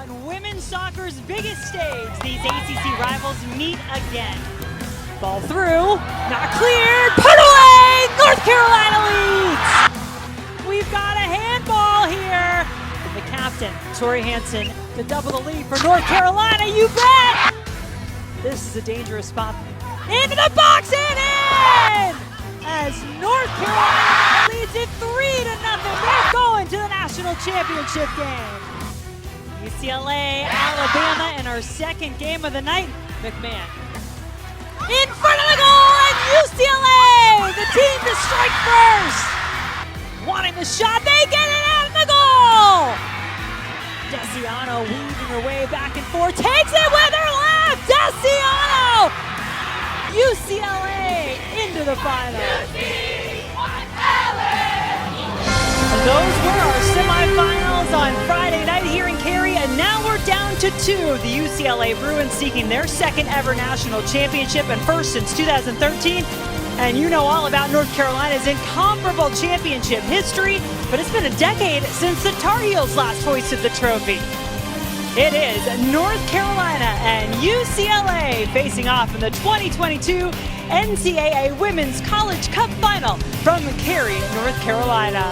on women's soccer's biggest stage. These ACC rivals meet again. Ball through, not cleared, put away! North Carolina leads! We've got a handball here. And the captain, Tori Hansen, to double the lead for North Carolina, you bet! This is a dangerous spot. Into the box and in! As North Carolina leads it 3-0. They're going to the national championship game. UCLA, Alabama in our second game of the night. McMahon in front of the goal, and UCLA, the team to strike first. Wanting the shot, they get it out of the goal. Desiano weaving her way back and forth, takes it with her left. Desiano, UCLA into the final. Those were our semifinals on Friday night here in Cary, and now we're down to two. The UCLA Bruins seeking their second ever national championship and first since 2013. And you know all about North Carolina's incomparable championship history, but it's been a decade since the Tar Heels last hoisted the trophy. It is North Carolina and UCLA facing off in the 2022 NCAA Women's College Cup Final from Cary, North Carolina.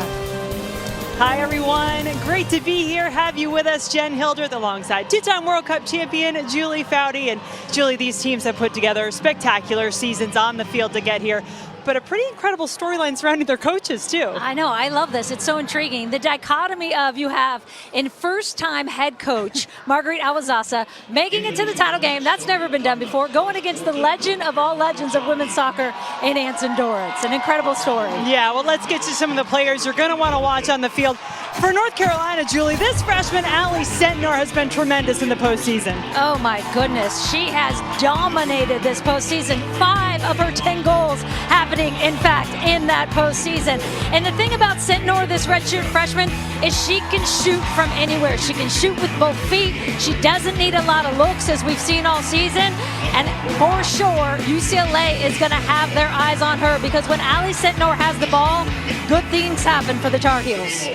Hi everyone, great to be here, have you with us. Jen Hildreth alongside two-time World Cup champion Julie Foudy. And Julie, these teams have put together spectacular seasons on the field to get here, but a pretty incredible storyline surrounding their coaches too. I know, I love this, it's so intriguing. The dichotomy of you have in first-time head coach Marguerite Awazasa making it to the title game, that's never been done before, going against the legend of all legends of women's soccer in Anson Dorrance. An incredible story. Yeah, well, let's get to some of the players you're going to want to watch on the field. For North Carolina, Julie, this freshman Allie Sentnor has been tremendous in the postseason. Oh my goodness, she has dominated this postseason. 5 of her 10 goals happening, in fact, in that postseason. And the thing about Sentnor, this redshirt freshman, is she can shoot from anywhere. She can shoot with both feet. She doesn't need a lot of looks, as we've seen all season. And for sure, UCLA is going to have their eyes on her, because when Allie Sentnor has the ball, good things happen for the Tar Heels.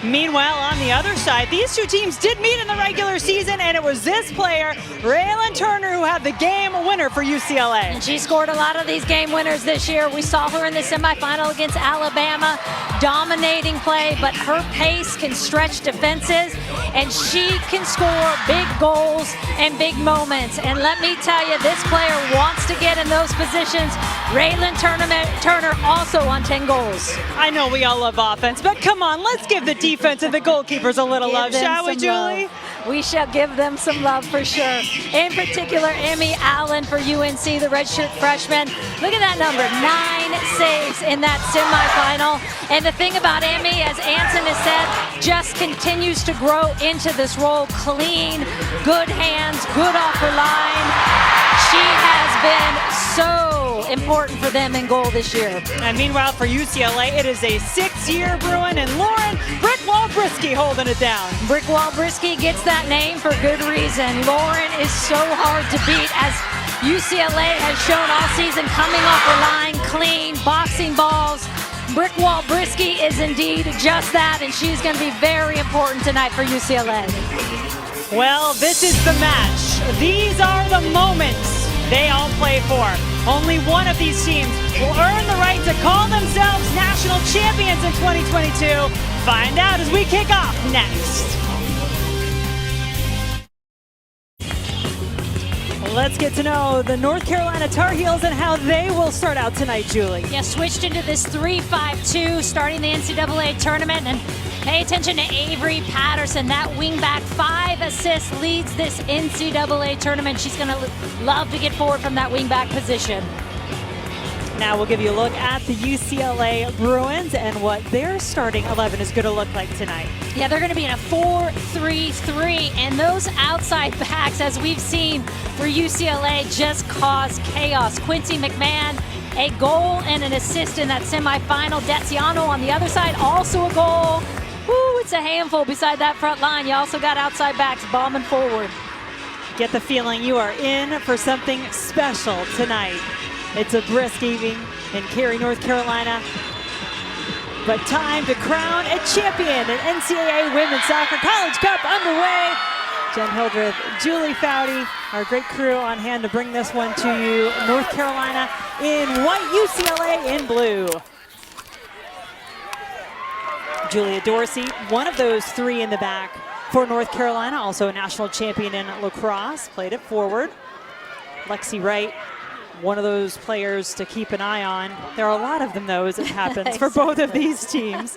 Meanwhile, on the other side, these two teams did meet in the regular season, and it was this player, Raylan Turner, who had the game winner for UCLA. And she scored a lot of these game winners this year. We saw her in the semifinal against Alabama, dominating play, but her pace can stretch defenses, and she can score big goals and big moments. And let me tell you, this player wants to get in those positions. Raylan Turner also on 10 goals. I know we all love offense, but come on, let's give the defense and the goalkeepers a little love, shall we, Julie? We shall give them some love for sure. In particular, Emmy Allen for UNC, the redshirt freshman. Look at that number, 9 saves in that semifinal. And the thing about Emmy, as Anson has said, just continues to grow into this role. Clean, good hands, good off her line. She has been so important for them in goal this year. And meanwhile, for UCLA, it is a 6-year Bruin, and Lauren Brickwall Brisky holding it down. Brickwall Brisky gets that name for good reason. Lauren is so hard to beat, as UCLA has shown all season, coming off the line, clean, boxing balls. Brickwall Brisky is indeed just that, and she's going to be very important tonight for UCLA. Well, this is the match. These are the moments they all play for. Only one of these teams will earn the right to call themselves national champions in 2022. Find out as we kick off next. Let's get to know the North Carolina Tar Heels and how they will start out tonight, Julie. Yeah, switched into this 3-5-2 starting the NCAA tournament. And pay attention to Avery Patterson, that wingback, 5 assists, leads this NCAA tournament. She's going to love to get forward from that wingback position. Now we'll give you a look at the UCLA Bruins and what their starting 11 is going to look like tonight. Yeah, they're going to be in a 4-3-3, and those outside backs, as we've seen for UCLA, just cause chaos. Quincy McMahon, a goal and an assist in that semifinal. Desiano on the other side, also a goal. Woo, it's a handful beside that front line. You also got outside backs bombing forward. Get the feeling you are in for something special tonight. It's a brisk evening in Cary, North Carolina. But time to crown a champion in NCAA Women's Soccer College Cup underway. Jen Hildreth, Julie Foudy, our great crew on hand to bring this one to you. North Carolina in white, UCLA in blue. Julia Dorsey, one of those three in the back for North Carolina, also a national champion in lacrosse, played it forward. Lexi Wright, one of those players to keep an eye on. There are a lot of them, though, as it happens for both of these teams.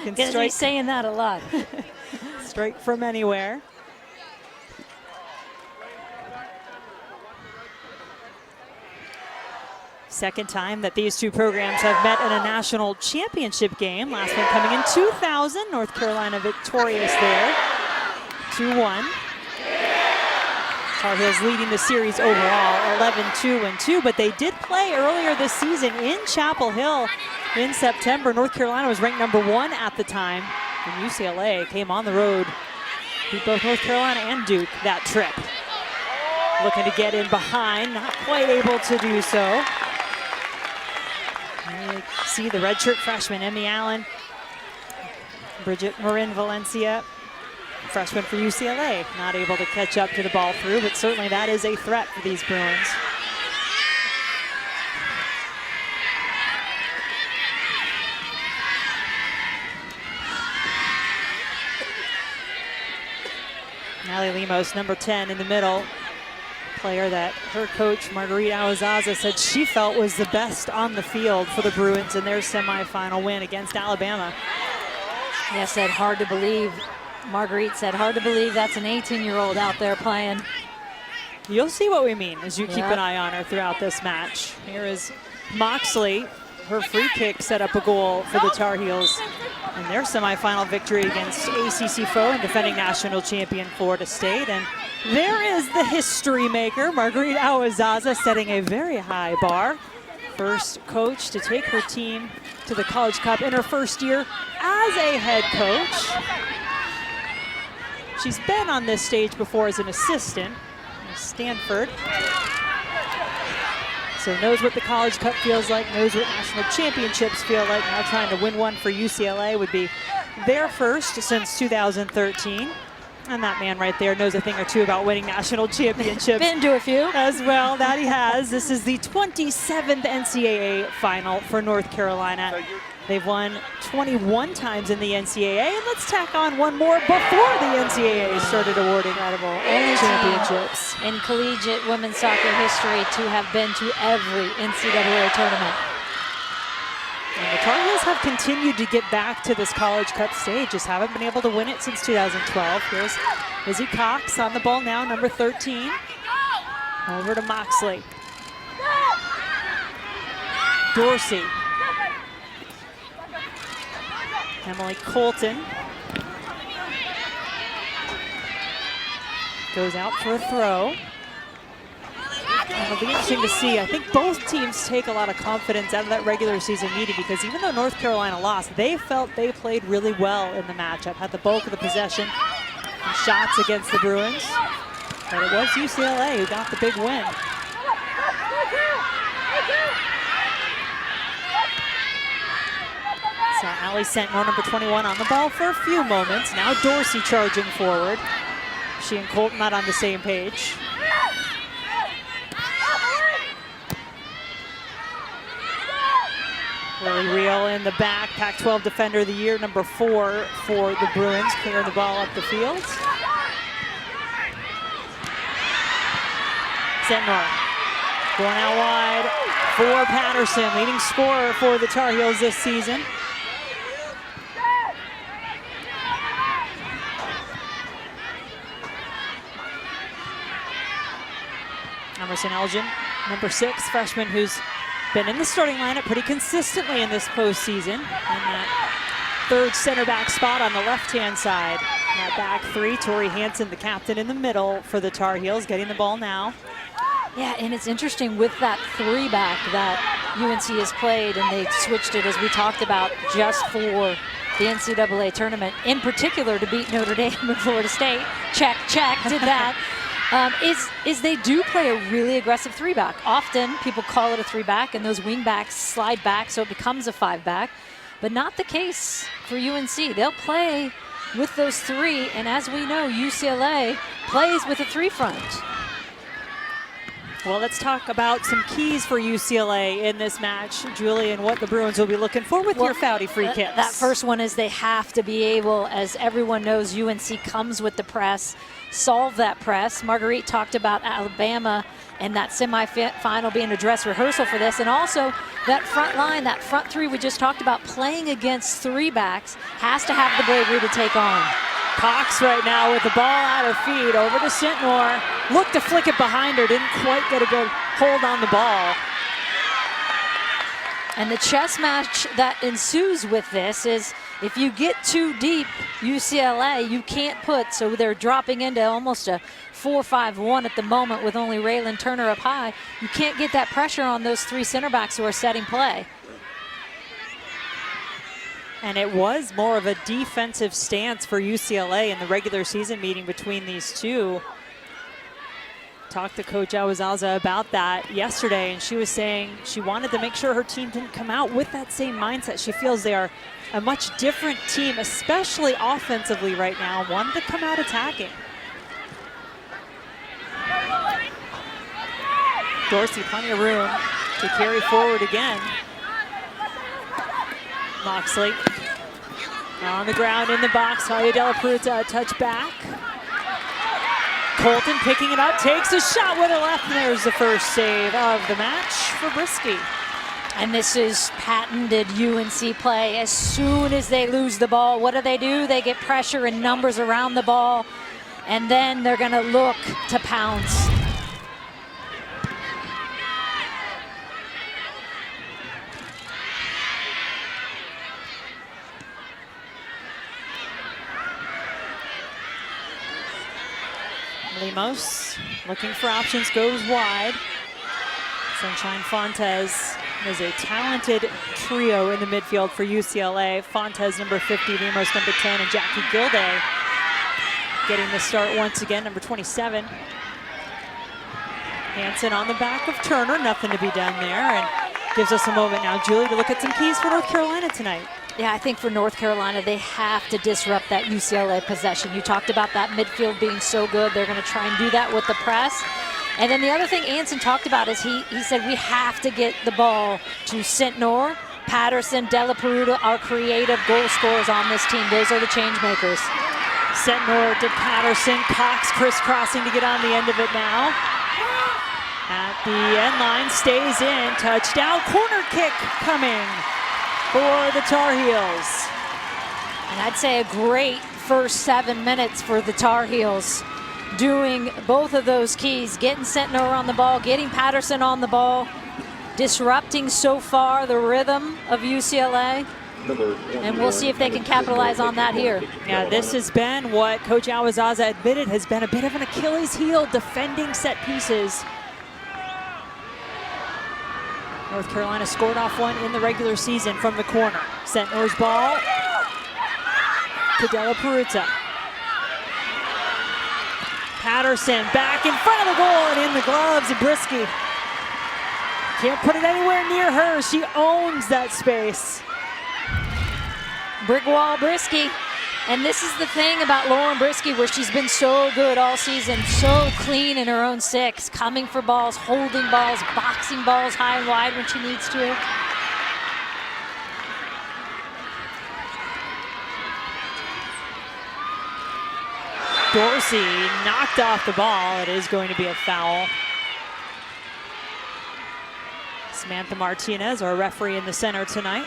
Can be saying that a lot. Strike from anywhere. Second time that these two programs have met in a national championship game. Last one coming in 2000. North Carolina victorious there, 2-1. Tar Heels leading the series overall, 11-2-2, but they did play earlier this season in Chapel Hill in September. North Carolina was ranked #1 at the time, and UCLA came on the road, beat both North Carolina and Duke that trip. Looking to get in behind, not quite able to do so. You see the redshirt freshman, Emmy Allen, Bridget Marin Valencia, freshman for UCLA, not able to catch up to the ball through, but certainly that is a threat for these Bruins. Allie Lemos, number 10 in the middle, player that her coach, Marguerite Awazaza, said she felt was the best on the field for the Bruins in their semifinal win against Alabama. Yeah, said hard to believe. Marguerite said hard to believe that's an 18-year-old out there playing. You'll see what we mean as you keep an eye on her throughout this match. Here is Moxley. Her free kick set up a goal for the Tar Heels in their semifinal victory against ACC foe and defending national champion Florida State. And there is the history maker, Marguerite Awazaza, setting a very high bar. First coach to take her team to the College Cup in her first year as a head coach. She's been on this stage before as an assistant at Stanford. So knows what the College Cup feels like, knows what national championships feel like. Now trying to win one for UCLA would be their first since 2013. And that man right there knows a thing or two about winning national championships. Been to a few. As well, that he has. This is the 27th NCAA final for North Carolina. They've won 21 times in the NCAA, and let's tack on one more before the NCAA started awarding only championships. In collegiate women's soccer history to have been to every NCAA tournament. And the Tar Heels have continued to get back to this College Cup stage, just haven't been able to win it since 2012. Here's Izzy Cox on the ball now, number 13. Over to Moxley. Dorsey. Emily Colton goes out for a throw. And it'll be interesting to see. I think both teams take a lot of confidence out of that regular season meeting, because even though North Carolina lost, they felt they played really well in the matchup, had the bulk of the possession and shots against the Bruins. But it was UCLA who got the big win. So Allie Sentnor, number 21, on the ball for a few moments. Now Dorsey charging forward. She and Colton not on the same page. Lily Real in the back, Pac-12 Defender of the Year, number 4 for the Bruins, clearing the ball up the field. Sentnor going out wide for Patterson, leading scorer for the Tar Heels this season. Emerson Elgin, number 6, freshman who's been in the starting lineup pretty consistently in this postseason. In that third center back spot on the left-hand side. That back three, Tori Hansen, the captain in the middle for the Tar Heels, getting the ball now. Yeah, and it's interesting with that 3-back that UNC has played, and they switched it, as we talked about, just for the NCAA tournament, in particular to beat Notre Dame and Florida State. Check, did that. Is they do play a really aggressive 3-back. Often people call it a 3-back, and those wing backs slide back so it becomes a 5-back, but not the case for UNC. They'll play with those 3, and as we know, UCLA plays with a 3 front. Well, let's talk about some keys for UCLA in this match, Julie, and what the Bruins will be looking for with your Foudy free kicks. That first one is they have to be able, as everyone knows, UNC comes with the press, solve that press. Marguerite talked about Alabama and that semifinal being a dress rehearsal for this, and also that front line, that front 3 we just talked about, playing against 3 backs, has to have the bravery to take on. Cox right now with the ball at her feet, over to Sintnor. Looked to flick it behind her, didn't quite get a good hold on the ball. And the chess match that ensues with this is if you get too deep, UCLA, you can't put, so they're dropping into almost a 4-5-1 at the moment with only Raylan Turner up high. You can't get that pressure on those 3 center backs who are setting play. And it was more of a defensive stance for UCLA in the regular season meeting between these two. Talked to Coach Awazaza about that yesterday, and she was saying she wanted to make sure her team didn't come out with that same mindset. She feels they are a much different team, especially offensively right now, wanted to come out attacking. Dorsey, plenty of room to carry forward again. Moxley on the ground in the box. Talia Della Pruta, a touch back. Colton picking it up, takes a shot with her left, and there's the first save of the match for Brisky. And this is patented UNC play. As soon as they lose the ball, what do? They get pressure and numbers around the ball, and then they're gonna look to pounce. Lemos looking for options, goes wide. Sunshine Fontes is a talented trio in the midfield for UCLA. Fontes, number 50, Lemos, number 10, and Jackie Gilday getting the start once again, number 27. Hansen on the back of Turner, nothing to be done there, and gives us a moment now, Julie, to look at some keys for North Carolina tonight. Yeah, I think for North Carolina, they have to disrupt that UCLA possession. You talked about that midfield being so good. They're going to try and do that with the press. And then the other thing Anson talked about is he said we have to get the ball to Sintnor, Patterson, Della Peruta, our creative goal scorers on this team. Those are the change makers. Sintnor to Patterson, Cox crisscrossing to get on the end of it now. At the end line, stays in, touchdown, corner kick coming for the Tar Heels. And I'd say a great first 7 minutes for the Tar Heels, doing both of those keys, getting Sentnor on the ball, getting Patterson on the ball, disrupting so far the rhythm of UCLA. And we'll see if they can capitalize on that here. Yeah, this has been what Coach Awazaza admitted has been a bit of an Achilles heel, defending set pieces. North Carolina scored off one in the regular season from the corner. Sentnor's ball to Della Peruta. Patterson back in front of the goal and in the gloves of Brisky. Can't put it anywhere near her. She owns that space. Brick wall Brisky. And this is the thing about Lauren Brisky, where she's been so good all season, so clean in her own six, coming for balls, holding balls, boxing balls high and wide when she needs to. Dorsey knocked off the ball. It is going to be a foul. Samantha Martinez, our referee in the center tonight.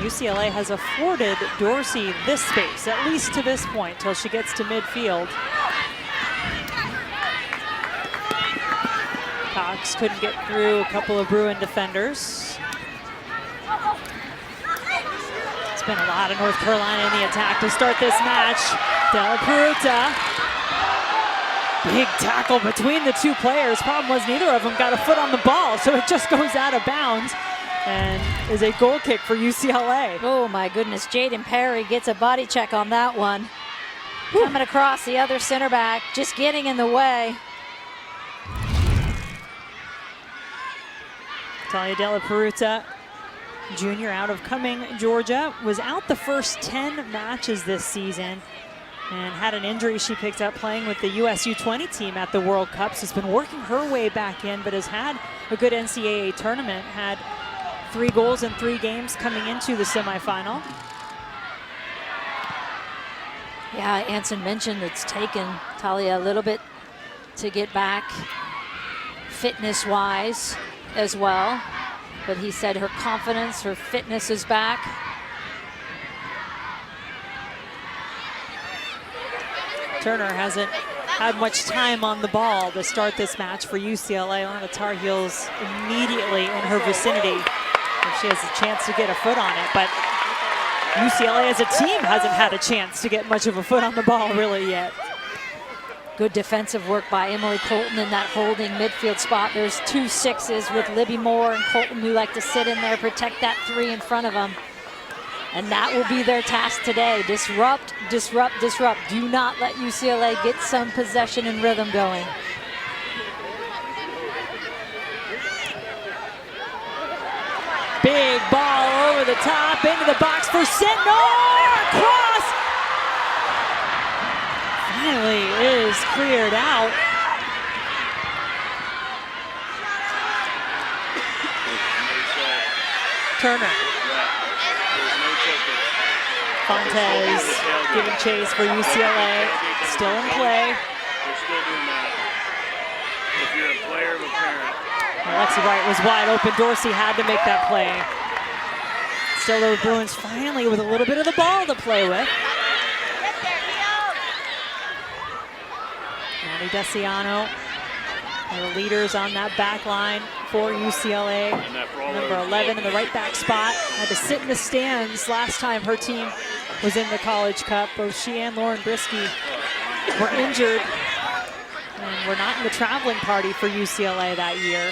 UCLA has afforded Dorsey this space, at least to this point, till she gets to midfield. Cox couldn't get through a couple of Bruin defenders. It's been a lot of North Carolina in the attack to start this match. Della Peruta. Big tackle between the two players. Problem was neither of them got a foot on the ball, so it just goes out of bounds and is a goal kick for UCLA. Oh my goodness, Jaden Perry gets a body check on that one. Coming across the other center back, just getting in the way. Talia Della Peruta, junior out of Cumming, Georgia, was out the first 10 matches this season and had an injury she picked up playing with the US U20 team at the World Cup. So has been working her way back in, but has had a good NCAA tournament, had 3 goals in 3 games coming into the semifinal. Yeah, Anson mentioned it's taken Talia a little bit to get back fitness-wise as well. But he said her confidence, her fitness is back. Turner hasn't had much time on the ball to start this match for UCLA. One of the Tar Heels immediately in her vicinity if she has a chance to get a foot on it. But UCLA as a team hasn't had a chance to get much of a foot on the ball really yet. Good defensive work by Emily Colton in that holding midfield spot. There's 2 6s with Libby Moore and Colton who like to sit in there, protect that 3 in front of them. And that will be their task today. Disrupt, disrupt, disrupt. Do not let UCLA get some possession and rhythm going. Big ball over the top, into the box for Sentnor! Cross! Finally is cleared out. Turner. Fontes giving chase for UCLA. Still in play. They're still doing that. If you're a player of a parent. Alexi Wright was wide open. Dorsey had to make that play. Still the Bruins finally with a little bit of the ball to play with. Maddie Desiano, the leaders on that back line for UCLA. Number 11 in the right back spot. Had to sit in the stands last time her team was in the College Cup. Both she and Lauren Brisky were injured and were not in the traveling party for UCLA that year.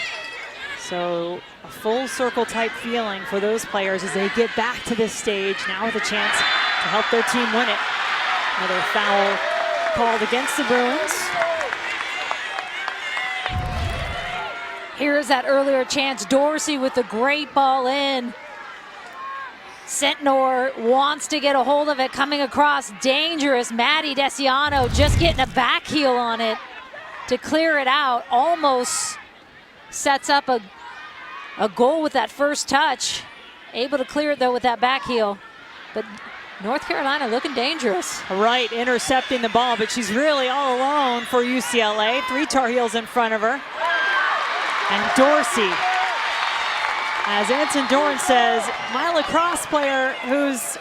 So a full circle type feeling for those players as they get back to this stage now with a chance to help their team win it. Another foul called against the Bruins. Here's that earlier chance. Dorsey with the great ball in. Sentnor wants to get a hold of it, coming across, dangerous. Maddie Desiano just getting a back heel on it to clear it out. Almost sets up a goal with that first touch. Able to clear it though with that back heel. But North Carolina looking dangerous. Right, intercepting the ball, but she's really all alone for UCLA. 3 Tar Heels in front of her. And Dorsey, as Anson Dorn says, my lacrosse player, who's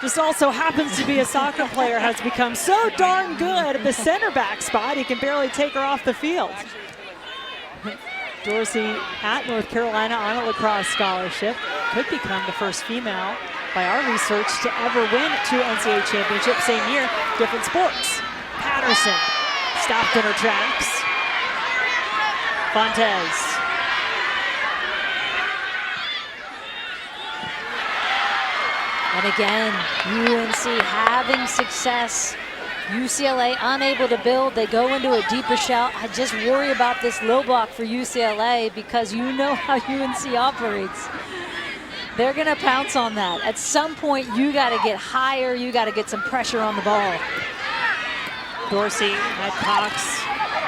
just also happens to be a soccer player, has become so darn good at the center back spot, he can barely take her off the field. Dorsey at North Carolina on a lacrosse scholarship, could become the first female by our research to ever win 2 NCAA championships same year, different sports. Patterson stopped in her tracks. Fontes. And again, UNC having success. UCLA unable to build. They go into a deeper shell. I just worry about this low block for UCLA because you know how UNC operates. They're going to pounce on that. At some point, you got to get higher. You got to get some pressure on the ball. Dorsey had Cox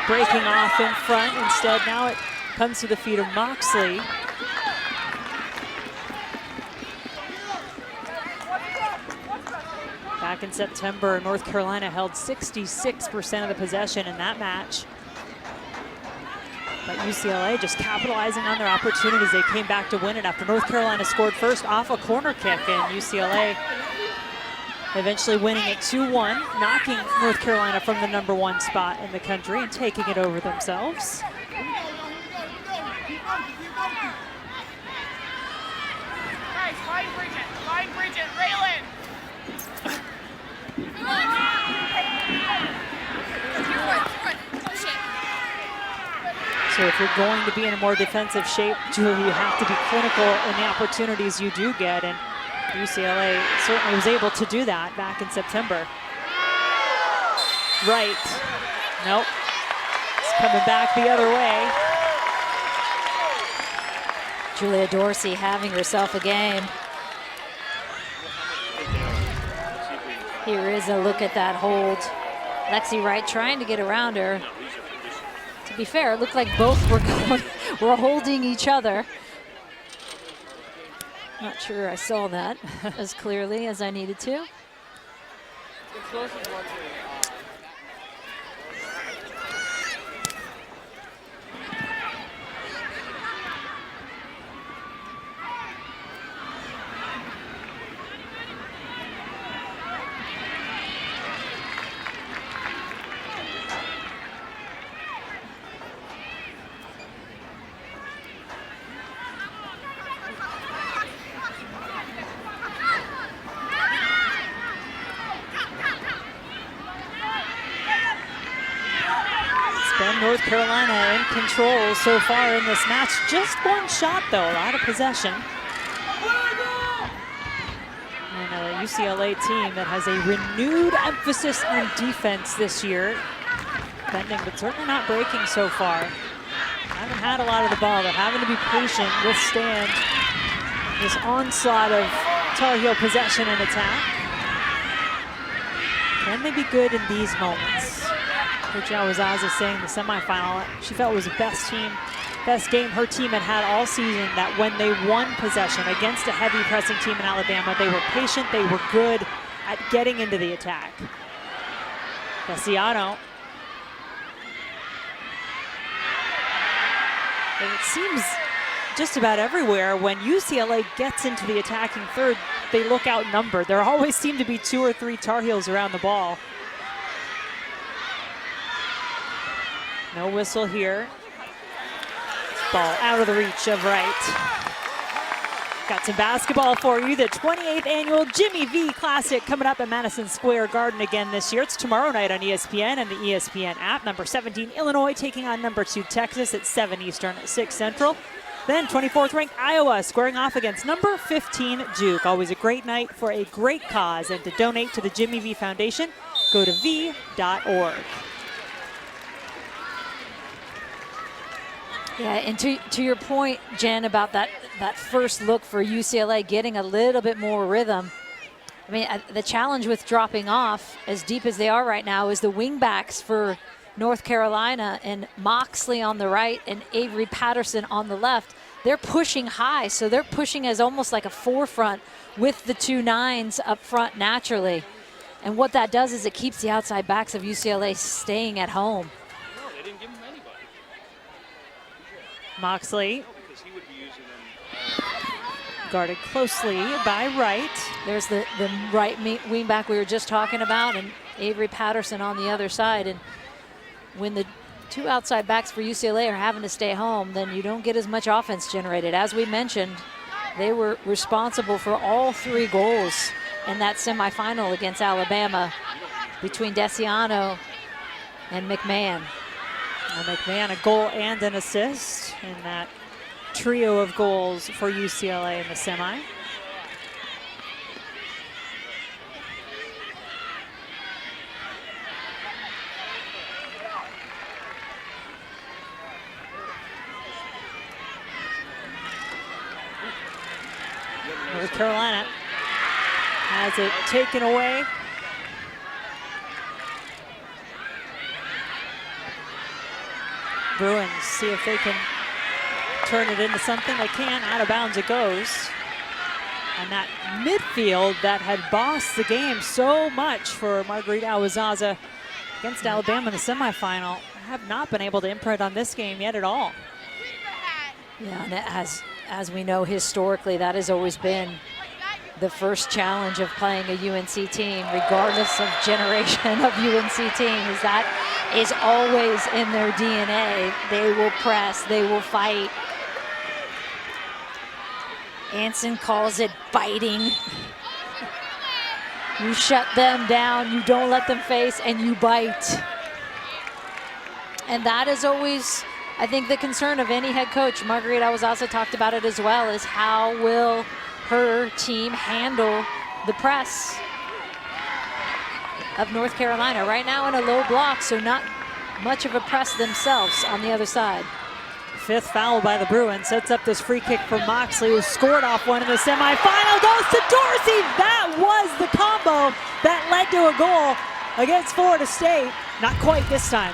breaking off in front. Instead, now it comes to the feet of Moxley. Back in September, North Carolina held 66% of the possession in that match. But UCLA just capitalizing on their opportunities. They came back to win it after North Carolina scored first off a corner kick, and UCLA eventually winning it 2-1, knocking North Carolina from the #1 spot in the country and taking it over themselves. Find Bridget, Raylan. So if you're going to be in a more defensive shape, Julie, you have to be clinical in the opportunities you do get, and UCLA certainly was able to do that back in September. right. Nope. It's coming back the other way. Julia Dorsey having herself a game. Here is a look at that hold. Lexi Wright trying to get around her. To be fair, it looked like both were holding each other. Not sure I saw that as clearly as I needed to. North Carolina in control so far in this match. Just one shot though, a lot of possession. And a UCLA team that has a renewed emphasis on defense this year. Bending, but certainly not breaking so far. Haven't had a lot of the ball. They're having to be patient, withstand this onslaught of Tar Heel possession and attack. Can they be good in these moments? Coach Awazaza saying the semifinal, she felt it was the best game her team had had all season, that when they won possession against a heavy pressing team in Alabama, they were patient, they were good at getting into the attack. Bessiano. And it seems just about everywhere when UCLA gets into the attacking third, they look outnumbered. There always seem to be 2 or 3 Tar Heels around the ball. No whistle here. Ball out of the reach of Wright. Got some basketball for you. The 28th annual Jimmy V Classic coming up at Madison Square Garden again this year. It's tomorrow night on ESPN and the ESPN app. Number 17 Illinois taking on number 2 Texas at 7 Eastern, 6 Central. Then 24th ranked Iowa squaring off against number 15 Duke. Always a great night for a great cause. And to donate to the Jimmy V Foundation, go to v.org. Yeah, and to your point, Jen, about that first look for UCLA getting a little bit more rhythm. I mean, the challenge with dropping off, as deep as they are right now, is the wingbacks for North Carolina and Moxley on the right and Avery Patterson on the left. They're pushing high, so they're pushing as almost like a forefront with the 2 9s up front naturally. And what that does is it keeps the outside backs of UCLA staying at home. Moxley guarded closely by Wright. There's the right wingback we were just talking about, and Avery Patterson on the other side. And when the 2 outside backs for UCLA are having to stay home, then you don't get as much offense generated. As we mentioned, they were responsible for all 3 goals in that semifinal against Alabama between Desiano and McMahon. McMahon, a goal and an assist in that trio of goals for UCLA in the semi. North Carolina has it taken away. Bruins see if they can turn it into something. They can. Out of bounds it goes. And that midfield that had bossed the game so much for Marguerite Awazaza against Alabama in the semifinal have not been able to imprint on this game yet at all. Yeah, and as we know historically, that has always been the first challenge of playing a UNC team, regardless of generation of UNC teams. That is always in their DNA. They will press, they will fight. Anson calls it biting. You shut them down, you don't let them face, and you bite. And that is always, I think, the concern of any head coach. Marguerite Awazaza talked about it as well, is how will her team handle the press? of North Carolina. Right now in a low block, so not much of a press themselves on the other side. Fifth foul by the Bruins sets up this free kick for Moxley, who scored off one in the semifinal. Goes to Dorsey. That was the combo that led to a goal against Florida State. Not quite this time.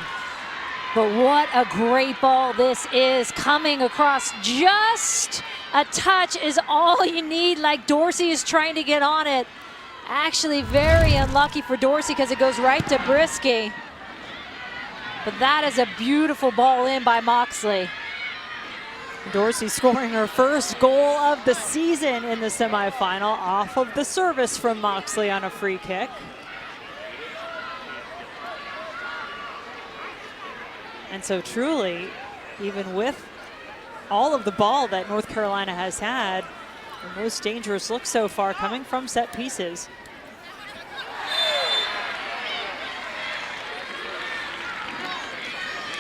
But what a great ball this is, coming across. Just a touch is all you need, like Dorsey is trying to get on it. Actually very unlucky for Dorsey because it goes right to Brisky. But that is a beautiful ball in by Moxley. Dorsey scoring her first goal of the season in the semifinal off of the service from Moxley on a free kick. And so truly, even with all of the ball that North Carolina has had, the most dangerous look so far coming from set pieces.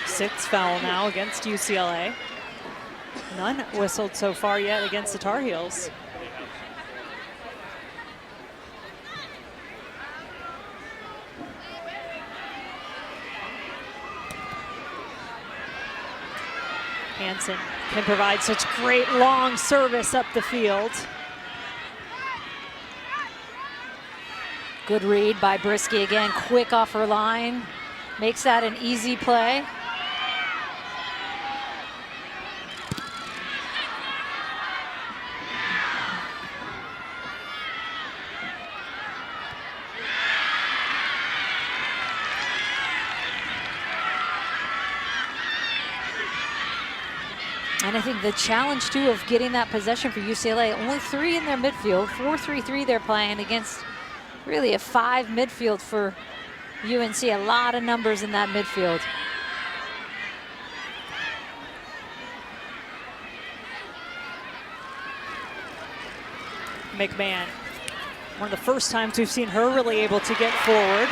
Sixth foul now against UCLA. None whistled so far yet against the Tar Heels. Hansen can provide such great long service up the field. Good read by Brisky again, quick off her line. Makes that an easy play. And I think the challenge, too, of getting that possession for UCLA, only 3 in their midfield, 4-3-3 they're playing against really a 5 midfield for UNC. A lot of numbers in that midfield. McMahon, one of the first times we've seen her really able to get forward,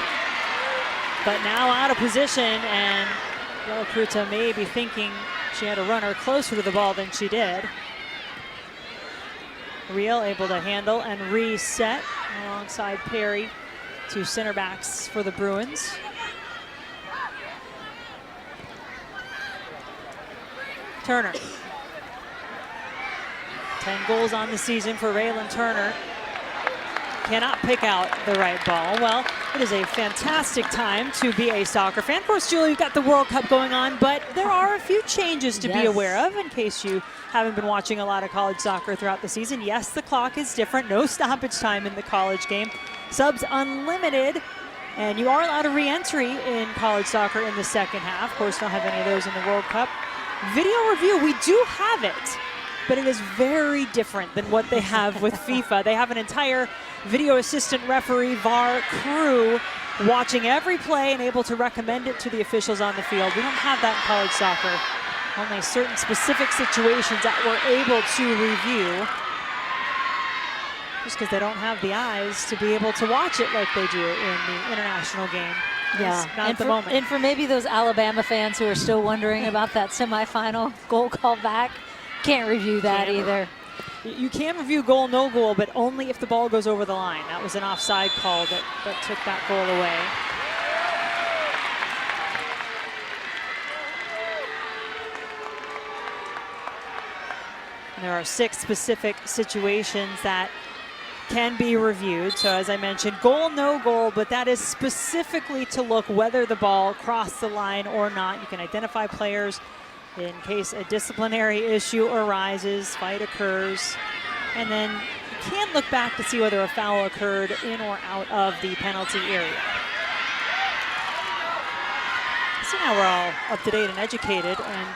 but now out of position, and Delacruta may be thinking she had a runner closer to the ball than she did. Real able to handle and reset alongside Perry, 2 center backs for the Bruins. Turner. 10 goals on the season for Raylan Turner. Cannot pick out the right ball. Well, it is a fantastic time to be a soccer fan. Of course, Julie, you've got the World Cup going on, but there are a few changes to be aware of in case you haven't been watching a lot of college soccer throughout the season. Yes, the clock is different. No stoppage time in the college game. Subs unlimited, and you are allowed a re-entry in college soccer in the second half. Of course, don't have any of those in the World Cup. Video review, we do have it, but it is very different than what they have with FIFA. They have an entire video assistant referee VAR crew watching every play and able to recommend it to the officials on the field. We don't have that in college soccer. Only certain specific situations that we're able to review, just because they don't have the eyes to be able to watch it like they do in the international game. Yeah, not at the moment. And for maybe those Alabama fans who are still wondering about that semifinal goal call back, can't review that either. You can review goal, no goal, but only if the ball goes over the line. That was an offside call that took that goal away. And there are 6 specific situations that can be reviewed. So as I mentioned, goal, no goal, but that is specifically to look whether the ball crossed the line or not. You can identify players in case a disciplinary issue arises, fight occurs, and then you can look back to see whether a foul occurred in or out of the penalty area. So now we're all up to date and educated, and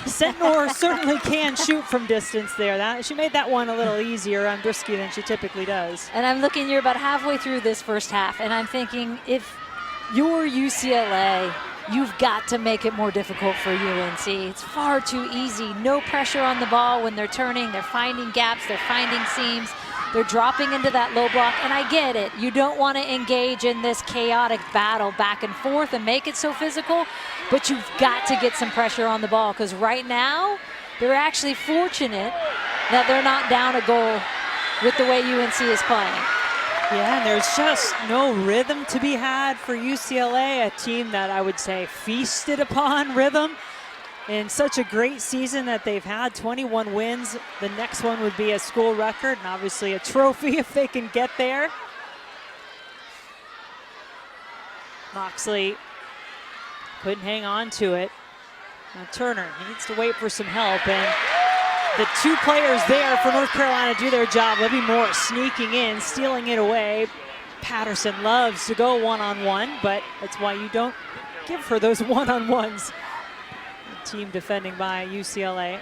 Sentnor certainly can shoot from distance there. She made that one a little easier on Brisky than she typically does. And I'm looking, you're about halfway through this first half, and I'm thinking, if you're UCLA, you've got to make it more difficult for UNC. It's far too easy. No pressure on the ball when they're turning. They're finding gaps. They're finding seams. They're dropping into that low block. And I get it. You don't want to engage in this chaotic battle back and forth and make it so physical. But you've got to get some pressure on the ball, because right now they're actually fortunate that they're not down a goal with the way UNC is playing. Yeah, and there's just no rhythm to be had for UCLA, a team that I would say feasted upon rhythm in such a great season that they've had, 21 wins. The next one would be a school record and obviously a trophy if they can get there. Moxley couldn't hang on to it. Now Turner needs to wait for some help, and the two players there for North Carolina do their job. Libby Moore sneaking in, stealing it away. Patterson loves to go one-on-one, but that's why you don't give her those one-on-ones. The team defending by UCLA.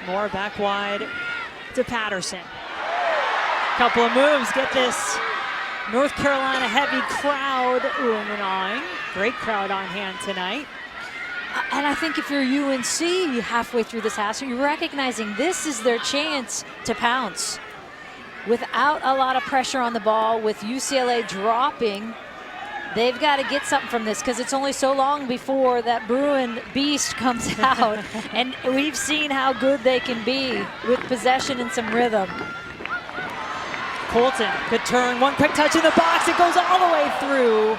Moore back wide to Patterson. Couple of moves, get this North Carolina heavy crowd oohing. Great crowd on hand tonight. And I think if you're UNC halfway through this half, so you're recognizing this is their chance to pounce. Without a lot of pressure on the ball, with UCLA dropping, they've got to get something from this because it's only so long before that Bruin beast comes out. And we've seen how good they can be with possession and some rhythm. Colton, good turn, one quick touch in the box, it goes all the way through.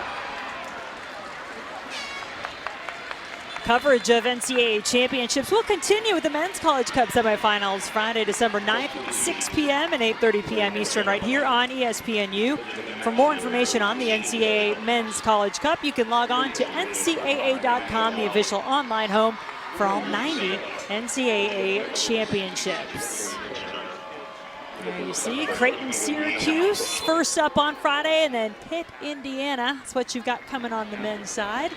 Coverage of NCAA championships will continue with the Men's College Cup semifinals Friday, December 9th, 6 p.m. and 8:30 p.m. Eastern right here on ESPNU. For more information on the NCAA Men's College Cup, you can log on to ncaa.com, the official online home for all 90 NCAA championships. There you see Creighton, Syracuse first up on Friday, and then Pitt, Indiana. That's what you've got coming on the men's side.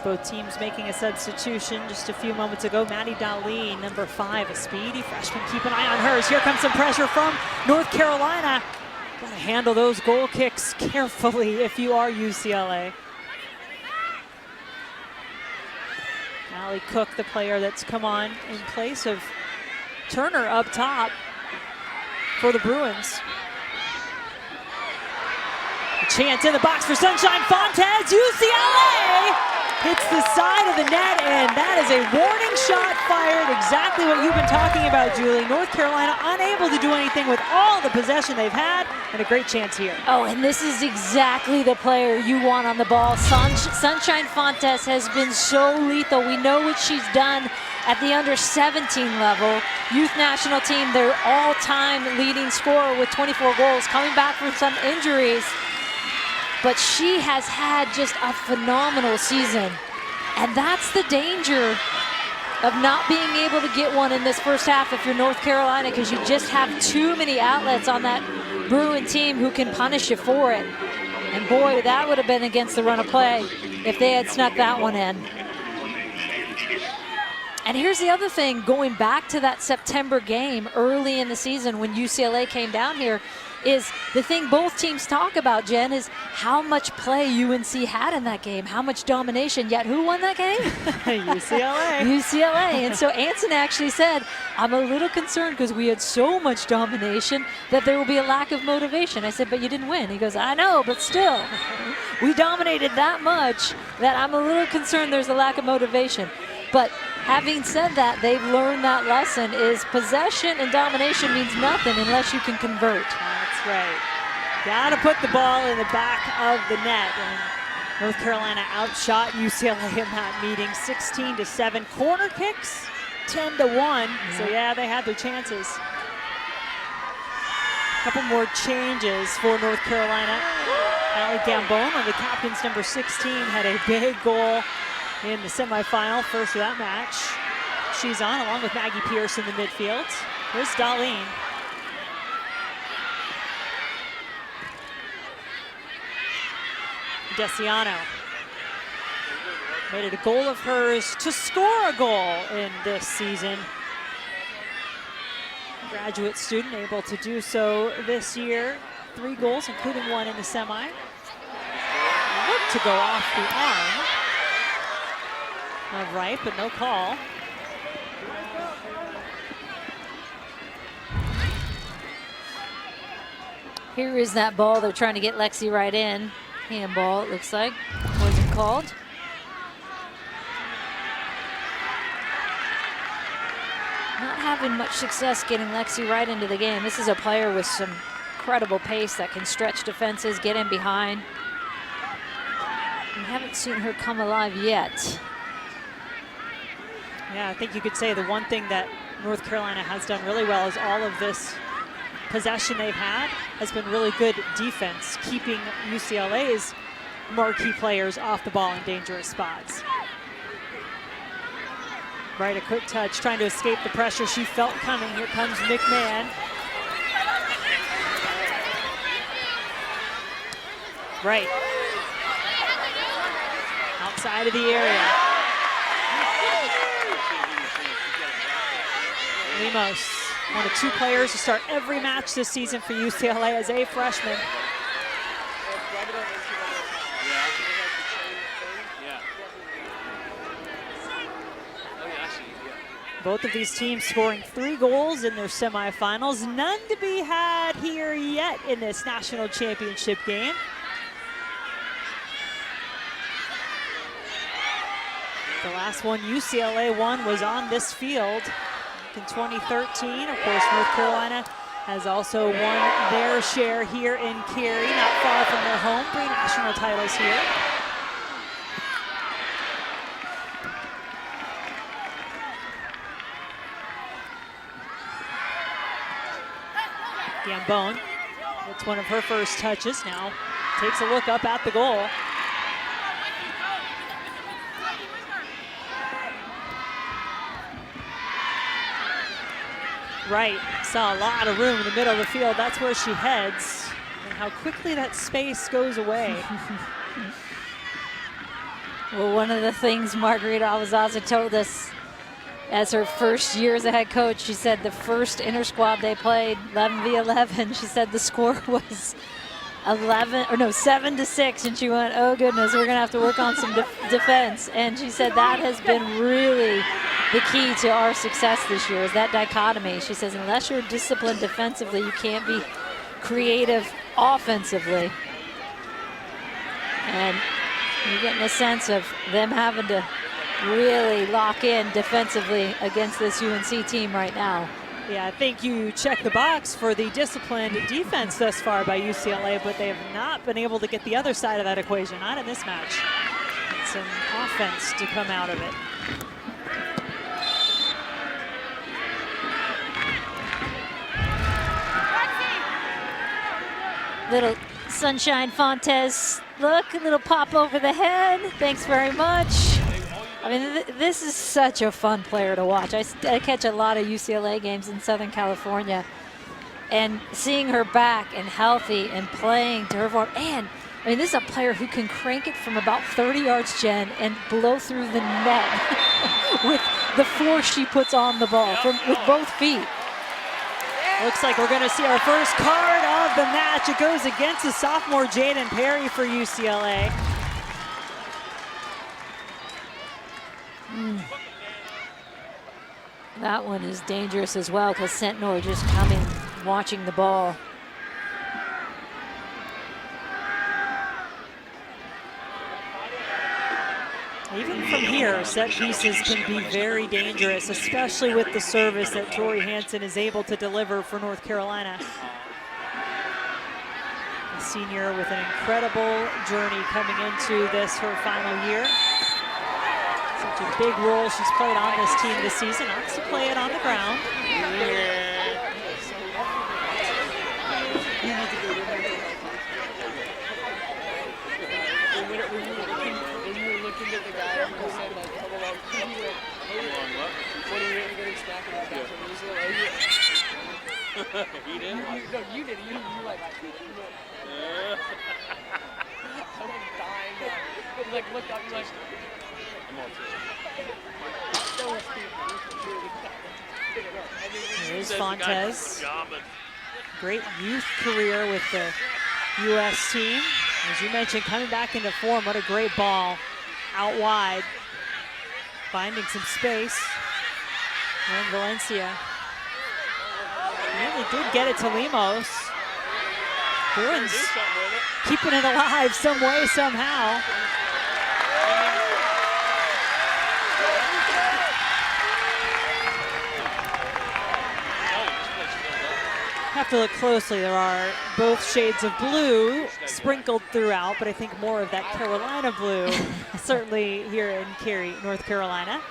Both teams making a substitution just a few moments ago. Maddie Darlene, number 5, a speedy freshman. Keep an eye on hers. Here comes some pressure from North Carolina. Got to handle those goal kicks carefully if you are UCLA. Allie Cook, the player that's come on in place of Turner up top for the Bruins. A chance in the box for Sunshine Fontes. UCLA hits the side of the net, and that is a warning shot fired. Exactly what you've been talking about, Julie. North Carolina unable to do anything with all the possession they've had, and a great chance here. Oh, and this is exactly the player you want on the ball. Sunshine Fontes has been so lethal. We know what she's done at the under-17 level. Youth national team, their all-time leading scorer with 24 goals, coming back from some injuries. But she has had just a phenomenal season. And that's the danger of not being able to get one in this first half if you're North Carolina, because you just have too many outlets on that Bruin team who can punish you for it. And boy, that would have been against the run of play if they had snuck that one in. And here's the other thing, going back to that September game early in the season when UCLA came down here, is the thing both teams talk about, Jen, is how much play UNC had in that game, how much domination, yet who won that game? UCLA. UCLA. And so Anson actually said, I'm a little concerned because we had so much domination that there will be a lack of motivation. I said, but you didn't win. He goes, I know, but still, we dominated that much that I'm a little concerned there's a lack of motivation. But having said that, they've learned that lesson is possession and domination means nothing unless you can convert. That's right. Got to put the ball in the back of the net. And North Carolina outshot UCLA in that meeting, 16-7. Corner kicks, 10-1. So yeah, they had their chances. A couple more changes for North Carolina. Allie Gambone, on the captain's number 16, had a big goal in the semifinal, first of that match. She's on, along with Maggie Pierce in the midfield. Here's Darlene. Desiano made it a goal of hers to score a goal in this season. Graduate student able to do so this year. 3 goals, including 1 in the semi. Looked to go off the arm of Wright, but no call. Here is that ball. They're trying to get Lexi right in. Handball, it looks like. Wasn't called. Not having much success getting Lexi right into the game. This is a player with some incredible pace that can stretch defenses, get in behind. We haven't seen her come alive yet. Yeah, I think you could say the one thing that North Carolina has done really well is all of this possession they've had has been really good defense, keeping UCLA's marquee players off the ball in dangerous spots. Right, a quick touch, trying to escape the pressure she felt coming. Here comes McMahon. Right. Outside of the area. Lemos, one of 2 players to start every match this season for UCLA as a freshman. Both of these teams scoring 3 goals in their semifinals. None to be had here yet in this national championship game. The last one UCLA won was on this field in 2013. Of course, North Carolina has also won their share here in Cary, not far from their home. 3 national titles here. Gambone, it's one of her first touches now. Takes a look up at the goal. Right, saw a lot of room in the middle of the field. That's where she heads. And how quickly that space goes away. Well, one of the things Margarita Alvazaza told us as her first year as a head coach, she said the first inter-squad they played, 11v11, she said the score was 7-6, and she went, oh goodness, we're gonna have to work on some defense. And she said that has been really the key to our success this year, is that dichotomy. She says unless you're disciplined defensively, you can't be creative offensively. And you're getting a sense of them having to really lock in defensively against this UNC team right now. Yeah, I think you check the box for the disciplined defense thus far by UCLA, but they have not been able to get the other side of that equation, not in this match. Some offense to come out of it. Little Sunshine Fontes, look, a little pop over the head. Thanks very much. I mean, this is such a fun player to watch. I catch a lot of UCLA games in Southern California, and seeing her back and healthy and playing to her form. And I mean, this is a player who can crank it from about 30 yards, Jen, and blow through the net with the force she puts on the ball with both feet. Looks like we're going to see our first card of the match. It goes against the sophomore Jaden Perry for UCLA. That one is dangerous as well, because Centnor just coming, watching the ball. Even from here, set pieces can be very dangerous, especially with the service that Tori Hansen is able to deliver for North Carolina. A senior with an incredible journey coming into this, her final year. Such a big role she's played on this team this season. Wants to play it on the ground. He did? No, you did. You like, Yeah. I was dying. You like looked up, you like, I'm all Here's Fontes. Great youth career with the U.S. team. As you mentioned, coming back into form. What a great ball out wide. Finding some space. And Valencia really did get it to Lemos. Bruins keeping it alive some way, somehow. Have to look closely. There are both shades of blue sprinkled throughout, but I think more of that Carolina blue, certainly here in Cary, North Carolina.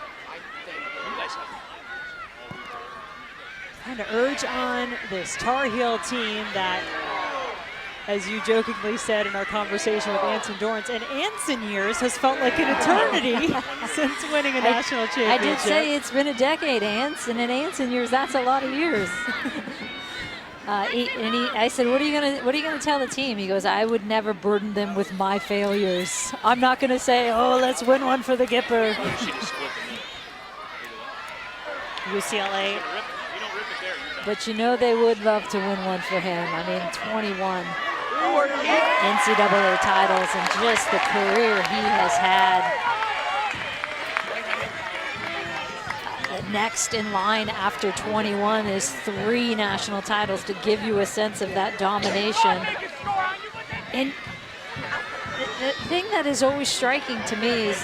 Trying to urge on this Tar Heel team that, as you jokingly said in our conversation with Anson Dorrance, in Anson years has felt like an eternity since winning a national championship. I did say it's been a decade, Ants, and in Anson years, that's a lot of years. I said, what are you gonna tell the team? He goes, I would never burden them with my failures. I'm not gonna say, oh, let's win one for the Gipper. UCLA. But you know they would love to win one for him. I mean, 21 NCAA titles and just the career he has had. Next in line after 21 is 3 national titles to give you a sense of that domination. And the thing that is always striking to me is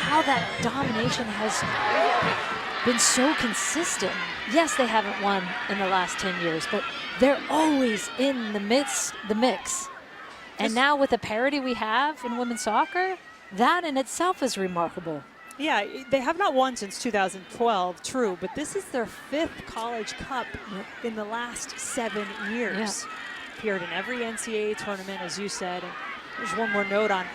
how that domination has been so consistent. Yes, they haven't won in the last 10 years, but they're always in the mix. And now with the parity we have in women's soccer, that in itself is remarkable. Yeah, they have not won since 2012, true, but this is their 5th College Cup in the last 7 years. Yeah. Appeared in every NCAA tournament, as you said. And there's one more note on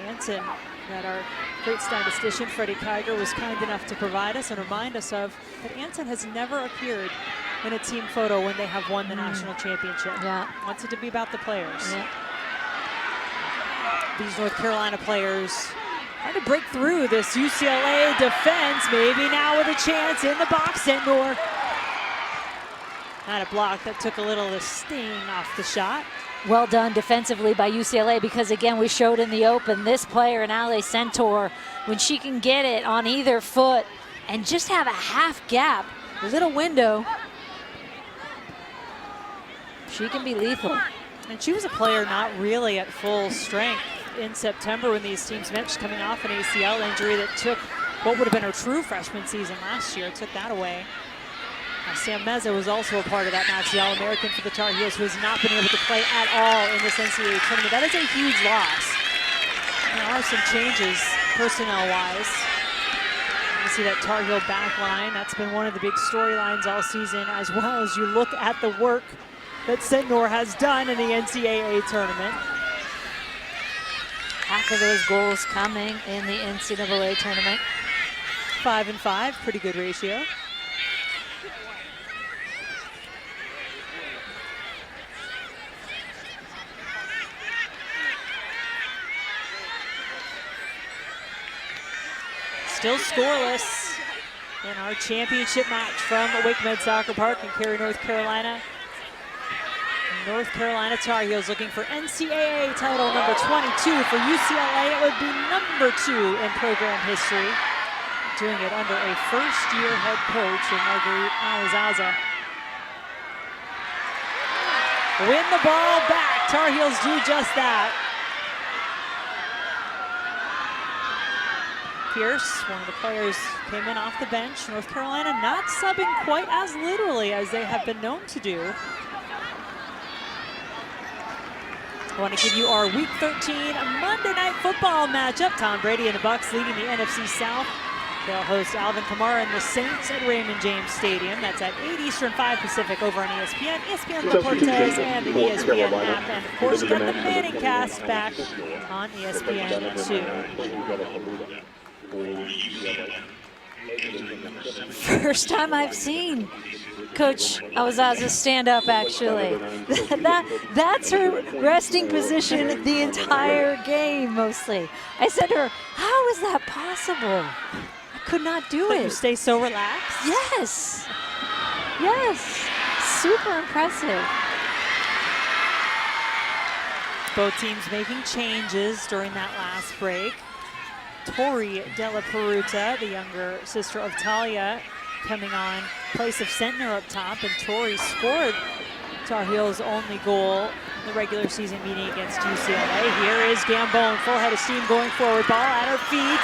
Anson that our great statistician, Freddie Kiger, was kind enough to provide us and remind us of, that Anson has never appeared in a team photo when they have won the national championship. Yeah. Wants it to be about the players. Yeah. These North Carolina players trying to break through this UCLA defense, maybe now with a chance in the box. Sentnor had a block that took a little of the sting off the shot. Well done defensively by UCLA, because again, we showed in the open, this player in Ale Sentor, when she can get it on either foot and just have a half gap, a little window, she can be lethal. And she was a player not really at full strength in September when these teams met. She's coming off an ACL injury that took what would have been her true freshman season last year, took that away. Sam Meza was also a part of that match, the All-American for the Tar Heels, who has not been able to play at all in this NCAA tournament. That is a huge loss. There are some changes personnel-wise. You see that Tar Heel back line. That's been one of the big storylines all season, as well as you look at the work that Sentnor has done in the NCAA tournament. Half of those goals coming in the NCAA tournament. 5-5, pretty good ratio. Still scoreless in our championship match from WakeMed Soccer Park in Cary, North Carolina. North Carolina Tar Heels looking for NCAA title number 22. For UCLA, it would be number 2 in program history. Doing it under a first-year head coach in Marguerite Alizaza. Win the ball back. Tar Heels do just that. Pierce, one of the players, came in off the bench. North Carolina not subbing quite as literally as they have been known to do. I want to give you our Week 13 Monday Night Football matchup. Tom Brady and the Bucs leading the NFC South. They'll host Alvin Kamara and the Saints at Raymond James Stadium. That's at 8 Eastern, 5 Pacific over on ESPN, ESPN Deportes, and the ESPN app. And of course, get the Manning Cast back on ESPN2. First time I've seen Coach Alizaza stand up, actually. That's her resting position the entire game, mostly. I said to her, how is that possible? I could not do it. You stay so relaxed? Yes. Yes. Super impressive. Both teams making changes during that last break. Tori Della Peruta, the younger sister of Talia, coming on place of Sentner up top, and Tori scored Tar Heels' only goal in the regular season meeting against UCLA. Here is Gambone, full head of steam going forward, ball at her feet.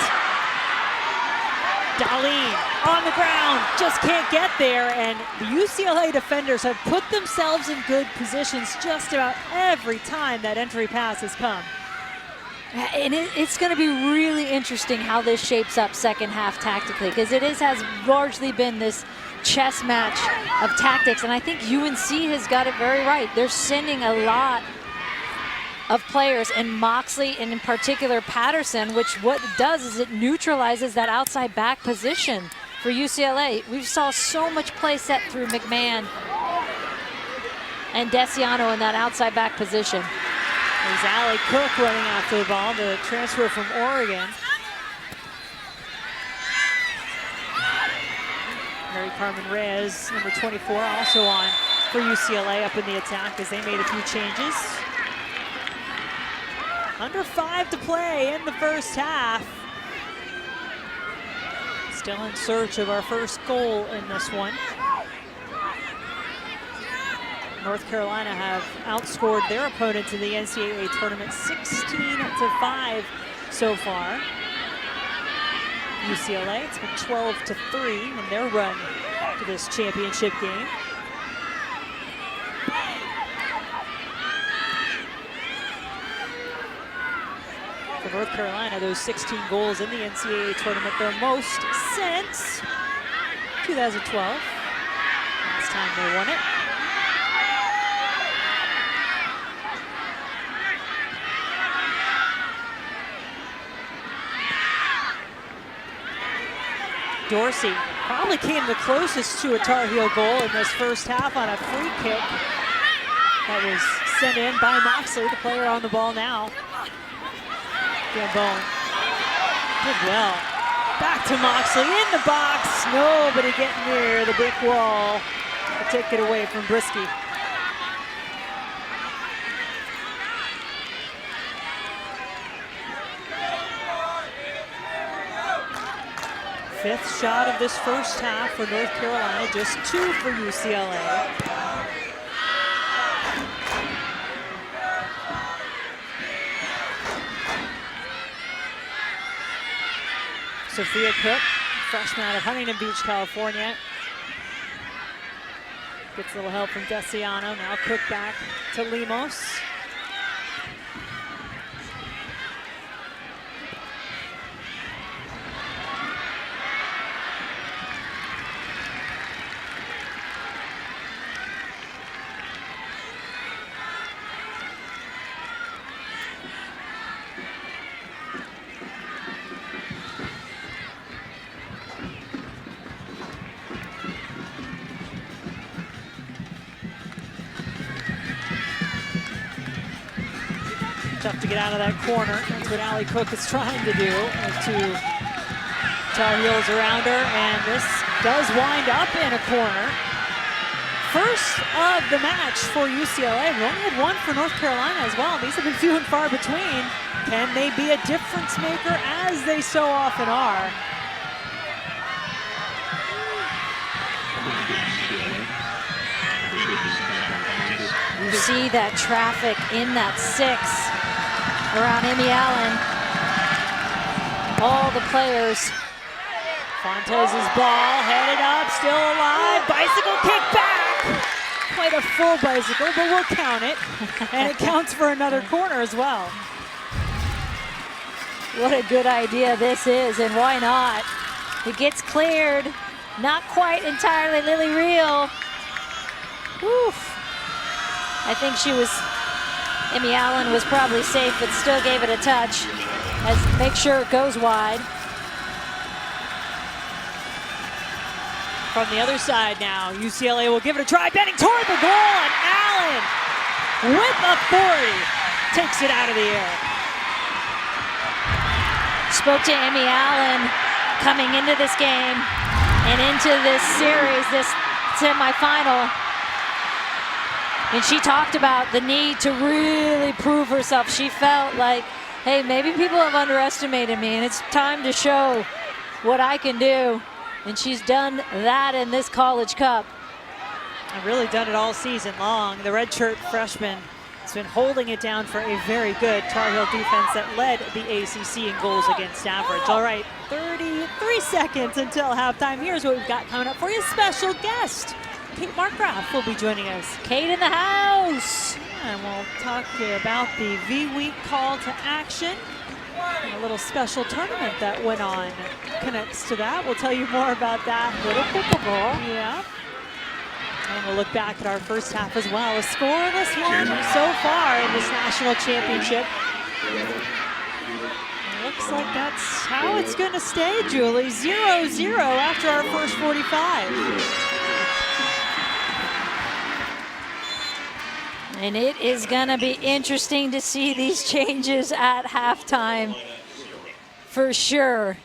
Darlene on the ground, just can't get there, and the UCLA defenders have put themselves in good positions just about every time that entry pass has come. And it's going to be really interesting how this shapes up second half tactically, because has largely been this chess match of tactics, and I think UNC has got it very right. They're sending a lot of players, and Moxley, and in particular Patterson, which what it does is it neutralizes that outside back position for UCLA. We saw so much play set through McMahon and Desiano in that outside back position. There's Allie Cook running after the ball, the transfer from Oregon. Mary Carmen Reyes, number 24, also on for UCLA up in the attack as they made a few changes. Under 5 to play in the first half. Still in search of our first goal in this one. North Carolina have outscored their opponents in the NCAA tournament 16-5 so far. UCLA, it's been 12-3 in their run to this championship game. For North Carolina, those 16 goals in the NCAA tournament, their most since 2012. Last time they won it. Dorsey probably came the closest to a Tar Heel goal in this first half on a free kick that was sent in by Moxley, the player on the ball now. Gambone did well. Back to Moxley in the box. Nobody getting near the brick wall to take it away from Brisky. Fifth shot of this first half for North Carolina, just 2 for UCLA. Sophia Cook, freshman out of Huntington Beach, California. Gets a little help from Desiano. Now Cook back to Lemos. Tough to get out of that corner. That's what Allie Cook is trying to do. Two Tar Heels around her, and this does wind up in a corner. First of the match for UCLA. We only had one for North Carolina as well. These have been few and far between. Can they be a difference maker, as they so often are? You see that traffic in that 6 around Emmy Allen. All the players. Fontez's ball headed up, still alive. Bicycle kick back. Quite a full bicycle, but we'll count it. And it counts for another corner as well. What a good idea this is, and why not? It gets cleared. Not quite entirely Lily Real. Oof. I think Emmy Allen was probably safe, but still gave it a touch. Make sure it goes wide. From the other side now, UCLA will give it a try, bending toward the goal, and Allen, with authority, takes it out of the air. Spoke to Emmy Allen coming into this game and into this series, this semifinal. And she talked about the need to really prove herself. She felt like, hey, maybe people have underestimated me, and it's time to show what I can do. And she's done that in this College Cup. I've really done it all season long. The redshirt freshman has been holding it down for a very good Tar Heel defense that led the ACC in goals against average. All right, 33 seconds until halftime. Here's what we've got coming up for you. Special guest, Kate Markgraf will be joining us. Kate in the house. And we'll talk to you about the V-Week call to action. And a little special tournament that went on connects to that. We'll tell you more about that. Little pickleball. Yeah. And we'll look back at our first half as well. A scoreless one so far in this national championship. Looks like that's how it's going to stay, Julie. 0-0 after our first 45. And it is going to be interesting to see these changes at halftime for sure.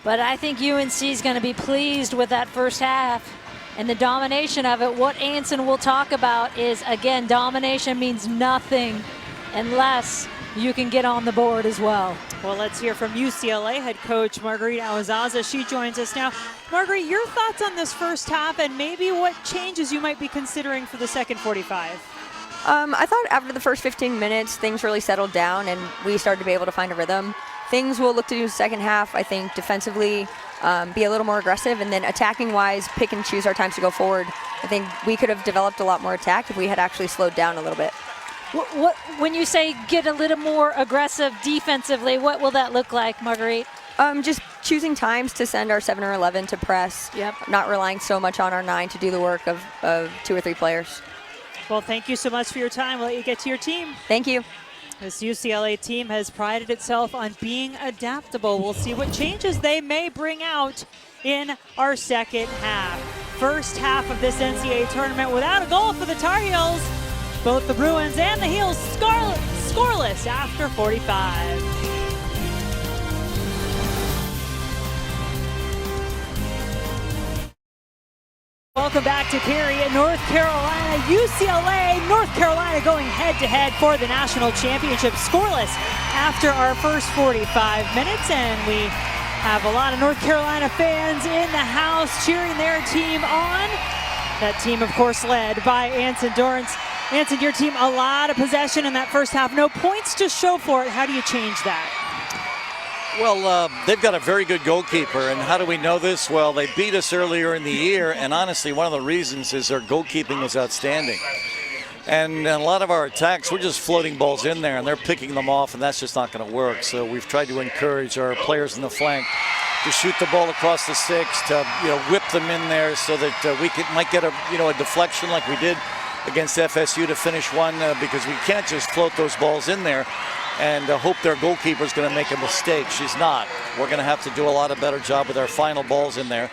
But I think UNC is going to be pleased with that first half and the domination of it. What Anson will talk about is, again, domination means nothing unless you can get on the board as well. Well, let's hear from UCLA head coach Marguerite Awazaza. She joins us now. Marguerite, your thoughts on this first half and maybe what changes you might be considering for the second 45? I thought after the first 15 minutes, things really settled down and we started to be able to find a rhythm. Things we'll look to do second half, I think, defensively, be a little more aggressive, and then attacking-wise, pick and choose our times to go forward. I think we could have developed a lot more attack if we had actually slowed down a little bit. When you say get a little more aggressive defensively, what will that look like, Marguerite? Just choosing times to send our 7 or 11 to press, not relying so much on our 9 to do the work of 2 or 3 players. Well, thank you so much for your time. We'll let you get to your team. Thank you. This UCLA team has prided itself on being adaptable. We'll see what changes they may bring out in our second half. First half of this NCAA tournament without a goal for the Tar Heels. Both the Bruins and the Heels scoreless after 45. Welcome back to Cary in North Carolina. UCLA, North Carolina going head-to-head for the national championship. Scoreless after our first 45 minutes, and we have a lot of North Carolina fans in the house cheering their team on. That team, of course, led by Anson Dorrance. Anson, your team, a lot of possession in that first half. No points to show for it. How do you change that? Well, they've got a very good goalkeeper, and how do we know this? Well, they beat us earlier in the year, and honestly, one of the reasons is their goalkeeping was outstanding. And a lot of our attacks, we're just floating balls in there, and they're picking them off, and that's just not going to work. So we've tried to encourage our players in the flank to shoot the ball across the six, to whip them in there, so that we might get a deflection like we did against FSU to finish one, because we can't just float those balls in there and hope their goalkeeper is going to make a mistake. She's not. We're going to have to do a lot of better job with our final balls in there.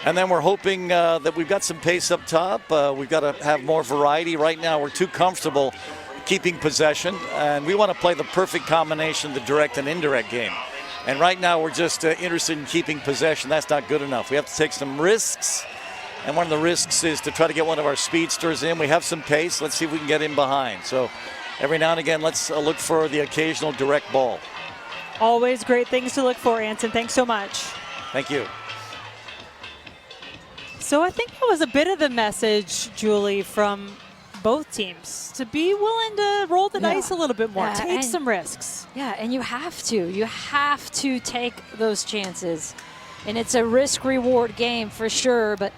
And then we're hoping that we've got some pace up top. We've got to have more variety. Right now we're too comfortable keeping possession, and we want to play the perfect combination of the direct and indirect game. And right now we're just interested in keeping possession. That's not good enough. We have to take some risks, and one of the risks is to try to get one of our speedsters in. We have some pace. Let's see if we can get in behind. So every now and again, let's look for the occasional direct ball. Always great things to look for, Anson. Thanks so much. Thank you. So I think that was a bit of the message, Julie, from both teams, to be willing to roll the dice a little bit more, take some risks. Yeah, and you have to. You have to take those chances. And it's a risk-reward game for sure, but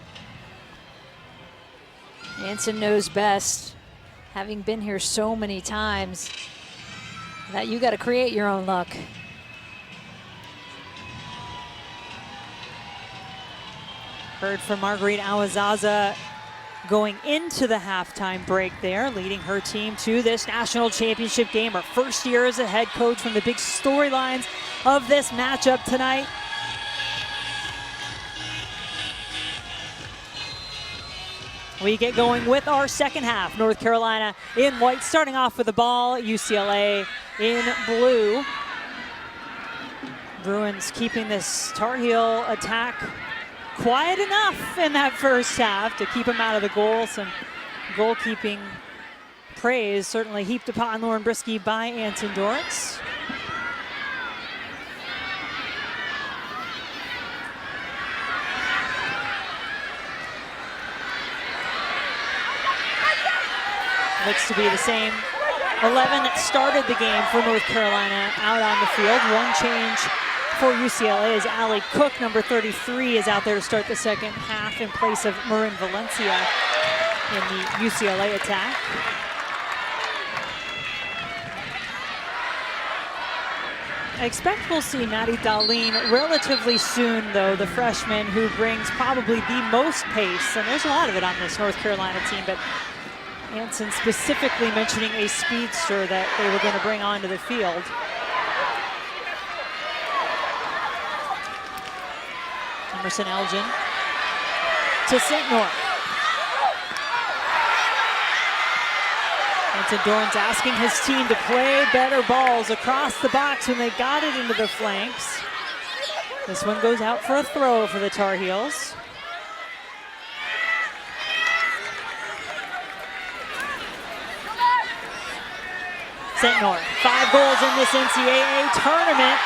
Anson knows best, having been here so many times, that you got to create your own luck. Heard from Marguerite Awazaza going into the halftime break there, leading her team to this national championship game. Her first year as a head coach, from the big storylines of this matchup tonight. We get going with our second half. North Carolina in white, starting off with the ball. UCLA in blue. Bruins keeping this Tar Heel attack quiet enough in that first half to keep them out of the goal. Some goalkeeping praise certainly heaped upon Lauren Brisky by Anson Dorrance. Looks to be the same 11 that started the game for North Carolina out on the field. One change for UCLA as Allie Cook, number 33, is out there to start the second half in place of Marin Valencia in the UCLA attack. I expect we'll see Maddie Darlene relatively soon, though, the freshman who brings probably the most pace, and there's a lot of it on this North Carolina team, but Hansen specifically mentioning a speedster that they were going to bring onto the field. Emerson Elgin to St. North. Hansen Dorn's asking his team to play better balls across the box when they got it into the flanks. This one goes out for a throw for the Tar Heels. St. North, 5 goals in this NCAA tournament.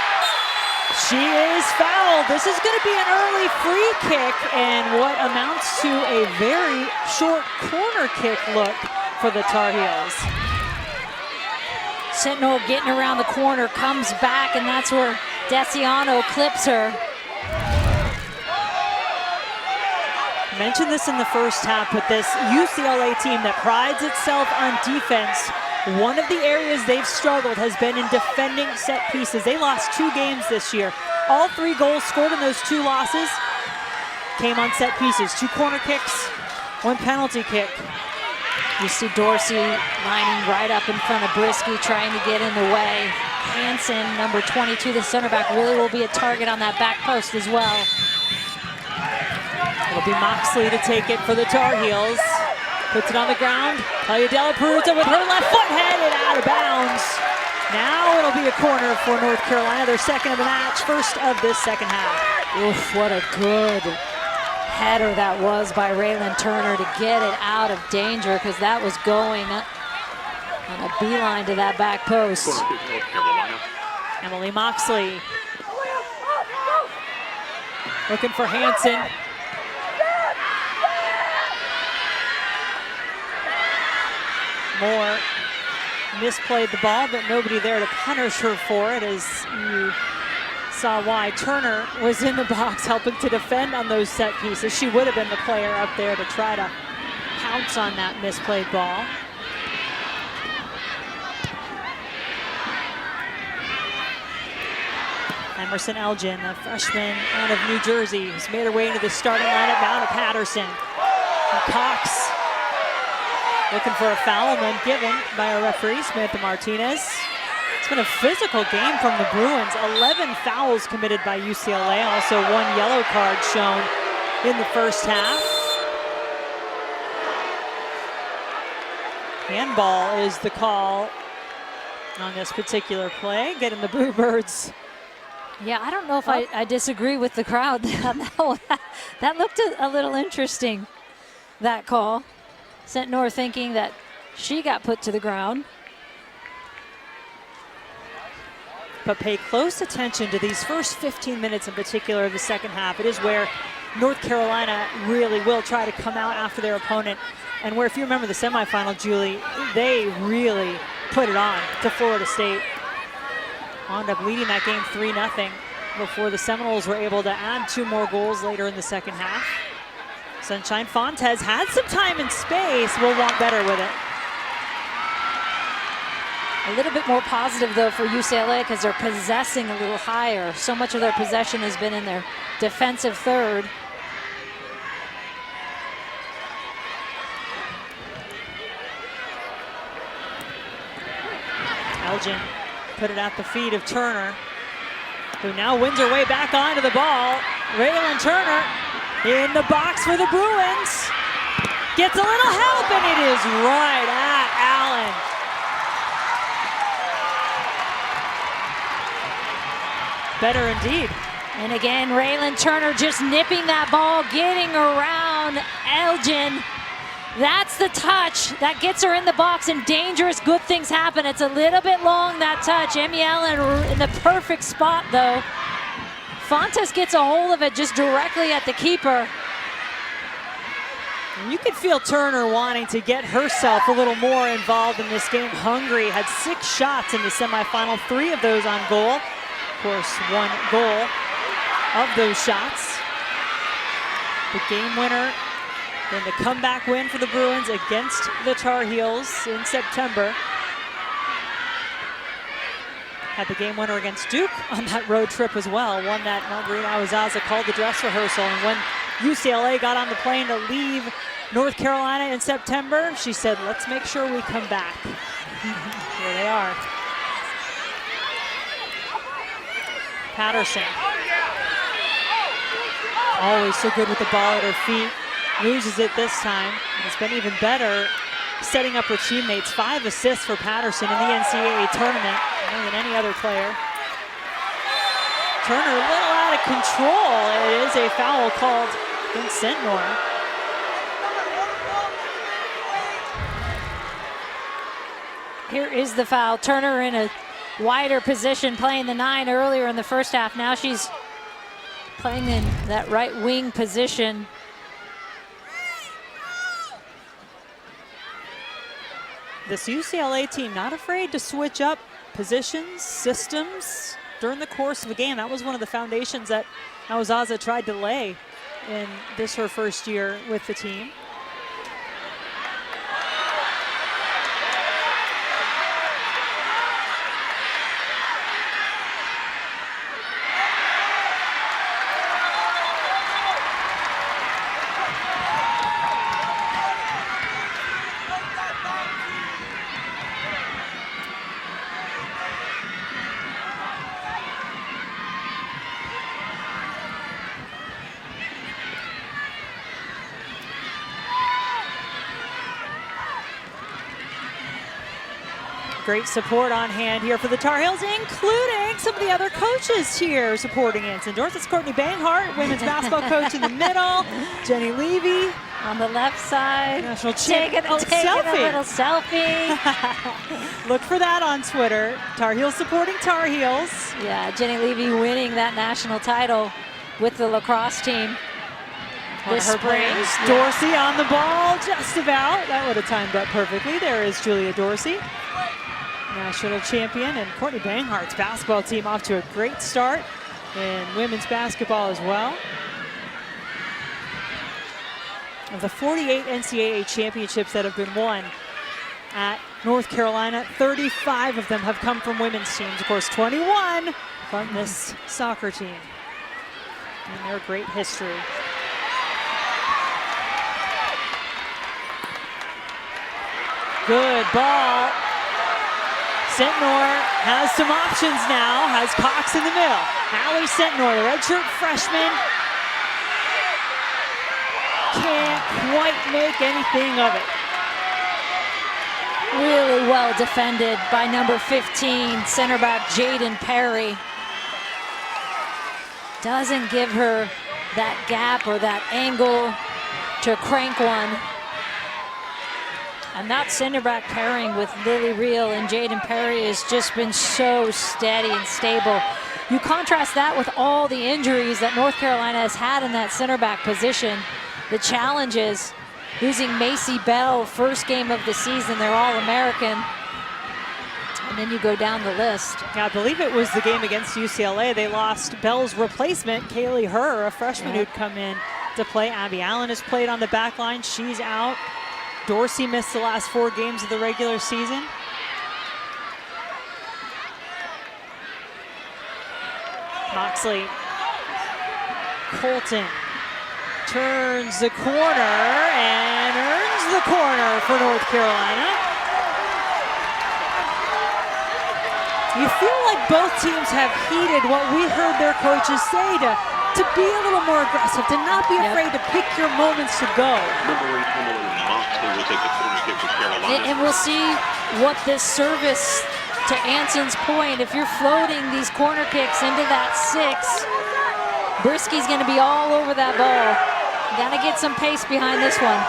She is fouled. This is going to be an early free kick and what amounts to a very short corner kick look for the Tar Heels. Sentinel getting around the corner, comes back, and that's where Desiano clips her. I mentioned this in the first half, but this UCLA team that prides itself on defense, one of the areas they've struggled has been in defending set pieces. They lost 2 games this year. All 3 goals scored in those 2 losses came on set pieces. 2 corner kicks, 1 penalty kick. You see Dorsey lining right up in front of Brisky, trying to get in the way. Hansen, number 22, the center back, really will be a target on that back post as well. It'll be Moxley to take it for the Tar Heels. Puts it on the ground. Talia Della Peruta with her left foot headed out of bounds. Now it'll be a corner for North Carolina, their second of the match, first of this second half. Oof, what a good header that was by Raylan Turner to get it out of danger, because that was going on a beeline to that back post. Emily Moxley looking for Hansen. Moore misplayed the ball, but nobody there to punish her for it, as you saw why. Turner was in the box helping to defend on those set pieces. She would have been the player up there to try to pounce on that misplayed ball. Emerson Elgin, a freshman out of New Jersey, has made her way into the starting lineup now to Patterson. And Cox looking for a foul, and then given by our referee, Samantha Martinez. It's been a physical game from the Bruins. 11 fouls committed by UCLA. Also 1 yellow card shown in the first half. Handball is the call on this particular play, getting the Bluebirds. Yeah, I don't know if I disagree with the crowd on that one. That looked a little interesting, that call. Sent North thinking that she got put to the ground. But pay close attention to these first 15 minutes in particular of the second half. It is where North Carolina really will try to come out after their opponent, and where, if you remember the semifinal, Julie, they really put it on to Florida State. Wound up leading that game 3-0 before the Seminoles were able to add 2 more goals later in the second half. Sunshine Fontes had some time and space. Will want better with it. A little bit more positive, though, for UCLA, because they're possessing a little higher. So much of their possession has been in their defensive third. Elgin put it at the feet of Turner, who now wins her way back onto the ball. Raylan Turner in the box for the Bruins. Gets a little help, and it is right at Allen. Better indeed. And again, Raylan Turner just nipping that ball, getting around Elgin. That's the touch that gets her in the box, and dangerous good things happen. It's a little bit long, that touch. Emmy Allen in the perfect spot, though. Fontes gets a hold of it just directly at the keeper. You could feel Turner wanting to get herself a little more involved in this game. Hungry, had 6 shots in the semifinal, 3 of those on goal. Of course, 1 goal of those shots. The game winner, then the comeback win for the Bruins against the Tar Heels in September. Had the game winner against Duke on that road trip as well. One that Margarita Awazaza called the dress rehearsal. And when UCLA got on the plane to leave North Carolina in September, she said, let's make sure we come back. Here they are. Patterson. Always so good with the ball at her feet. Loses it this time. It's been even better setting up her teammates. 5 assists for Patterson in the NCAA tournament, more than any other player. Turner a little out of control. It is a foul called against Sentnor. Here is the foul. Turner in a wider position, playing the 9 earlier in the first half. Now she's playing in that right wing position. This UCLA team not afraid to switch up positions, systems during the course of a game. That was one of the foundations that Awazaza tried to lay in this her first year with the team. Great support on hand here for the Tar Heels, including some of the other coaches here supporting Anson Dorst. It's Courtney Banghart, women's basketball coach in the middle. Jenny Levy on the left side. National taking a little selfie. Look for that on Twitter. Tar Heels supporting Tar Heels. Yeah, Jenny Levy winning that national title with the lacrosse team. This spring. Dorsey on the ball, just about. That would have timed up perfectly. There is Julia Dorsey, national champion, and Courtney Banghart's basketball team off to a great start in women's basketball as well. Of the 48 NCAA championships that have been won at North Carolina, 35 of them have come from women's teams. Of course, 21 from this soccer team and their great history. Good ball. Sentnor has some options now, has Cox in the middle. Allie Sentnor, the redshirt freshman, can't quite make anything of it. Really well defended by number 15, center back Jaden Perry. Doesn't give her that gap or that angle to crank one. And that center back pairing with Lily Reel and Jaden Perry has just been so steady and stable. You contrast that with all the injuries that North Carolina has had in that center back position. The challenges, losing Macy Bell, first game of the season, they're All-American. And then you go down the list. Yeah, I believe it was the game against UCLA. They lost Bell's replacement, Kaylee Herr, a freshman who'd come in to play. Abby Allen has played on the back line. She's out. Dorsey missed the last 4 games of the regular season. Moxley. Colton turns the corner and earns the corner for North Carolina. You feel like both teams have heeded what we heard their coaches say to be a little more aggressive, to not be afraid to pick your moments to go. Number 8, Kimberly Moxley will take the corner kick for Carolina. And we'll see what this service, to Anson's point, if you're floating these corner kicks into that 6, Brisky's going to be all over that ball. Got to get some pace behind this one.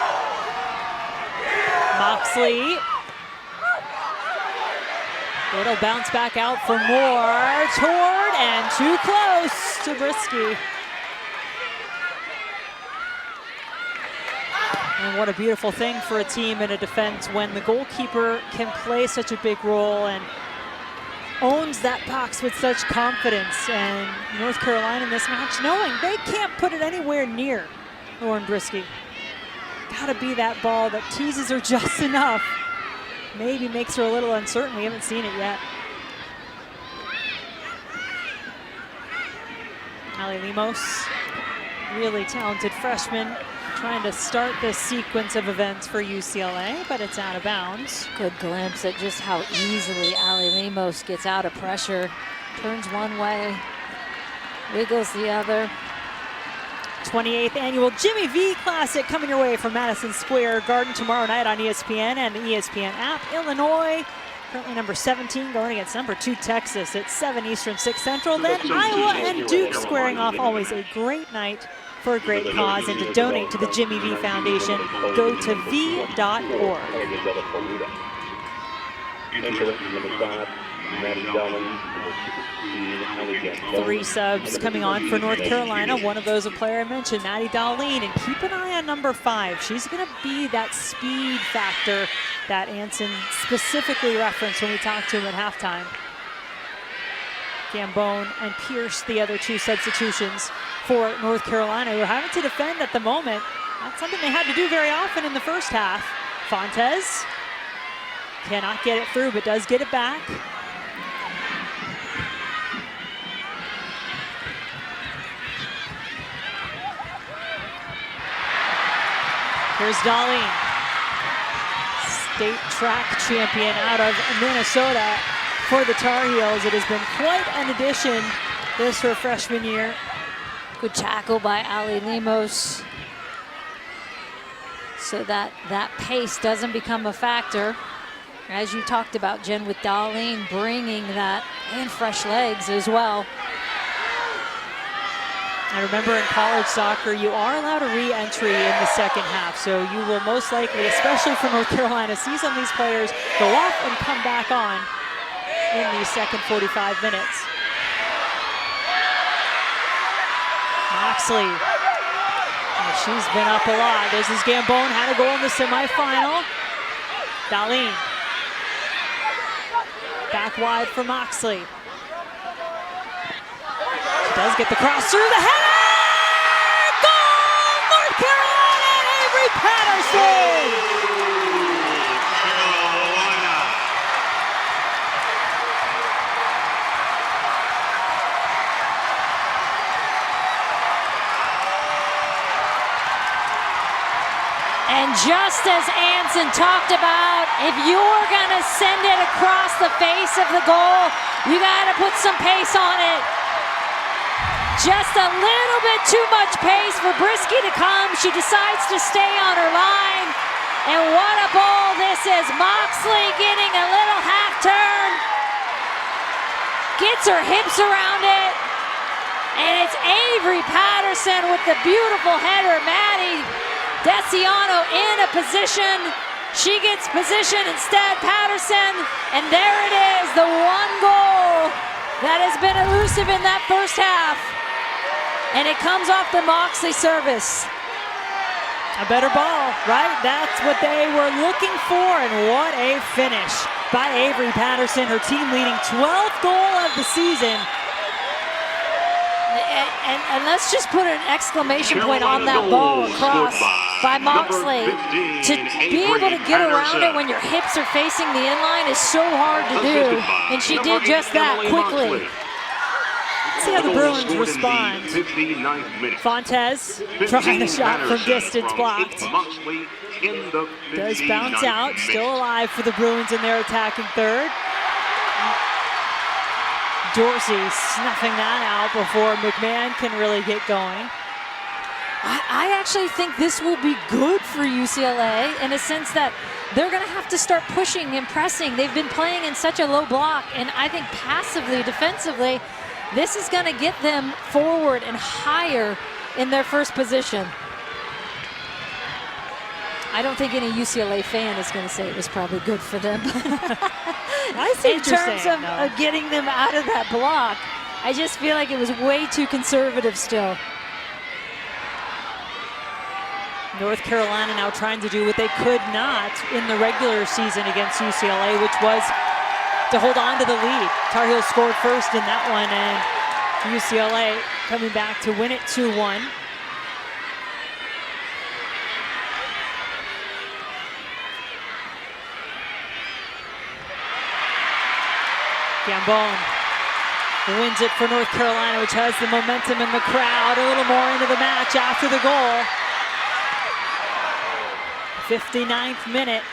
Moxley. It'll bounce back out for more. Toward and too close to Brisky. And what a beautiful thing for a team in a defense when the goalkeeper can play such a big role and owns that box with such confidence. And North Carolina in this match, knowing they can't put it anywhere near Lauren Brisky. Gotta be that ball that teases her just enough. Maybe makes her a little uncertain. We haven't seen it yet. Ali Lemos, really talented freshman, trying to start this sequence of events for UCLA, but it's out of bounds. Good glimpse at just how easily Ali Lemos gets out of pressure. Turns one way, wiggles the other. 28th annual Jimmy V Classic coming your way from Madison Square Garden tomorrow night on ESPN and the ESPN app. Illinois, currently number 17, going against number 2 Texas at 7 Eastern, 6 Central. Then Iowa and Duke squaring off. Always a great night for a great cause. And to donate to the Jimmy V Foundation, go to v.org. 3 subs coming on for North Carolina. One of those a player I mentioned, Maddie Darlene. And keep an eye on number 5. She's going to be that speed factor that Anson specifically referenced when we talked to him at halftime. Gambone and Pierce, the other 2 substitutions for North Carolina, who are having to defend at the moment. Not something they had to do very often in the first half. Fontes cannot get it through, but does get it back. Here's Darlene, state track champion out of Minnesota for the Tar Heels. It has been quite an addition this her freshman year. Good tackle by Ali Lemos, so that pace doesn't become a factor. As you talked about, Jen, with Darlene bringing that and fresh legs as well. I remember in college soccer, you are allowed a re-entry in the second half, so you will most likely, especially for North Carolina, see some of these players go off and come back on in the second 45 minutes. Moxley, oh, she's been up a lot. This is Gambone, had a goal in the semifinal. Darlene, back wide for Moxley. She does get the cross through the header! Goal! North Carolina and Avery Patterson! And just as Anson talked about, if you're gonna send it across the face of the goal, you gotta put some pace on it. Just a little bit too much pace for Brisky to come. She decides to stay on her line. And what a ball this is. Moxley getting a little half turn. Gets her hips around it. And it's Avery Patterson with the beautiful header. Maddie Deciano in a position. She gets position instead, Patterson. And there it is, the one goal that has been elusive in that first half. And it comes off the Moxley service. A better ball, right? That's what they were looking for, and what a finish by Avery Patterson, her team leading 12th goal of the season. And let's just put an exclamation point on that ball across by Moxley. To be able to get around it when your hips are facing the inline is so hard to do, and she did just that quickly. Let's see how the Bruins respond. Fontes trying a shot from distance, blocked. Does bounce out, still alive for the Bruins in their attacking third. Dorsey snuffing that out before McMahon can really get going. I actually think this will be good for UCLA in a sense that they're going to have to start pushing and pressing. They've been playing in such a low block, and I think passively, defensively, this is going to get them forward and higher in their first position. I don't think any UCLA fan is going to say it was probably good for them. I see in terms of getting them out of that block. I just feel like it was way too conservative still. North Carolina now trying to do what they could not in the regular season against UCLA, which was to hold on to the lead. Tar Heels scored first in that one, and UCLA coming back to win it 2-1. Gambone wins it for North Carolina, which has the momentum in the crowd. A little more into the match after the goal. 59th minute.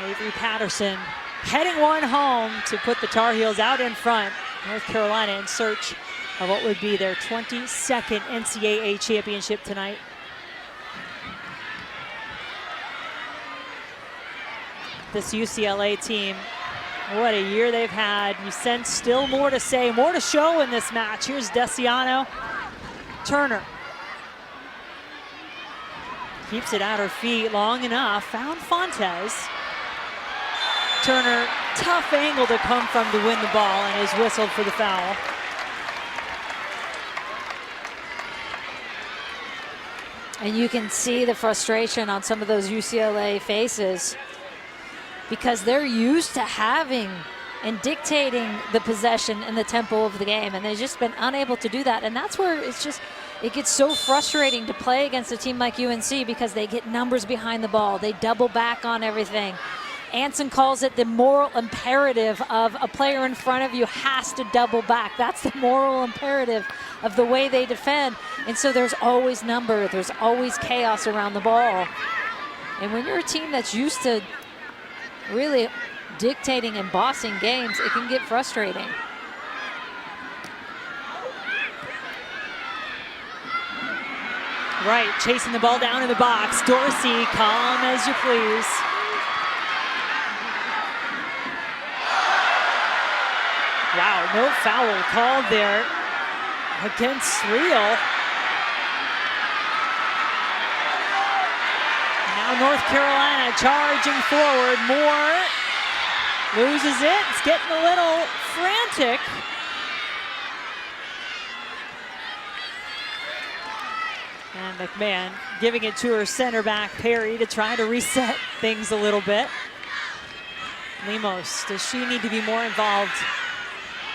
Avery Patterson heading one home to put the Tar Heels out in front. North Carolina in search of what would be their 22nd NCAA championship tonight. This UCLA team, what a year they've had. You sense still more to say, more to show in this match. Here's Desiano. Turner keeps it at her feet long enough. Found Fontes. Turner, tough angle to come from to win the ball, and is whistled for the foul. And you can see the frustration on some of those UCLA faces, because they're used to having and dictating the possession and the tempo of the game, and they've just been unable to do that. And that's where it gets so frustrating to play against a team like UNC, because they get numbers behind the ball. They double back on everything. Anson calls it the moral imperative of a player in front of you has to double back. That's the moral imperative of the way they defend. And so there's always number, there's always chaos around the ball. And when you're a team that's used to really dictating and bossing games, it can get frustrating. Right, chasing the ball down in the box. Dorsey, calm as you please. Wow, no foul called there against Real. Now North Carolina charging forward. Moore loses it. It's getting a little frantic. And McMahon giving it to her center back, Perry, to try to reset things a little bit. Lemos, does she need to be more involved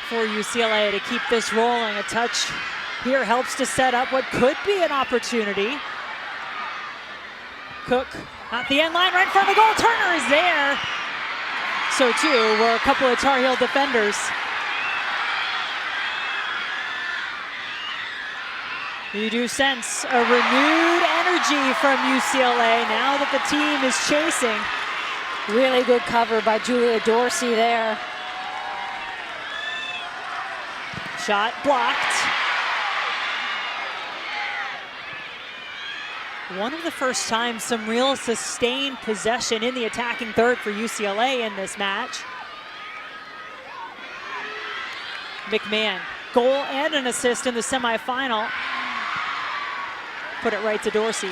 for UCLA to keep this rolling? A touch here helps to set up what could be an opportunity. Cook at the end line, right in front of the goal. Turner is there. So too were a couple of Tar Heel defenders. You do sense a renewed energy from UCLA now that the team is chasing. Really good cover by Julia Dorsey there. Shot blocked. One of the first times some real sustained possession in the attacking third for UCLA in this match. McMahon, goal and an assist in the semifinal. Put it right to Dorsey.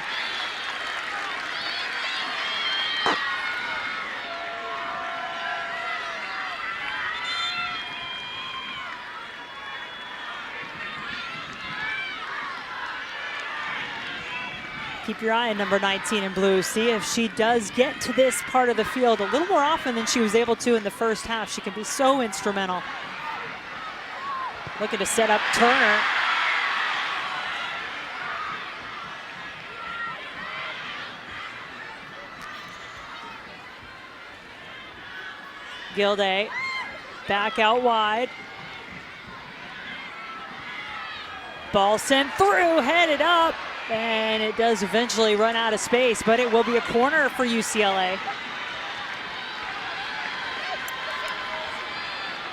Keep your eye on number 19 in blue. See if she does get to this part of the field a little more often than she was able to in the first half. She can be so instrumental. Looking to set up Turner. Gilday back out wide. Ball sent through, headed up, and it does eventually run out of space, but it will be a corner for UCLA.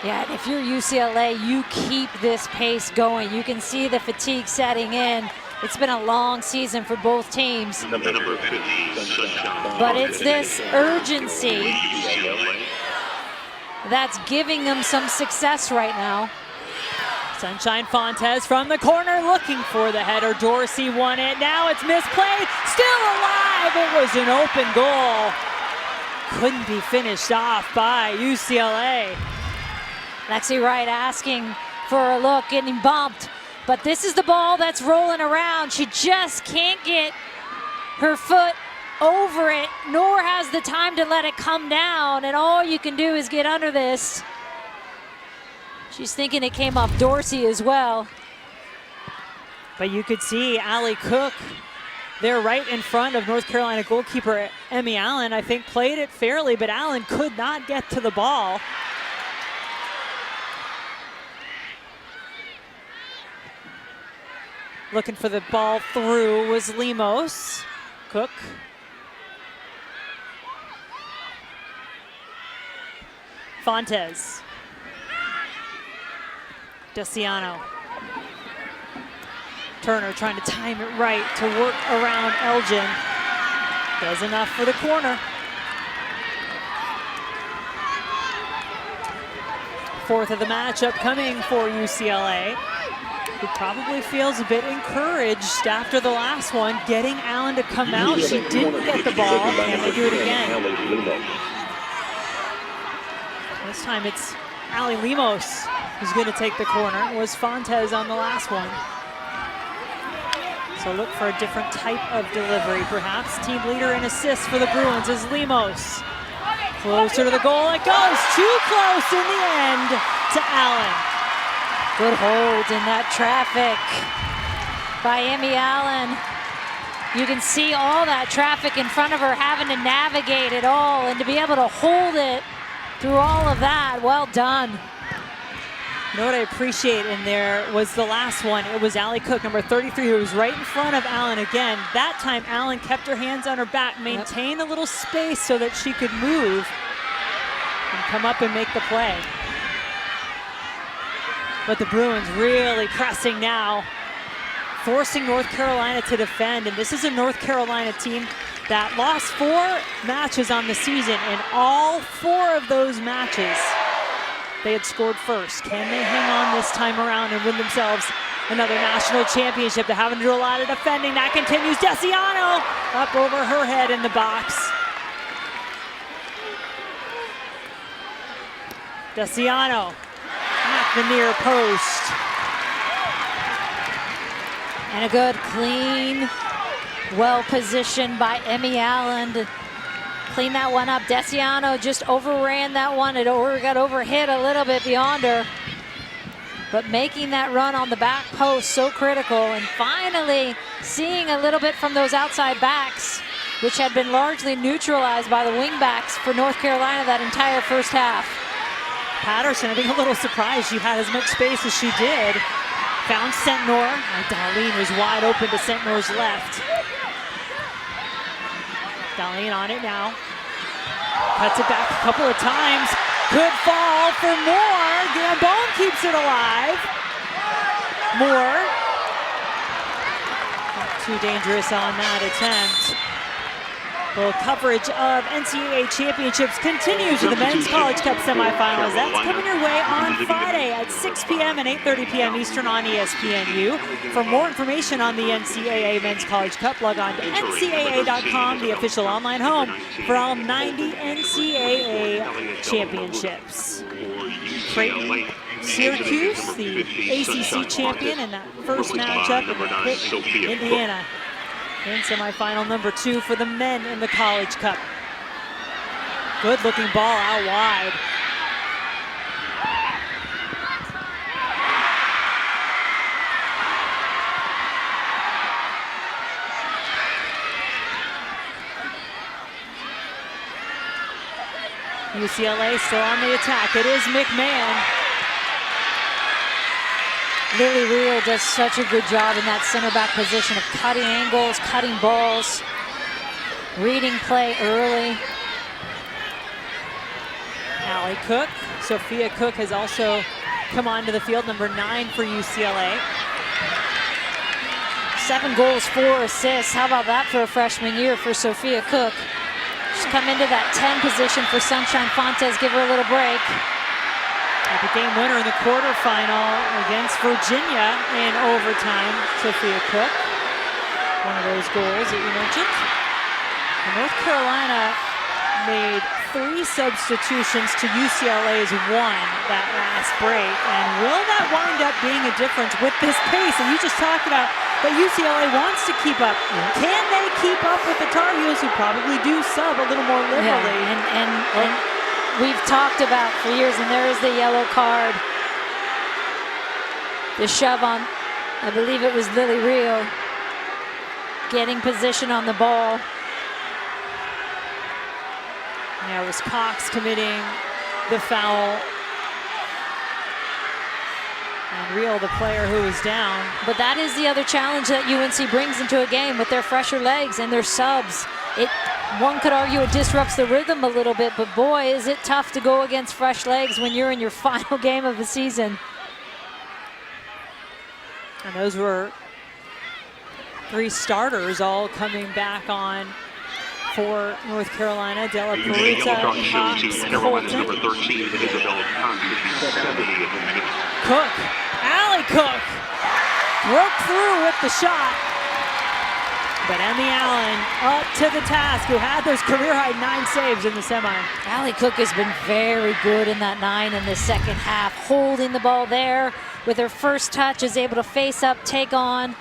Yeah, and if you're UCLA, you keep this pace going. You can see the fatigue setting in. It's been a long season for both teams. Number 50, But it's this urgency that's giving them some success right now. Sunshine Fontes from the corner looking for the header. Dorsey won it. Now it's misplayed. Still alive. It was an open goal. Couldn't be finished off by UCLA. Lexi Wright asking for a look, getting bumped. But this is the ball that's rolling around. She just can't get her foot over it, nor has the time to let it come down. And all you can do is get under this. She's thinking it came off Dorsey as well. But you could see Allie Cook there right in front of North Carolina goalkeeper Emmy Allen. I think played it fairly, but Allen could not get to the ball. Looking for the ball through was Lemos. Cook. Fontes. Desiano. Turner trying to time it right to work around Elgin. Does enough for the corner. Fourth of the matchup coming for UCLA, who probably feels a bit encouraged after the last one, getting Allen to come out. She didn't get the ball. Can they do it again? This time it's Allie Lemos who's going to take the corner. It was Fontes on the last one. So look for a different type of delivery, perhaps. Team leader in assists for the Bruins is Lemos. Closer to the goal it goes. Too close in the end to Allen. Good hold in that traffic by Emmy Allen. You can see all that traffic in front of her having to navigate it all, and to be able to hold it through all of that, well done. You know what I appreciate in there was the last one. It was Allie Cook, number 33, who was right in front of Allen again. That time Allen kept her hands on her back, maintained a little space so that she could move and come up and make the play. But the Bruins really pressing now, forcing North Carolina to defend. And this is a North Carolina team that lost 4 matches on the season. In all 4 of those matches, they had scored first. Can they hang on this time around and win themselves another national championship? They're having to do a lot of defending. That continues. Desiano up over her head in the box. Desiano at the near post. And a good, clean, well-positioned by Emmy Allen to clean that one up. Desiano just overran that one. It got overhit a little bit beyond her. But making that run on the back post so critical, and finally seeing a little bit from those outside backs, which had been largely neutralized by the wing backs for North Carolina that entire first half. Patterson, I think a little surprised she had as much space as she did. Found Sentnor. Darlene was wide open to Sentnor's left. Darlene on it now. Cuts it back a couple of times. Good fall for Moore. Gambone keeps it alive. Moore. Not too dangerous on that attempt. Well, coverage of NCAA championships continues with the Men's College Cup semifinals. That's coming your way on Friday at 6 p.m. and 8:30 p.m. Eastern on ESPNU. For more information on the NCAA Men's College Cup, log on to ncaa.com, the official online home for all 90 NCAA championships. Creighton, Syracuse, the ACC champion in that first matchup, and Pitt, Indiana, in semifinal number 2 for the men in the College Cup. Good looking ball out wide. UCLA still on the attack. It is McMahon. Lily Reel does such a good job in that center back position of cutting angles, cutting balls, reading play early. Allie Cook. Sophia Cook has also come onto the field, number 9 for UCLA. 7 goals, 4 assists. How about that for a freshman year for Sophia Cook? She's come into that 10 position for Sunshine Fontes. Give her a little break. The game winner in the quarterfinal against Virginia in overtime, Sophia Cook. One of those goals that you mentioned. And North Carolina made 3 substitutions to UCLA's 1 that last break. And will that wind up being a difference with this pace? And you just talked about that UCLA wants to keep up. Can they keep up with the Tar Heels, who probably do sub a little more liberally? Yeah, and we've talked about for years, and there is the yellow card. The shove on, I believe it was Lily Rio, getting position on the ball. Yeah, it was Cox committing the foul. And Real, the player who was down. But that is the other challenge that UNC brings into a game with their fresher legs and their subs. One could argue it disrupts the rhythm a little bit, but boy, is it tough to go against fresh legs when you're in your final game of the season. And those were 3 starters all coming back on for North Carolina. Della Peruta, Cox, Colton, Cook, Allie Cook broke through with the shot. But Emmy Allen up to the task, who had those career-high 9 saves in the semi. Allie Cook has been very good in that 9 in the second half, holding the ball there with her first touch, is able to face up, take on.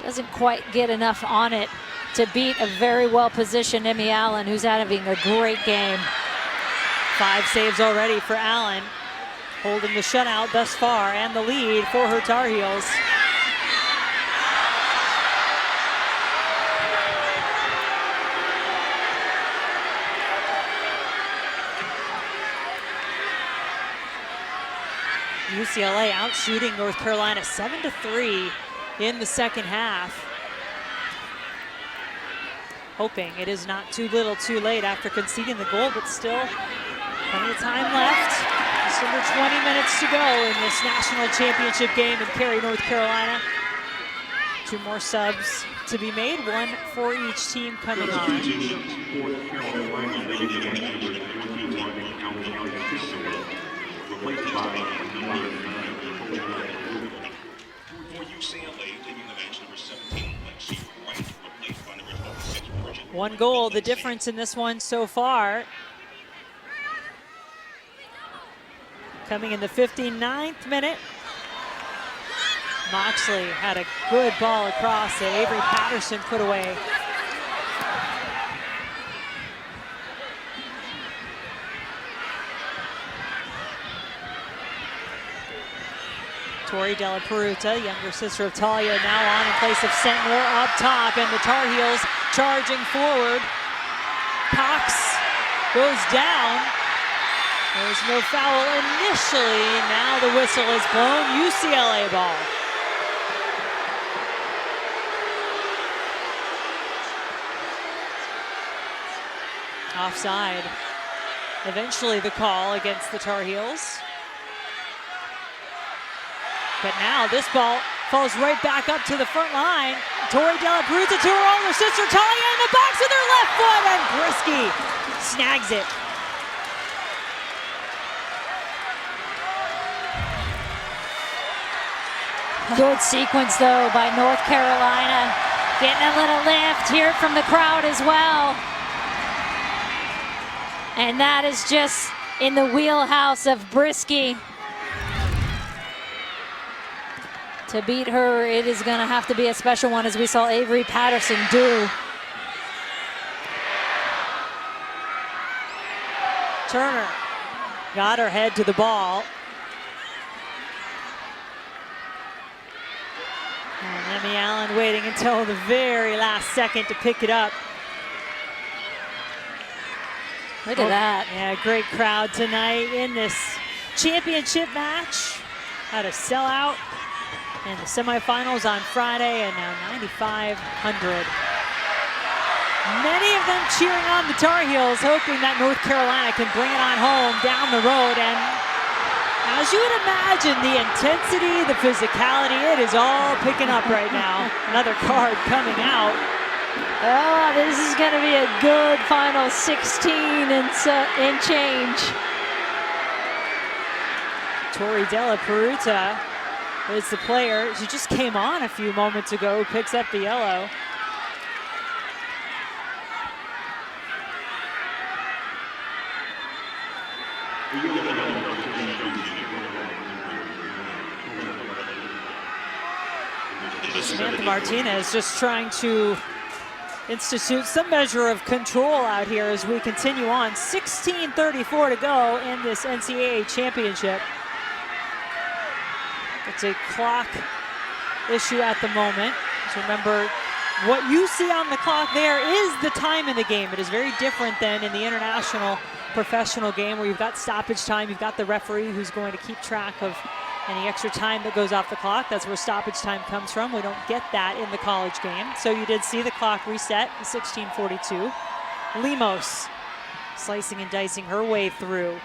Doesn't quite get enough on it to beat a very well-positioned Emmy Allen, who's having a great game. 5 saves already for Allen, holding the shutout thus far and the lead for her Tar Heels. UCLA out shooting North Carolina 7-3 in the second half. Hoping it is not too little too late after conceding the goal, but still plenty of time left. Just under 20 minutes to go in this national championship game in Cary, North Carolina. 2 more subs to be made, 1 for each team coming on. One goal, the difference in this one so far. Coming in the 59th minute. Moxley had a good ball across that Avery Patterson put away. Tori Della Peruta, younger sister of Talia, now on in place of Sentler up top, and the Tar Heels charging forward. Cox goes down. There's no foul initially. Now the whistle is blown. UCLA ball. Offside. Eventually the call against the Tar Heels. But now this ball falls right back up to the front line. Tori Della Peruta to her older sister Talia in the box with her left foot, and Brisky snags it. Good sequence though by North Carolina. Getting a little lift, hear it from the crowd as well. And that is just in the wheelhouse of Brisky. To beat her, it is gonna have to be a special one, as we saw Avery Patterson do. Turner got her head to the ball. And Emmy Allen waiting until the very last second to pick it up. Look at that. Yeah, great crowd tonight in this championship match. Had a sellout in the semifinals on Friday, and now 9,500. Many of them cheering on the Tar Heels, hoping that North Carolina can bring it on home down the road. And as you would imagine, the intensity, the physicality, it is all picking up right now. Another card coming out. Oh, this is going to be a good final 16 and change. Tori Della Peruta is the player. She just came on a few moments ago, picks up the yellow. Samantha Martinez just trying to institute some measure of control out here as we continue on. 16:34 to go in this NCAA championship. It's a clock issue at the moment. So remember, what you see on the clock there is the time in the game. It is very different than in the international professional game where you've got stoppage time, you've got the referee who's going to keep track of any extra time that goes off the clock. That's where stoppage time comes from. We don't get that in the college game. So you did see the clock reset, 16:42. Lemos slicing and dicing her way through.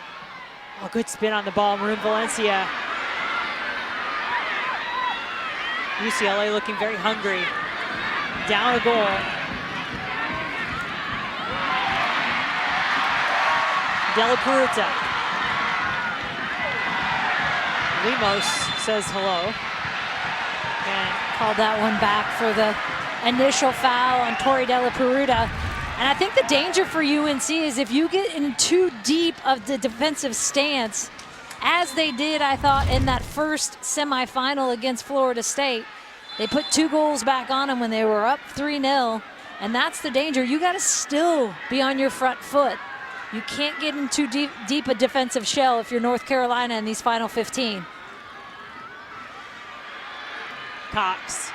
Oh, good spin on the ball, Maroon Valencia. UCLA looking very hungry. Down a goal. Della Peruta. Lemos says hello. And called that one back for the initial foul on Tori Della Peruta. And I think the danger for UNC is if you get in too deep of the defensive stance, as they did, I thought, in that first semifinal against Florida State. They put 2 goals back on them when they were up 3-0, and that's the danger. You got to still be on your front foot. You can't get in too deep a defensive shell if you're North Carolina in these final 15. Cox.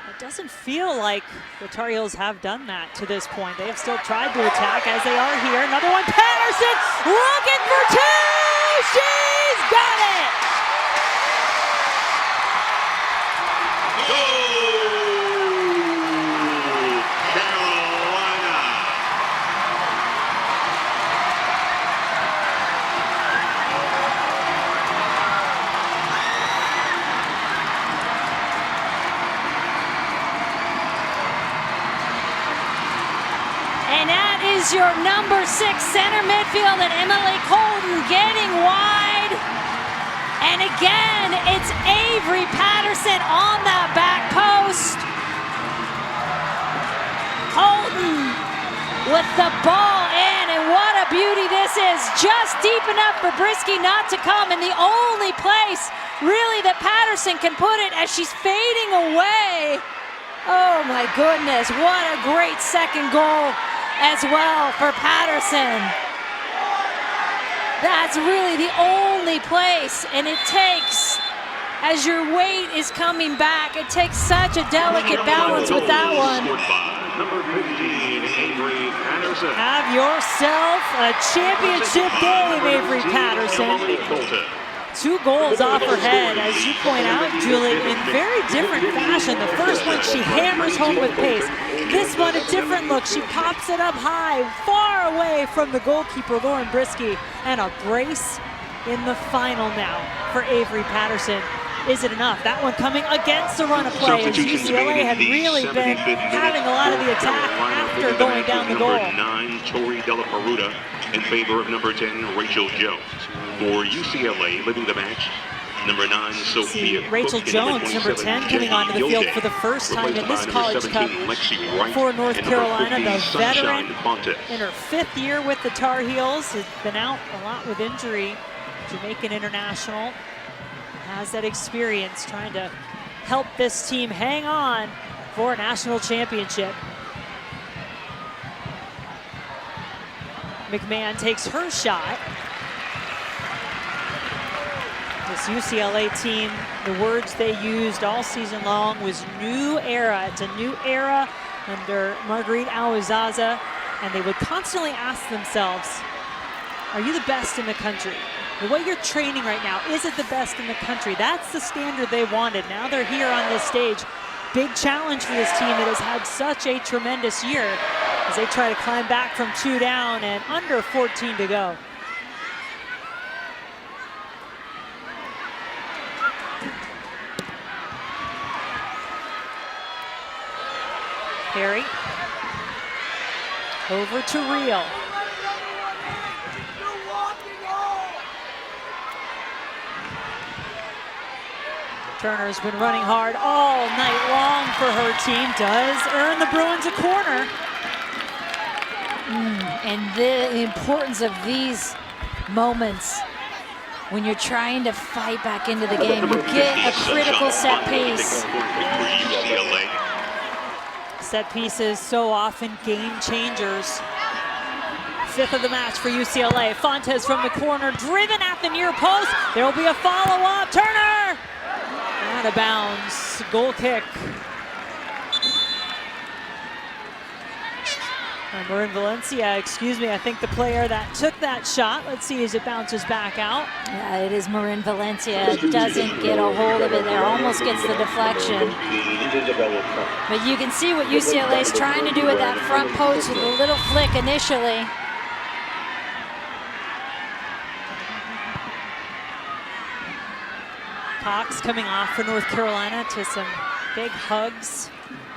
It doesn't feel like the Tar Heels have done that to this point. They have still tried to attack as they are here. Another one, Patterson looking for 2! She's got it! And that is your number 6 center midfield, and Emily Colton getting wide. And again, it's Avery Patterson on that back post. Colton with the ball in, and what a beauty this is. Just deep enough for Brisky not to come, and the only place really that Patterson can put it as she's fading away. Oh my goodness, what a great second goal as well for Patterson. That's really the only place, and it takes, as your weight is coming back, it takes such a delicate balance with that one. Number 15, Avery Patterson. Have yourself a championship game, Avery Patterson. 2 goals off her head, as you point out, Julie, in very different fashion. The first one, she hammers home with pace. This one, a different look. She pops it up high, far away from the goalkeeper, Lauren Brisky, and a brace in the final now for Avery Patterson. Is it enough? That one coming against the run of play, as UCLA had really been having a lot of the attack after going down the goal. Number 9, Tori Della Peruta, in favor of number 10, Rachel Jones. For UCLA, leading the match, number 9, Sophia Rachel Cook, Jones, number 10, coming onto the field for the first time in this College Cup for North Carolina. The veteran in her 5th year with the Tar Heels, has been out a lot with injury. Jamaican international, has that experience trying to help this team hang on for a national championship. McMahon takes her shot. This UCLA team, the words they used all season long was new era. It's a new era under Marguerite Aouazaza, and they would constantly ask themselves, are you the best in the country? The way you're training right now, is it the best in the country? That's the standard they wanted. Now they're here on this stage. Big challenge for this team that has had such a tremendous year as they try to climb back from 2 down and under 14 to go. Perry over to Reel. Turner's been running hard all night long for her team. Does earn the Bruins a corner. And the importance of these moments when you're trying to fight back into the game, you get a critical set piece. Set pieces so often game changers. 5th of the match for UCLA. Fontes from the corner, driven at the near post. There will be a follow-up. Turner! Out of bounds. Goal kick. Marin Valencia, excuse me, I think the player that took that shot. Let's see as it bounces back out. Yeah, it is Marin Valencia. Doesn't get a hold of it there. Almost gets the deflection. But you can see what UCLA is trying to do with that front post with a little flick initially. Cox coming off for North Carolina to some big hugs.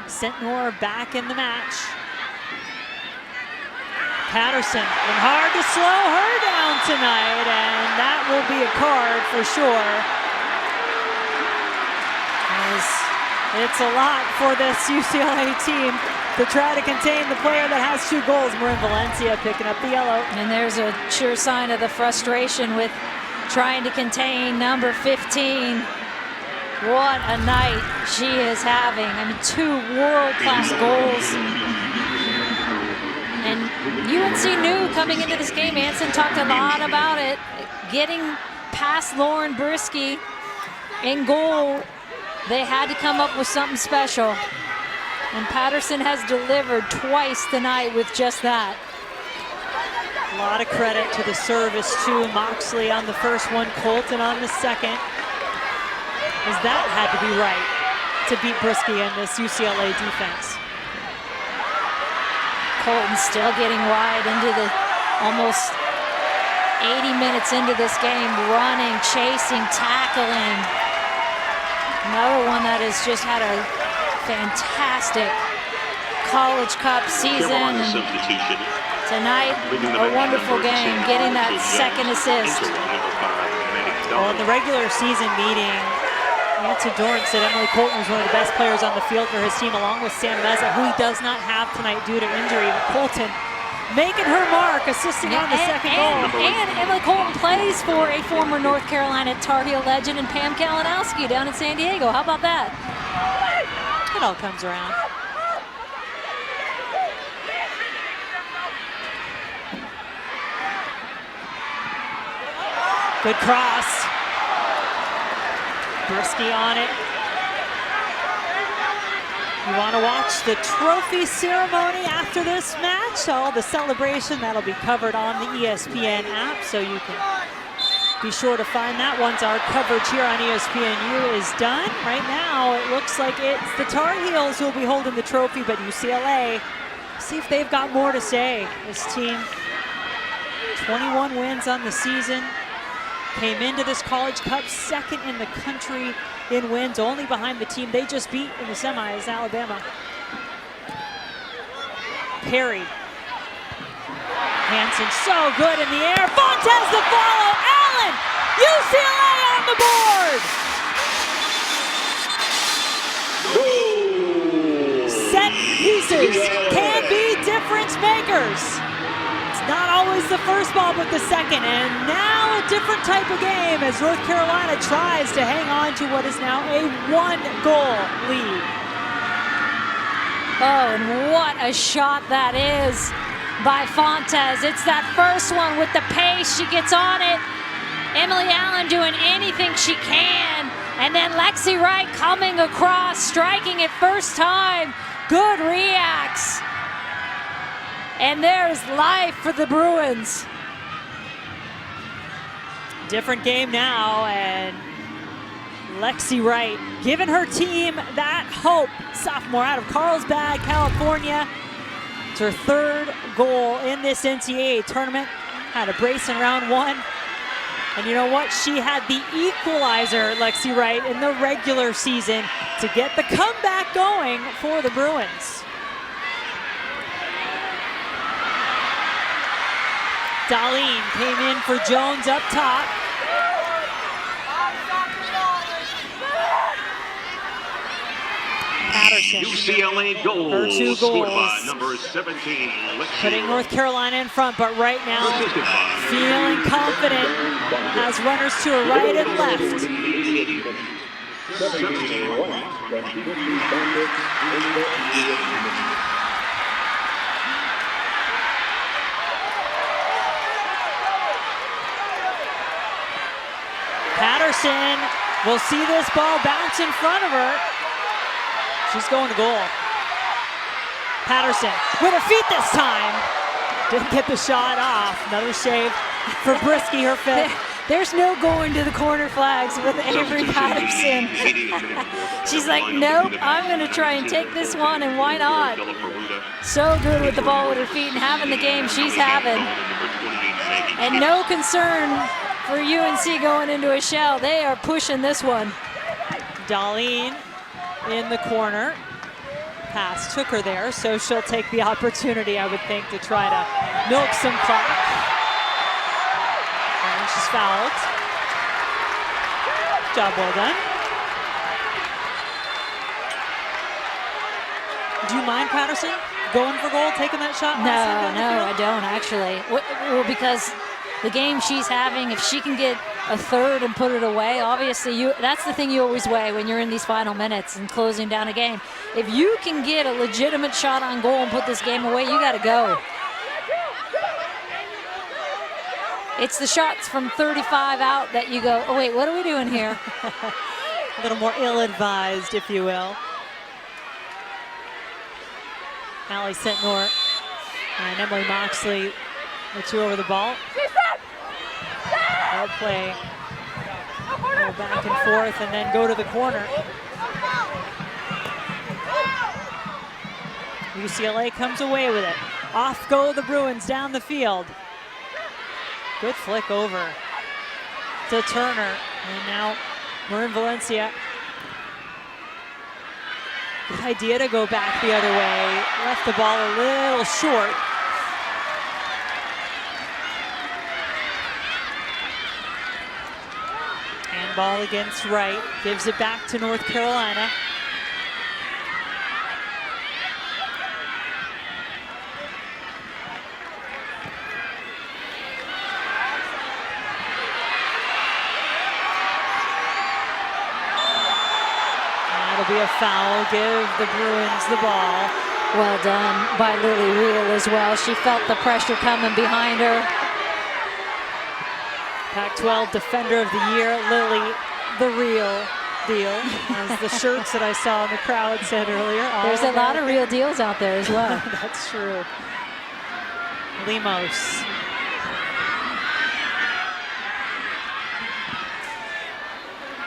Sentnor back in the match. Patterson, and hard to slow her down tonight, and that will be a card for sure. As it's a lot for this UCLA team to try to contain the player that has 2 goals. Marin Valencia picking up the yellow. And there's a sure sign of the frustration with trying to contain number 15. What a night she is having. I mean, 2 world-class goals. And UNC knew coming into this game, Anson talked a lot about it, getting past Lauren Brisky in goal, they had to come up with something special. And Patterson has delivered twice tonight with just that. A lot of credit to the service too. Moxley on the first one, Colton on the second. As that had to be right to beat Brisky in this UCLA defense. Colton still getting wide into the almost 80 minutes into this game, running, chasing, tackling. Another one that has just had a fantastic College Cup season. And tonight, a wonderful game, getting that second assist. Well, in the regular season meeting, Nancy Dorrance said Emily Colton was one of the best players on the field for his team, along with Sam Meza, who he does not have tonight due to injury. But Colton making her mark, assisting on the second goal. And Emily Colton plays for a former North Carolina Tar Heel legend and Pam Kalinowski down in San Diego. How about that? It all comes around. Good cross. Brisky on it. You want to watch the trophy ceremony after this match? All the celebration, that'll be covered on the ESPN app, so you can be sure to find that once our coverage here on ESPNU is done. Right now, it looks like it's the Tar Heels who will be holding the trophy, but UCLA, see if they've got more to say. This team, 21 wins on the season. Came into this College Cup second in the country in wins, only behind the team they just beat in the semis, Alabama. Perry. Hansen so good in the air. Fontes to follow. Allen! UCLA on the board! Set pieces can be difference makers. Not always the first ball, but the second. And now a different type of game as North Carolina tries to hang on to what is now a 1-goal lead. Oh, and what a shot that is by Fontes. It's that first one with the pace. She gets on it. Emily Allen doing anything she can. And then Lexi Wright coming across, striking it first time. Good reacts. And there's life for the Bruins. Different game now, and Lexi Wright giving her team that hope. Sophomore out of Carlsbad, California. It's her 3rd goal in this NCAA tournament. Had a brace in round 1. And you know what? She had the equalizer, Lexi Wright, in the regular season to get the comeback going for the Bruins. Darlene came in for Jones up top. Patterson. UCLA goals. Her 2 Scored by goals. number 17, Lexi Putting North Carolina in front, but right now feeling confident has runners to her right and left. Patterson will see this ball bounce in front of her. She's going to goal. Patterson with her feet this time. Didn't get the shot off. Another save for Brisky, her fifth. There's no going to the corner flags with Avery Patterson. She's like, nope, I'm going to try and take this one, and why not? So good with the ball with her feet and having the game she's having. And no concern for UNC going into a shell. They are pushing this one. Darlene in the corner. Pass took her there, so she'll take the opportunity, I would think, to try to milk some clock. And she's fouled. Job well done. Do you mind Patterson going for goal, taking that shot? No, I don't actually. Well, because the game she's having, if she can get a third and put it away, obviously that's the thing you always weigh when you're in these final minutes and closing down a game. If you can get a legitimate shot on goal and put this game away, you got to go. It's the shots from 35 out that you go, oh wait, what are we doing here? A little more ill-advised, if you will. Allie Sentnor and Emily Moxley, the two over the ball. They'll play, go back and forth and then go to the corner. UCLA comes away with it. Off go the Bruins down the field. Good flick over to Turner. And now Marin Valencia. Good idea to go back the other way. Left the ball a little short. Handball against right. Gives it back to North Carolina. That'll be a foul. Give the Bruins the ball. Well done by Lily Reel as well. She felt the pressure coming behind her. Pac-12 Defender of the Year, Lily, the real deal, as the shirts that I saw in the crowd said earlier. There's a lot of real deals out there as well. That's true. Lemos.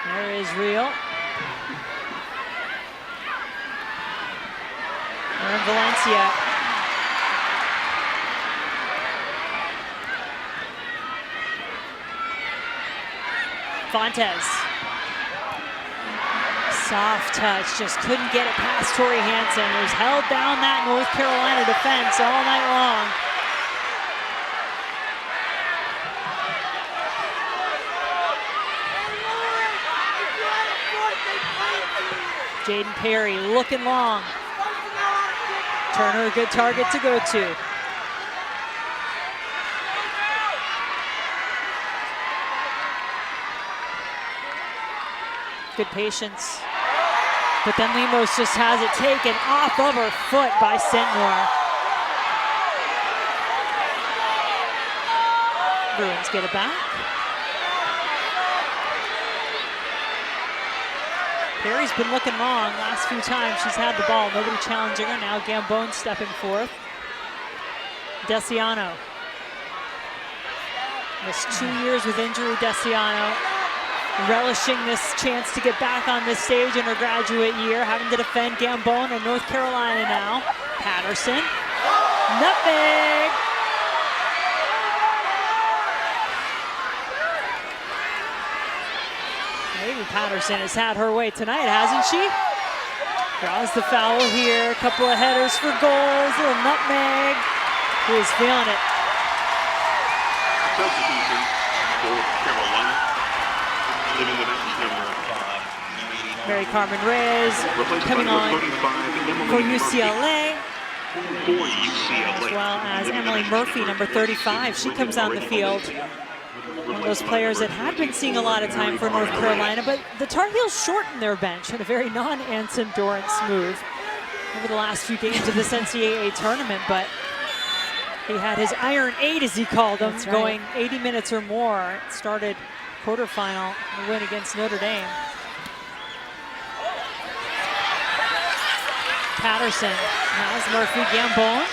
There is Real. And Valencia. Fontes. Soft touch, just couldn't get it past Tori Hansen, who's held down that North Carolina defense all night long. Jaden Perry looking long. Turner, a good target to go to. Good patience. But then Lemos just has it taken off of her foot by Sentnor. Bruins get it back. Perry's been looking long last few times she's had the ball. Nobody challenging her. Now Gambone stepping forth. Desiano. Missed 2 years with injury, Desiano. Relishing this chance to get back on this stage in her graduate year, having to defend Gambone and North Carolina now. Patterson. Nutmeg. Maybe Patterson has had her way tonight, hasn't she? Draws the foul here. A couple of headers for goals. Little Nutmeg. Who is feeling it? Substitution for Carolina. Leaving the bench, number 5. Mary Carmen Reyes coming on for UCLA. For UCLA. As well as Emily Murphy, number 35. She comes on the field one of those players that had been seeing a lot of time for North Carolina, but the Tar Heels shortened their bench in a very non-Anson Dorrance move over the last few games of this NCAA tournament, but he had his Iron 8, as he called them, going 80 minutes or more. It started quarterfinal, the win against Notre Dame. Patterson has Murphy, Gambone.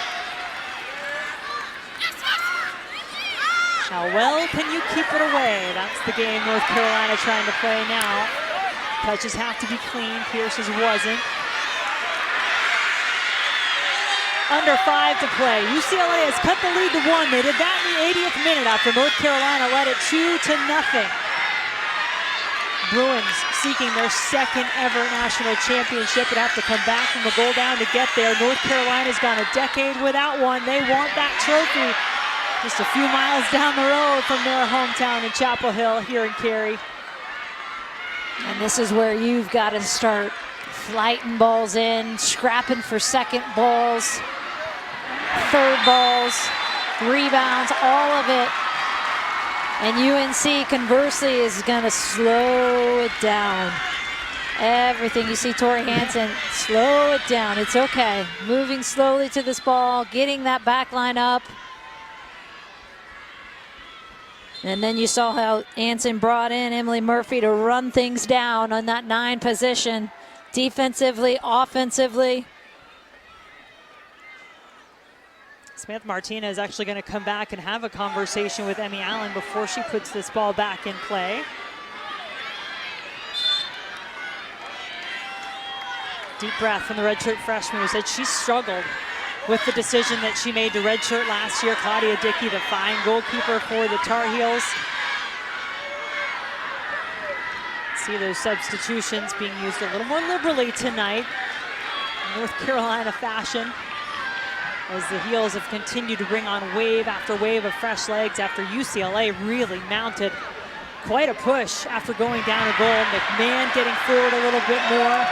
How well can you keep it away? That's the game North Carolina trying to play now. Touches have to be clean. Pierce's wasn't. Under 5 to play. UCLA has cut the lead to 1. They did that in the 80th minute after North Carolina led it 2-0. Bruins seeking their second ever national championship would have to come back from the goal down to get there. North Carolina's gone a decade without one. They want that trophy. Just a few miles down the road from their hometown in Chapel Hill here in Cary. And this is where you've got to start flighting balls in, scrapping for second balls, third balls, rebounds, all of it. And UNC, conversely, is going to slow it down. Everything you see, Tori Hansen, slow it down. It's okay. Moving slowly to this ball, getting that back line up. And then you saw how Anson brought in Emily Murphy to run things down on that 9 position, defensively, offensively. Samantha Martinez is actually going to come back and have a conversation with Emmy Allen before she puts this ball back in play. Deep breath from the redshirt freshman who said she struggled with the decision that she made to redshirt last year. Claudia Dickey, the fine goalkeeper for the Tar Heels. See those substitutions being used a little more liberally tonight in North Carolina fashion, as the Heels have continued to bring on wave after wave of fresh legs after UCLA really mounted quite a push after going down a goal. McMahon getting forward a little bit more.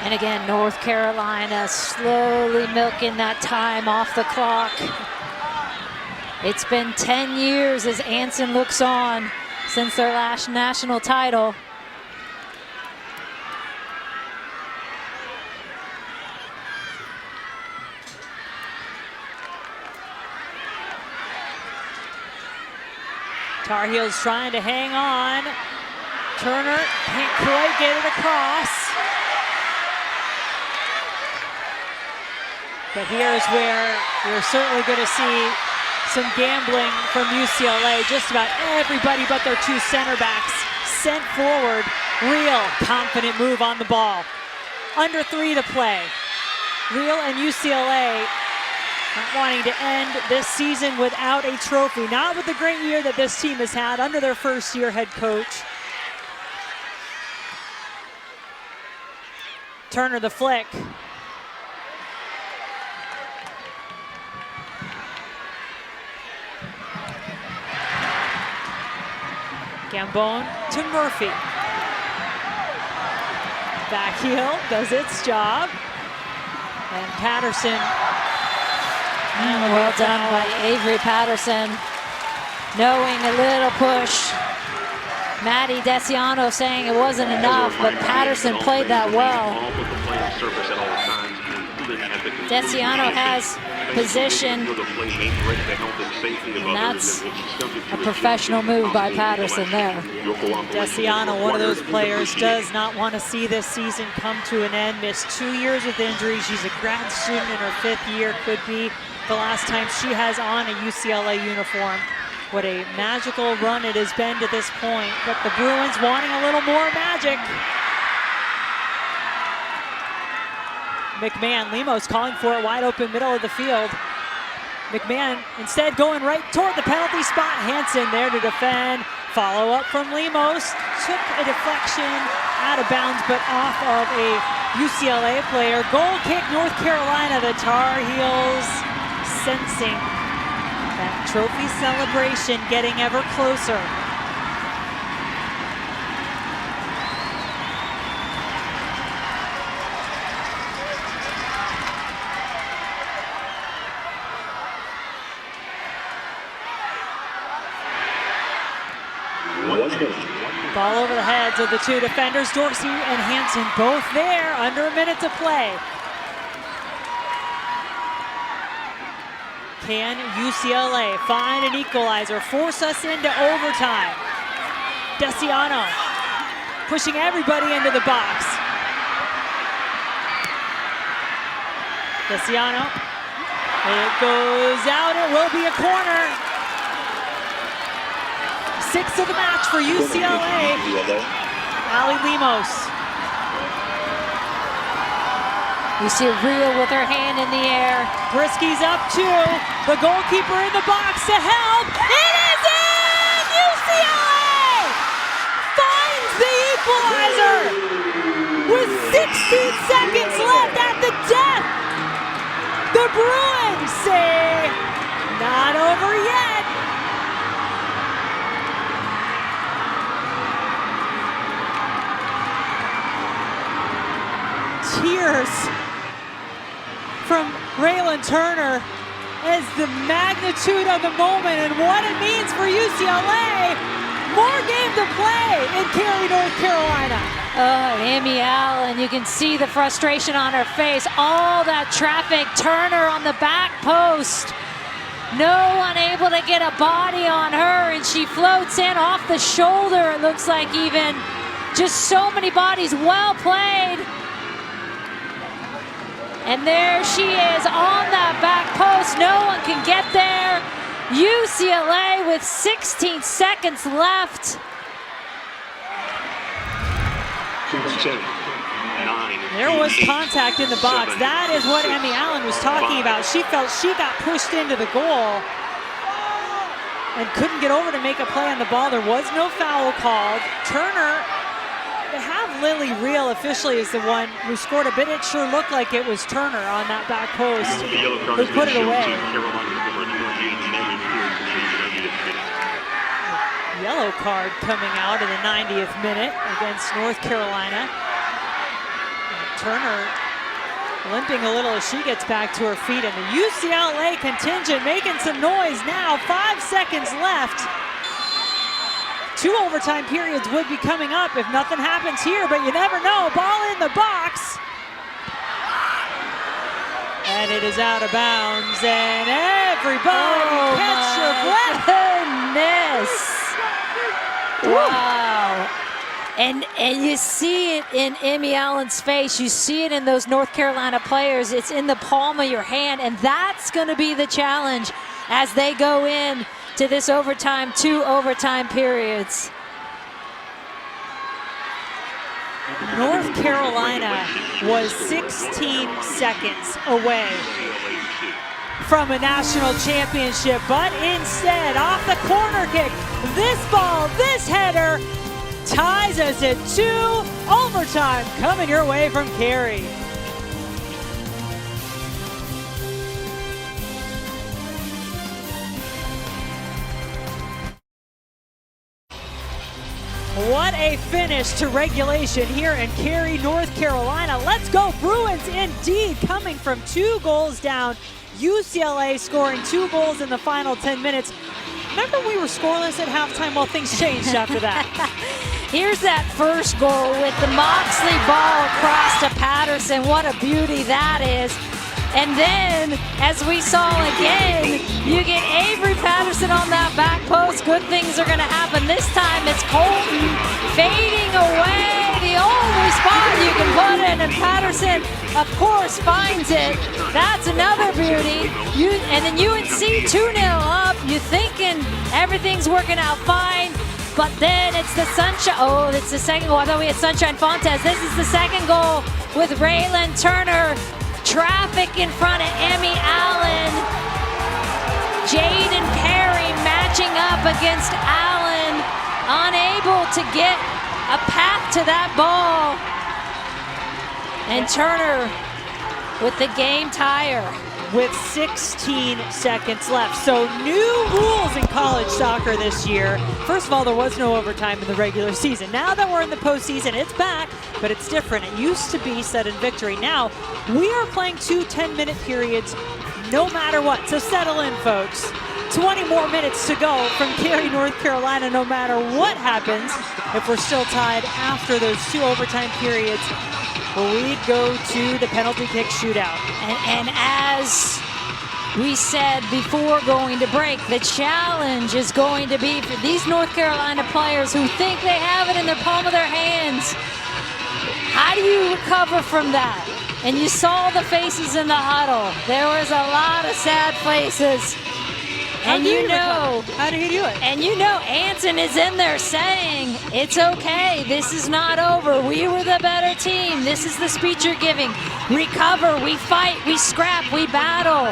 And again, North Carolina slowly milking that time off the clock. It's been 10 years as Anson looks on since their last national title. Tar Heels trying to hang on. Turner can't quite get it across. But here's where we're certainly going to see some gambling from UCLA. Just about everybody but their 2 center backs sent forward. Real confident move on the ball. Under 3 to play. Real and UCLA not wanting to end this season without a trophy. Not with the great year that this team has had under their first-year head coach. Turner the flick. Gambone to Murphy. Back heel does its job. And Patterson. Well done by Avery Patterson. Knowing a little push. Maddie Desiano saying it wasn't enough, but Patterson played that well. Desiano has position, and that's a professional move by Patterson there. Desiano, one of those players, does not want to see this season come to an end. Missed 2 years with injury. She's a grad student in her 5th year. Could be the last time she has on a UCLA uniform. What a magical run it has been to this point, but the Bruins wanting a little more magic. McMahon, Lemos calling for it wide open middle of the field. McMahon instead going right toward the penalty spot. Hansen there to defend. Follow up from Lemos. Took a deflection out of bounds, but off of a UCLA player. Goal kick, North Carolina. The Tar Heels sensing that trophy celebration getting ever closer. Ball over the heads of the two defenders. Dorsey and Hansen both there, under a minute to play. Can UCLA find an equalizer, force us into overtime? Deciano pushing everybody into the box. Deciano, it goes out, it will be a corner. Sixth of the match for UCLA. Ali Lemos. You see Rhea with her hand in the air. Brisky's up two. The goalkeeper in the box to help. It is in! UCLA finds the equalizer with 16 seconds left at the death. The Bruins say, not over yet. Tears from Raylan Turner as the magnitude of the moment and what it means for UCLA. More game to play in Cary, North Carolina. Amy Allen, you can see the frustration on her face. All that traffic. Turner on the back post. No one able to get a body on her, and she floats in off the shoulder. It looks like even just so many bodies. Well played. And there she is on that back post. No one can get there. UCLA with 16 seconds left. 7, 9, There was contact in the box. That is what Emmy Allen was talking about. She felt she got pushed into the goal and couldn't get over to make a play on the ball. There was no foul called. Turner, they have Lily Reel officially as the one who scored a bit. It sure looked like it was Turner on that back post who put it away. Yellow card coming out in the 90th minute against North Carolina. Turner limping a little as she gets back to her feet, and the UCLA contingent making some noise now. 5 seconds left. 2 overtime periods would be coming up if nothing happens here, but you never know. Ball in the box. And it is out of bounds, and everybody catch your breath. Goodness. Wow. And you see it in Emmy Allen's face. You see it in those North Carolina players. It's in the palm of your hand, and that's going to be the challenge as they go in to this overtime, 2 overtime periods. North Carolina was 16 seconds away from a national championship, but instead, off the corner kick, this ball, this header, ties us at 2. Overtime coming your way from Cary. What a finish to regulation here in Cary, North Carolina. Let's go Bruins indeed, coming from 2 goals down. UCLA scoring 2 goals in the final 10 minutes. Remember we were scoreless at halftime? Well, things changed after that. Here's that first goal with the Moxley ball across to Patterson. What a beauty that is. And then, as we saw again, you get Avery Patterson on that back post. Good things are going to happen. This time it's Colton fading away. The only spot you can put in, and Patterson, of course, finds it. That's another beauty. And then UNC 2-0 up. You're thinking everything's working out fine. But then it's the Sunshine. Oh, it's the second goal. I thought we had Sunshine Fontes. This is the second goal with Raylan Turner. Traffic in front of Emmy Allen. Jaden Perry matching up against Allen. Unable to get a path to that ball. And Turner with the game tire. With 16 seconds left. So new rules in college soccer this year. First of all, there was no overtime in the regular season. Now that we're in the postseason, it's back, but it's different. It used to be sudden victory. Now, we are playing 2 10-minute periods no matter what. So settle in, folks. 20 more minutes to go from Cary, North Carolina, no matter what happens. If we're still tied after those 2 overtime periods, we go to the penalty kick shootout. And as we said before going to break, the challenge is going to be for these North Carolina players who think they have it in the palm of their hands. How do you recover from that? And you saw the faces in the huddle. There was a lot of sad faces. And you know, how did he do it? And you know Anson is in there saying, it's okay, this is not over. We were the better team. This is the speech you're giving. Recover, we fight, we scrap, we battle.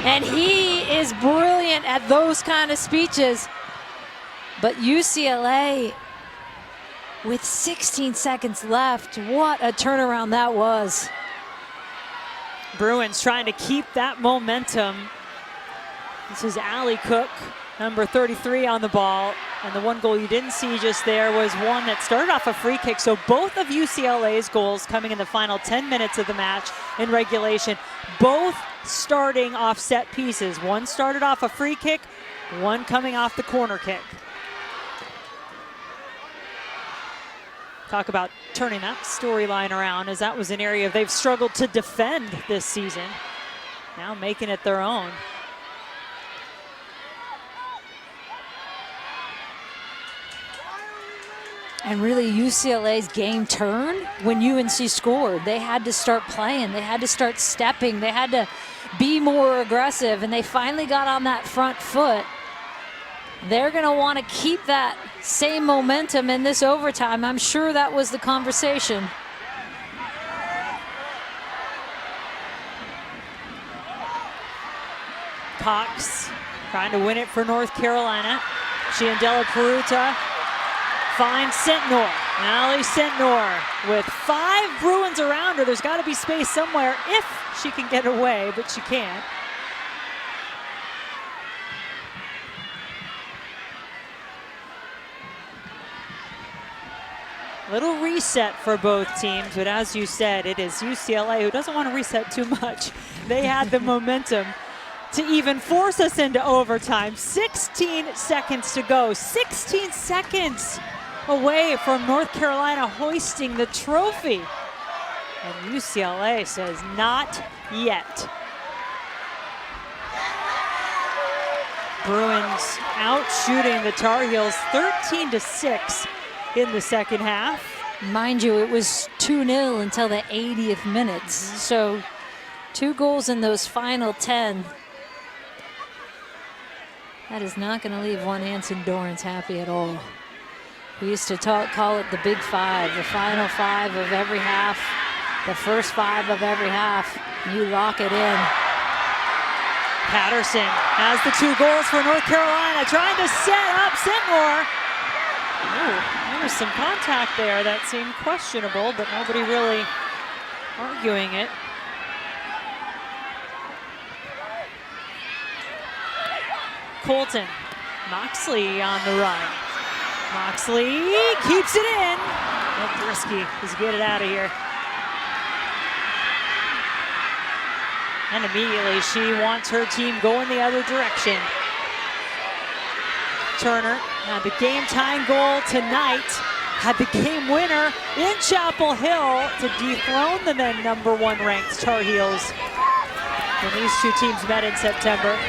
And he is brilliant at those kind of speeches. But UCLA, with 16 seconds left, what a turnaround that was. Bruins trying to keep that momentum. This is Allie Cook, number 33 on the ball. And the one goal you didn't see just there was one that started off a free kick. So both of UCLA's goals coming in the final 10 minutes of the match in regulation, both starting off set pieces. One started off a free kick, one coming off the corner kick. Talk about turning that storyline around, as that was an area they've struggled to defend this season. Now making it their own. And really UCLA's game turned when UNC scored. They had to start playing, they had to start stepping, they had to be more aggressive, and they finally got on that front foot. They're gonna wanna keep that same momentum in this overtime. I'm sure that was the conversation. Cox trying to win it for North Carolina. Chiandella Peruta finds Sentnor. Allie Sentnor with 5 Bruins around her. There's got to be space somewhere if she can get away, but she can't. Little reset for both teams, but as you said, it is UCLA who doesn't want to reset too much. They had the momentum to even force us into overtime. 16 seconds to go. 16 seconds away from North Carolina hoisting the trophy. And UCLA says not yet. Bruins out shooting the Tar Heels 13-6 in the second half. Mind you, it was 2-0 until the 80th minute. So 2 goals in those final 10. That is not going to leave one Anson Dorrance happy at all. We used to call it the Big Five, the final 5 of every half, the first 5 of every half. You lock it in. Patterson has the 2 goals for North Carolina, trying to set up Sentnor. Ooh, there was some contact there that seemed questionable, but nobody really arguing it. Colton, Moxley on the run. Moxley keeps it in. But risky. Let's get it out of here. And immediately she wants her team going the other direction. Turner had the game-tying goal tonight. Had the game winner in Chapel Hill to dethrone the then #1 ranked Tar Heels when these 2 teams met in September.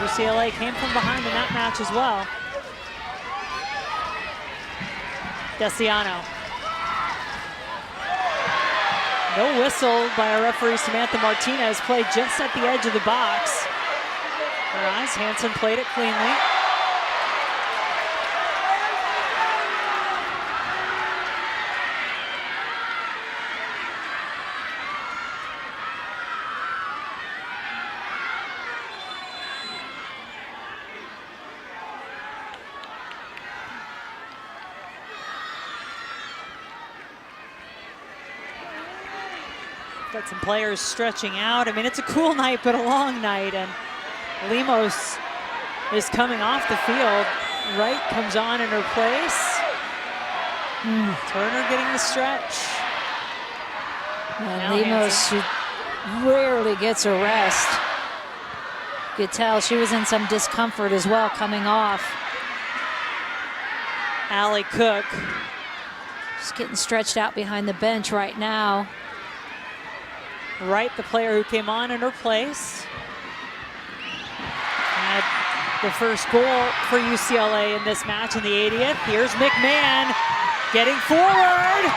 UCLA came from behind in that match as well. Desiano. No whistle by our referee Samantha Martinez, played just at the edge of the box. Her eyes, Hansen played it cleanly. Got some players stretching out. I mean, it's a cool night, but a long night. And Lemos is coming off the field. Wright comes on in her place. Turner getting the stretch. And Lemos rarely gets a rest. You could tell she was in some discomfort as well coming off. Allie Cook. She's getting stretched out behind the bench right now. Wright, the player who came on in her place, had the first goal for UCLA in this match in the 80th. Here's McMahon getting forward.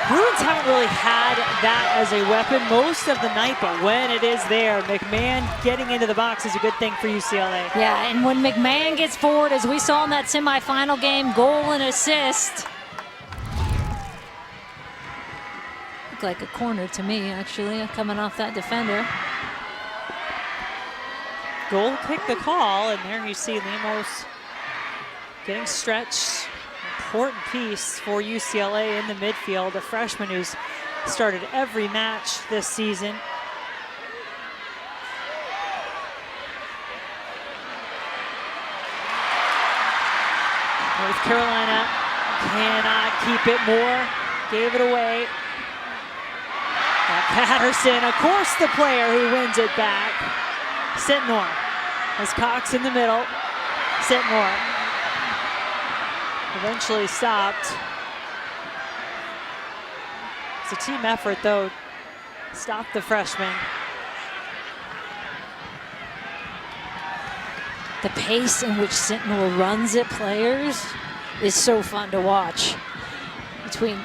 Bruins haven't really had that as a weapon most of the night, but when it is there, McMahon getting into the box is a good thing for UCLA. Yeah, and when McMahon gets forward, as we saw in that semifinal game, goal and assist. Looked like a corner to me, actually, coming off that defender. Goal kick the call, and there you see Lemos getting stretched. Important piece for UCLA in the midfield, a freshman who's started every match this season. North Carolina cannot keep it more, gave it away. Patterson, of course, the player who wins it back. Sentnor has Cox in the middle. Sentnor eventually stopped. It's a team effort, though. Stop the freshman. The pace in which Sentnor runs at players is so fun to watch. Between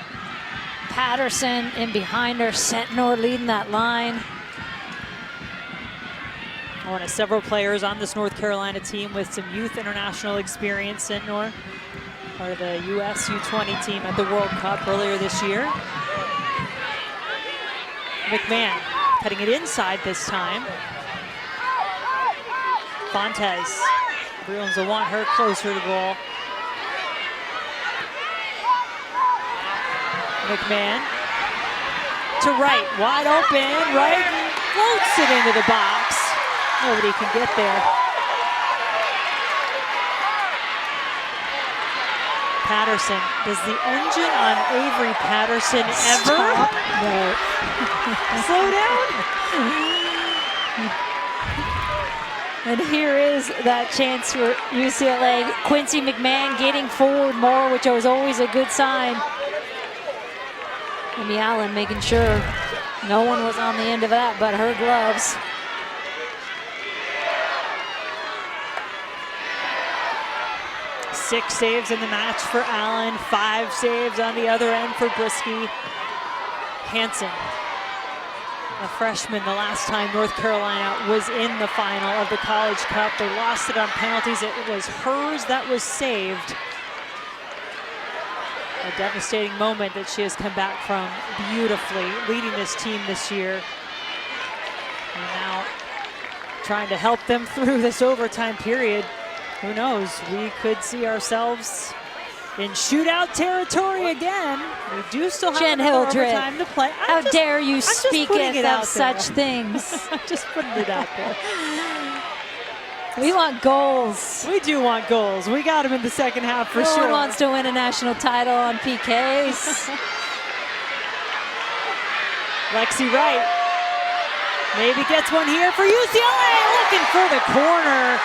Patterson and behind her, Sentnor leading that line. One of several players on this North Carolina team with some youth international experience. Sentnor, part of the US U20 team at the World Cup earlier this year. McMahon cutting it inside this time. Fontes, Bruins will want her closer to goal. McMahon to Wright, wide open. Wright floats it into the box. Nobody can get there. Patterson, does the engine on Avery Patterson ever? No. Slow down. And here is that chance for UCLA. Quincy McMahon getting forward more, which was always a good sign. Amy Allen making sure no one was on the end of that but her gloves. Six saves in the match for Allen, 5 saves on the other end for Brisky. Hansen, a freshman, the last time North Carolina was in the final of the College Cup. They lost it on penalties. It was hers that was saved. A devastating moment that she has come back from beautifully, leading this team this year. And now trying to help them through this overtime period. Who knows? We could see ourselves in shootout territory again. We do still have Jen another Hildreth, overtime to play. how dare you speak of such there. things? I'm just putting it out there. We want goals. We do want goals. We got them in the second half for No sure. one wants to win a national title on PKs. Lexi Wright maybe gets one here for UCLA. Looking for the corner.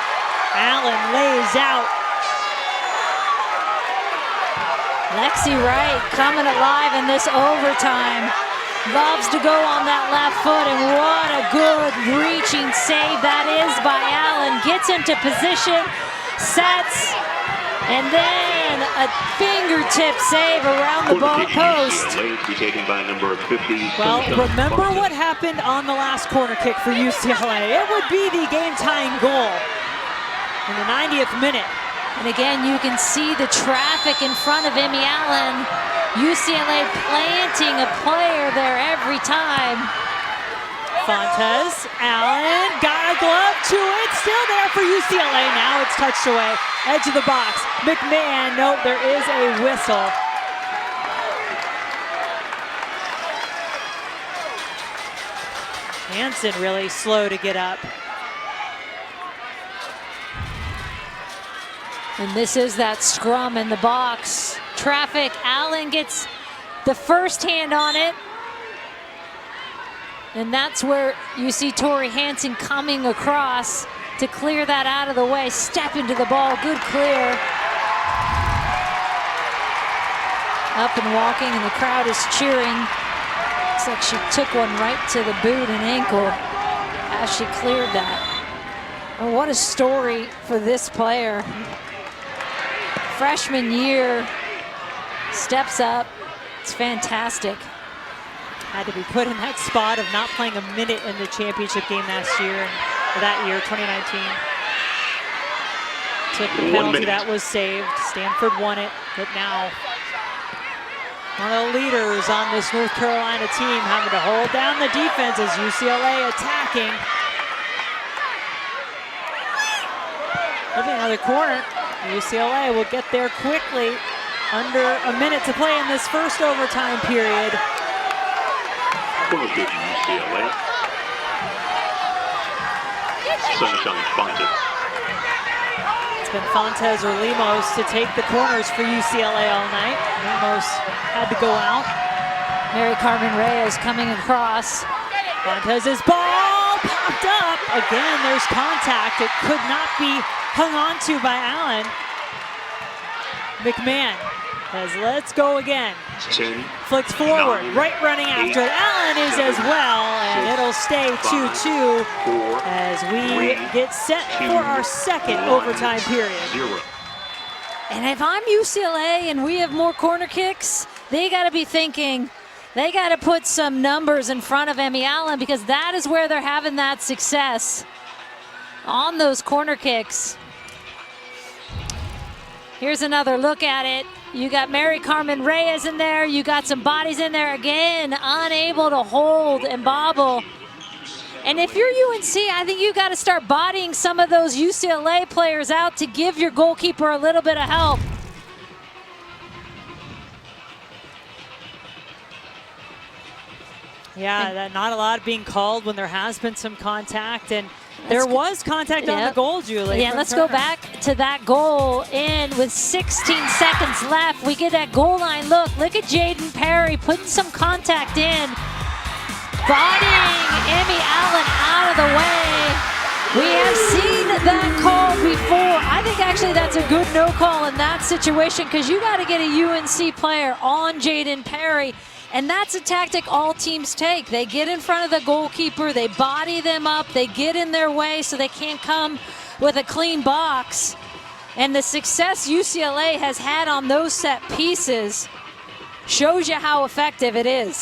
Allen lays out. Lexi Wright coming alive in this overtime. Loves to go on that left foot, and what a good reaching save that is by Allen. Gets into position, sets, and then a fingertip save around the ball post. Well, remember what happened on the last corner kick for UCLA. It would be the game-tying goal in the 90th minute. And again, you can see the traffic in front of Emmy Allen. UCLA planting a player there every time. Fontes, Allen, got a glove to it. Still there for UCLA. Now it's touched away. Edge of the box. McMahon, nope, there is a whistle. Hansen really slow to get up. And this is that scrum in the box. Traffic, Allen gets the first hand on it. And that's where you see Tori Hansen coming across to clear that out of the way. Step into the ball, good clear. Up and walking, and the crowd is cheering. Looks like she took one right to the boot and ankle as she cleared that. Oh, what a story for this player. Freshman year, steps up. It's fantastic. Had to be put in that spot of not playing a minute in the championship game last year, or that year, 2019. Took the penalty that was saved. Stanford won it, but now one of the leaders on this North Carolina team having to hold down the defense as UCLA attacking. Looking at the corner, UCLA will get there quickly. Under a minute to play in this first overtime period. Corner kick UCLA. Sunshine Fontes. It's been Fontes or Lemos to take the corners for UCLA all night. Lemos had to go out. Mary Carmen Reyes coming across. Fontes's ball popped up. Again, there's contact. It could not be hung on to by Allen. McMahon says, let's go again. 10. Flicks forward, 9, right running after it. 8, Allen is 7, as well, and 6, it'll stay 2-2 4, as we 3, get set 2, for our second 1, overtime period. 0. And if I'm UCLA and we have more corner kicks, they got to be thinking, they got to put some numbers in front of Emmy Allen, because that is where they're having that success on those corner kicks. Here's another look at it. You got Mary Carmen Reyes in there. You got some bodies in there again, unable to hold and bobble. And if you're UNC, I think you got to start bodying some of those UCLA players out to give your goalkeeper a little bit of help. Yeah, not a lot being called when there has been some contact, and there was contact on the goal, Julie. Yeah, let's go back to that goal in with 16 seconds left. We get that goal line look. Look at Jaden Perry putting some contact in. Bodying Emmy Allen out of the way. We have seen that call before. I think actually that's a good no call in that situation, because you got to get a UNC player on Jaden Perry. And that's a tactic all teams take. They get in front of the goalkeeper, they body them up, they get in their way so they can't come with a clean box. And the success UCLA has had on those set pieces shows you how effective it is.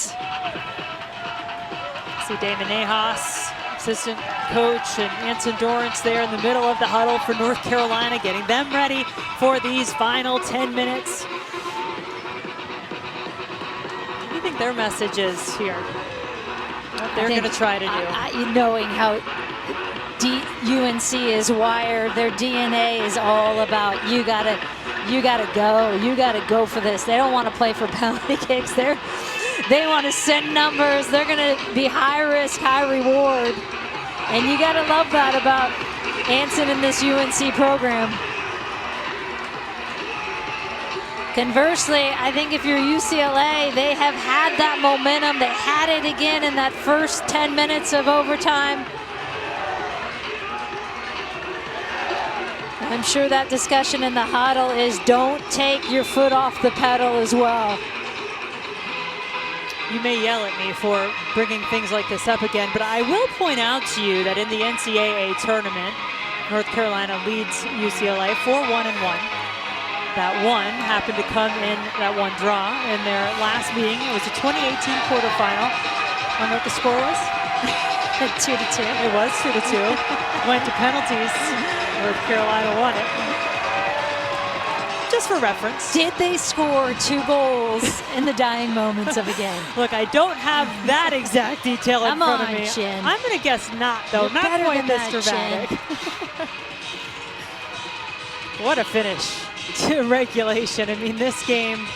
See Damon Nahas, assistant coach, and Anson Dorrance there in the middle of the huddle for North Carolina, getting them ready for these final 10 minutes. What do you think their message is here? What they're going to try to do? Knowing how UNC is wired, their DNA is all about you gotta go for this. They don't want to play for penalty kicks. They want to send numbers. They're going to be high risk, high reward. And you got to love that about Anson and this UNC program. Conversely, I think if you're UCLA, they have had that momentum. They had it again in that first 10 minutes of overtime. I'm sure that discussion in the huddle is don't take your foot off the pedal as well. You may yell at me for bringing things like this up again, but I will point out to you that in the NCAA tournament, North Carolina leads UCLA 4-1-1. That one happened to come in that one draw in their last meeting. It was a 2018 quarterfinal. Remember what the score was? 2-2. It was 2-2. Went to penalties. North Carolina won it. Just for reference. Did they score 2 goals in the dying moments of a game? Look, I don't have that exact detail in front of me. Chin. I'm going to guess not, though. You're not quite this that, dramatic. What a finish to regulation. I mean, this game,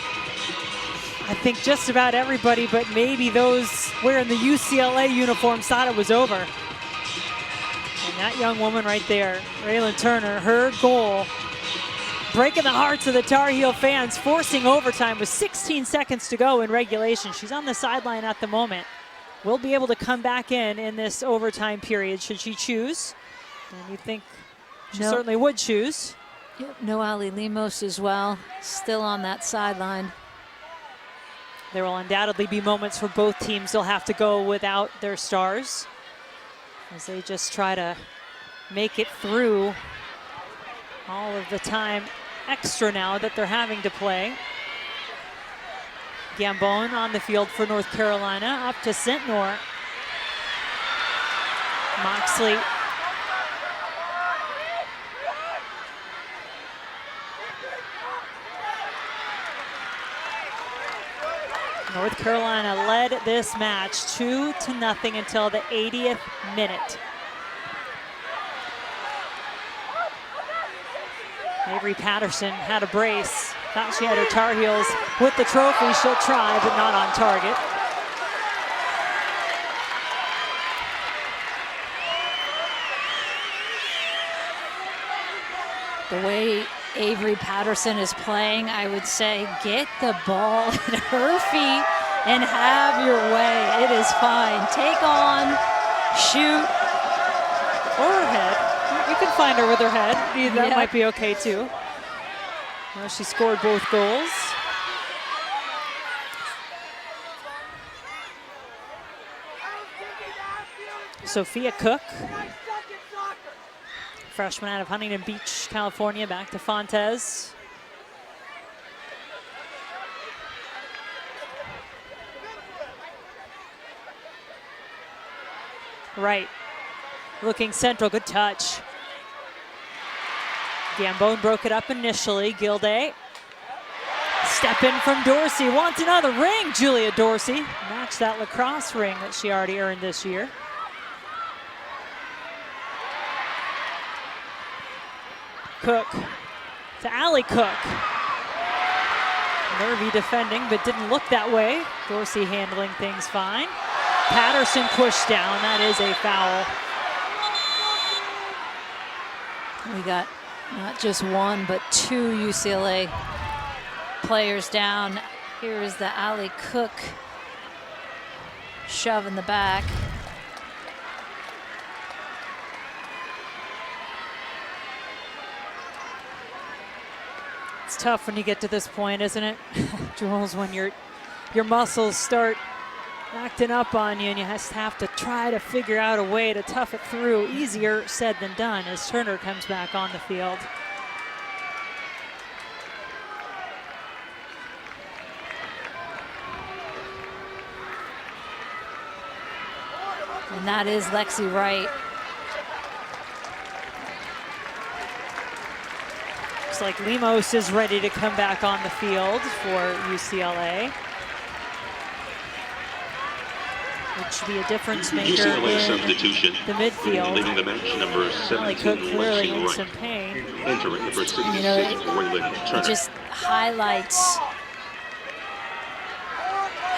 I think just about everybody but maybe those wearing the UCLA uniforms thought it was over. And that young woman right there, Raylan Turner, her goal, breaking the hearts of the Tar Heel fans, forcing overtime with 16 seconds to go in regulation. She's on the sideline at the moment. will be able to come back in this overtime period should she choose. And you think she certainly would choose. Yep, no Ali Lemos as well, still on that sideline. There will undoubtedly be moments where both teams will have to go without their stars as they just try to make it through all of the time extra now that they're having to play. Gambone on the field for North Carolina, up to Sentnor. Moxley. North Carolina led this match 2-0 until the 80th minute. Avery Patterson had a brace. Thought she had her Tar Heels with the trophy. She'll try, but not on target. The way Avery Patterson is playing, I would say get the ball at her feet and have your way. It is fine. Take on, shoot. Or her head. You can find her with her head. That might be okay too. Well, she scored both goals. Sophia Cook, freshman out of Huntington Beach, California, back to Fontes. Right, looking central, good touch. Gambone broke it up initially. Gilday. Step in from Dorsey. Wants another ring. Julia Dorsey. Match that lacrosse ring that she already earned this year. Cook to Allie Cook. Nervy defending, but didn't look that way. Dorsey handling things fine. Patterson pushed down. That is a foul. We got not just one, but two UCLA players down. Here is the Ali Cook shove in the back. It's tough when you get to this point, isn't it? Jules, when your muscles start acting up on you and you just have to try to figure out a way to tough it through. Easier said than done as Turner comes back on the field. And that is Lexi Wright. Looks like Lemos is ready to come back on the field for UCLA. Which should be a difference maker UCLA in substitution. the midfield. Leaving the match, number 17, Cook clearly in Lexi some Wright. pain. Entering number 66, You know, it Turner. just highlights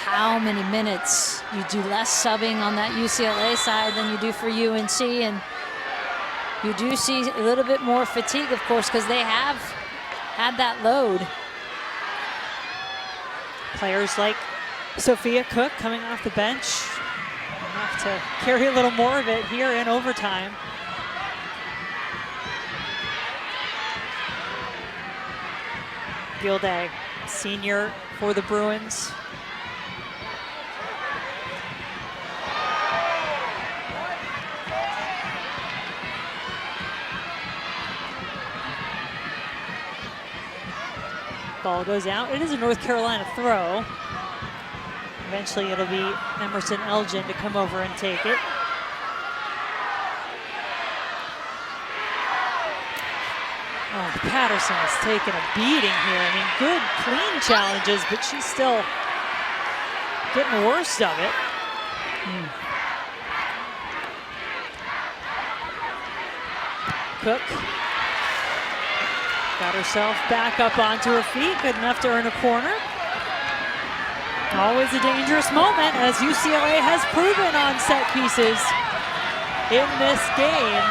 how many minutes you do less subbing on that UCLA side than you do for UNC, and you do see a little bit more fatigue, of course, because they have had that load. Players like Sophia Cook coming off the bench have to carry a little more of it here in overtime. Gilday, senior for the Bruins. Ball goes out. It is a North Carolina throw. Eventually it'll be Emerson Elgin to come over and take it. Oh, Patterson is taking a beating here. I mean, good clean challenges, but she's still getting the worst of it. Cook got herself back up onto her feet, good enough to earn a corner. Always a dangerous moment, as UCLA has proven on set pieces in this game.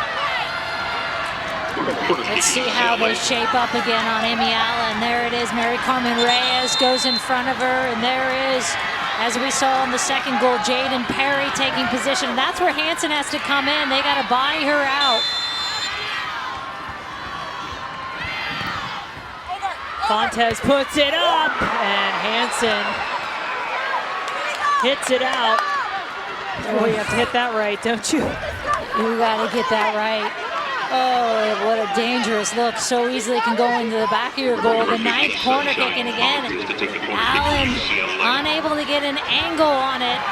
Let's see how they shape up again on Emmy Allen. There it is. Mary Carmen Reyes goes in front of her, and there is As we saw in the second goal, Jaden Perry taking position. And that's where Hansen has to come in. They got to buy her out. Fontes puts it up, and Hansen hits it out. Oh, you have to hit that right, don't you? You got to get that right. Oh, what a dangerous look. So easily can go into the back of your goal. The ninth corner kick, and again, Allen unable to get an angle on it.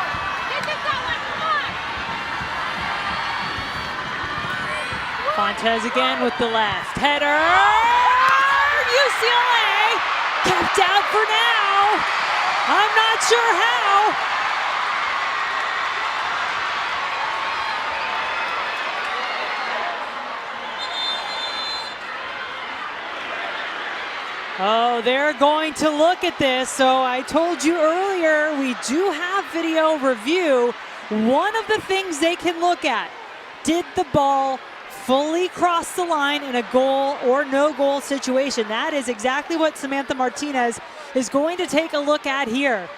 Fontes again with the left. Header! UCLA kept out for now. I'm not sure how. Oh, they're going to look at this. So I told you earlier, we do have video review. One of the things they can look at, did the ball fully cross the line in a goal or no goal situation? That is exactly what Samantha Martinez is going to take a look at here.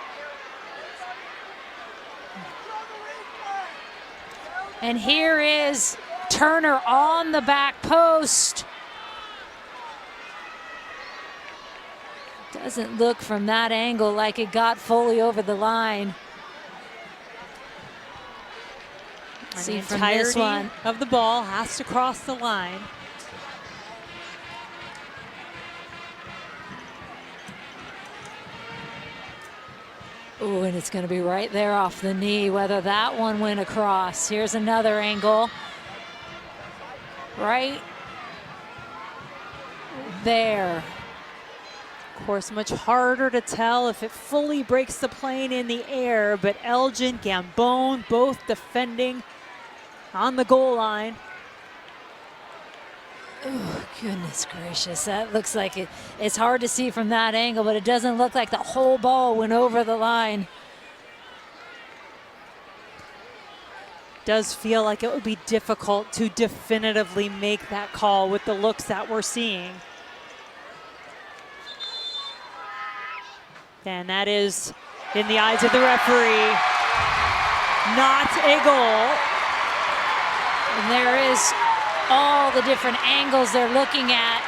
And here is Turner on the back post. Doesn't look from that angle like it got fully over the line. See, from this one of the ball has to cross the line. Oh, and it's going to be right there off the knee, whether that one went across. Here's another angle. Right there. Of course, much harder to tell if it fully breaks the plane in the air, but Elgin, Gambone, both defending on the goal line. Oh, goodness gracious. That looks like it's hard to see from that angle, but it doesn't look like the whole ball went over the line. Does feel like it would be difficult to definitively make that call with the looks that we're seeing. And that is, in the eyes of the referee, not a goal. And there is all the different angles they're looking at.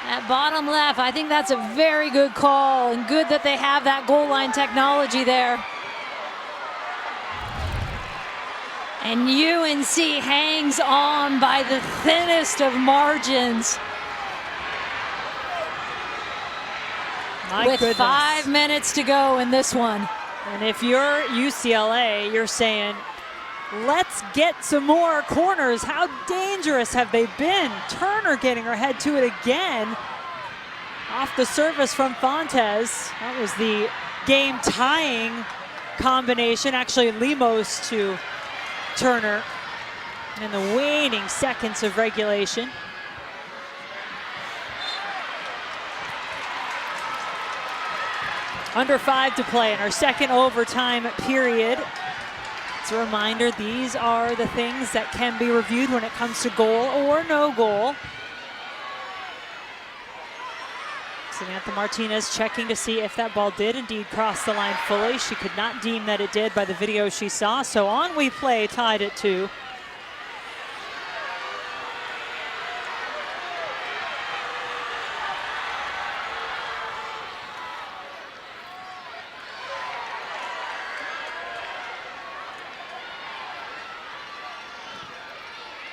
At bottom left, I think that's a very good call, and good that they have that goal line technology there. And UNC hangs on by the thinnest of margins. With 5 minutes to go in this one. And if you're UCLA, you're saying, let's get some more corners. How dangerous have they been? Turner getting her head to it again. Off the service from Fontes. That was the game-tying combination. Actually, Lemos to Turner in the waning seconds of regulation. Under 5 to play in our second overtime period. It's a reminder, these are the things that can be reviewed when it comes to goal or no goal. Samantha Martinez checking to see if that ball did indeed cross the line fully. She could not deem that it did by the video she saw. So on we play, tied at 2.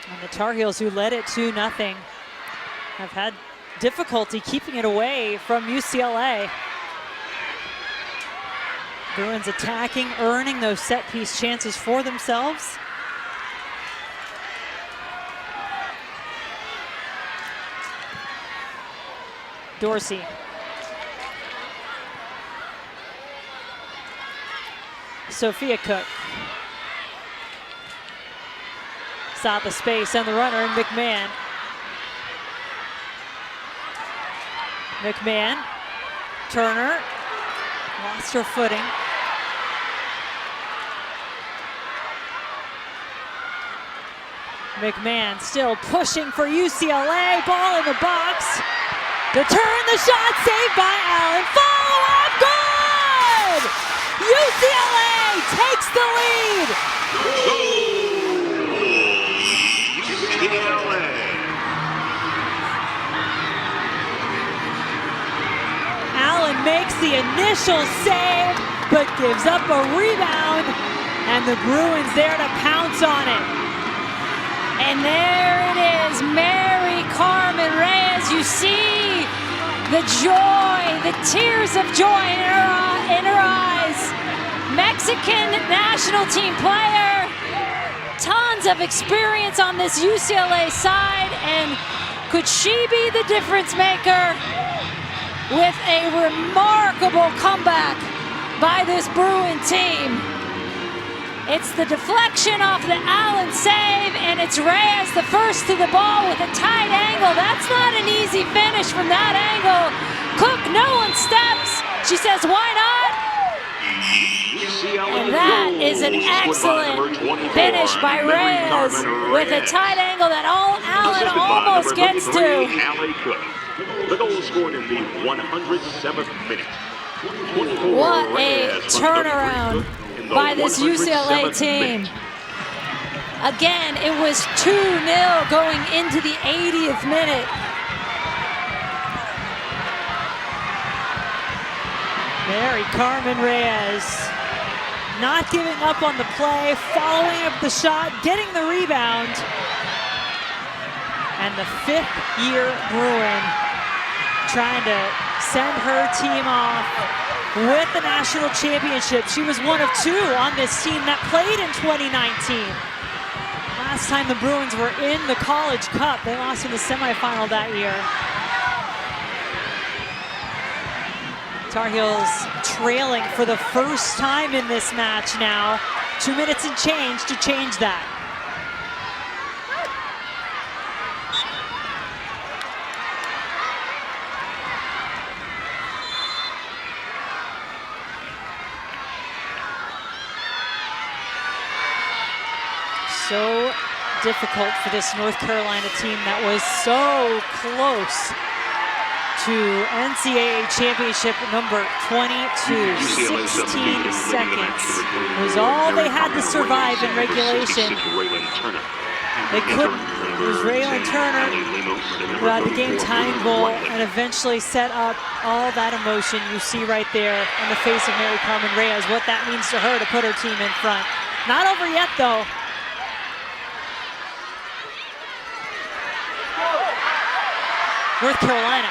And the Tar Heels, who led it 2-0, have had difficulty keeping it away from UCLA. Bruins attacking, earning those set piece chances for themselves. Dorsey. Sophia Cook. Saw the space and the runner, and McMahon. McMahon, Turner, lost her footing. McMahon still pushing for UCLA, ball in the box. To turn the shot, saved by Allen. Follow-up goal! UCLA takes the lead. UCLA. Allen makes the initial save, but gives up a rebound, and the Bruins there to pounce on it. And there it is, Mary Carmen Reyes. You see the joy, the tears of joy in her eyes. Mexican national team player, tons of experience on this UCLA side, and could she be the difference maker with a remarkable comeback by this Bruin team? It's the deflection off the Allen save, and it's Reyes the first to the ball with a tight angle. That's not an easy finish from that angle. Cook, no one steps. She says, why not? And that is an excellent finish by Reyes with a tight angle that Allen almost gets to. The goal scored in the 107th minute. What a turnaround by this UCLA team. Again, it was 2-0 going into the 80th minute. Mary Carmen Reyes not giving up on the play, following up the shot, getting the rebound. And the fifth-year Bruin trying to send her team off with the national championship. She was one of two on this team that played in 2019. Last time the Bruins were in the College Cup, they lost in the semifinal that year. Tar Heels trailing for the first time in this match now. 2 minutes and change to change that. So difficult for this North Carolina team that was so close to NCAA championship number 22. 16 seconds was all they had to survive in regulation. They couldn't. It was Raylan Turner who had the game-tying goal and eventually set up all that emotion you see right there on the face of Mary Carmen Reyes, what that means to her to put her team in front. Not over yet, though. North Carolina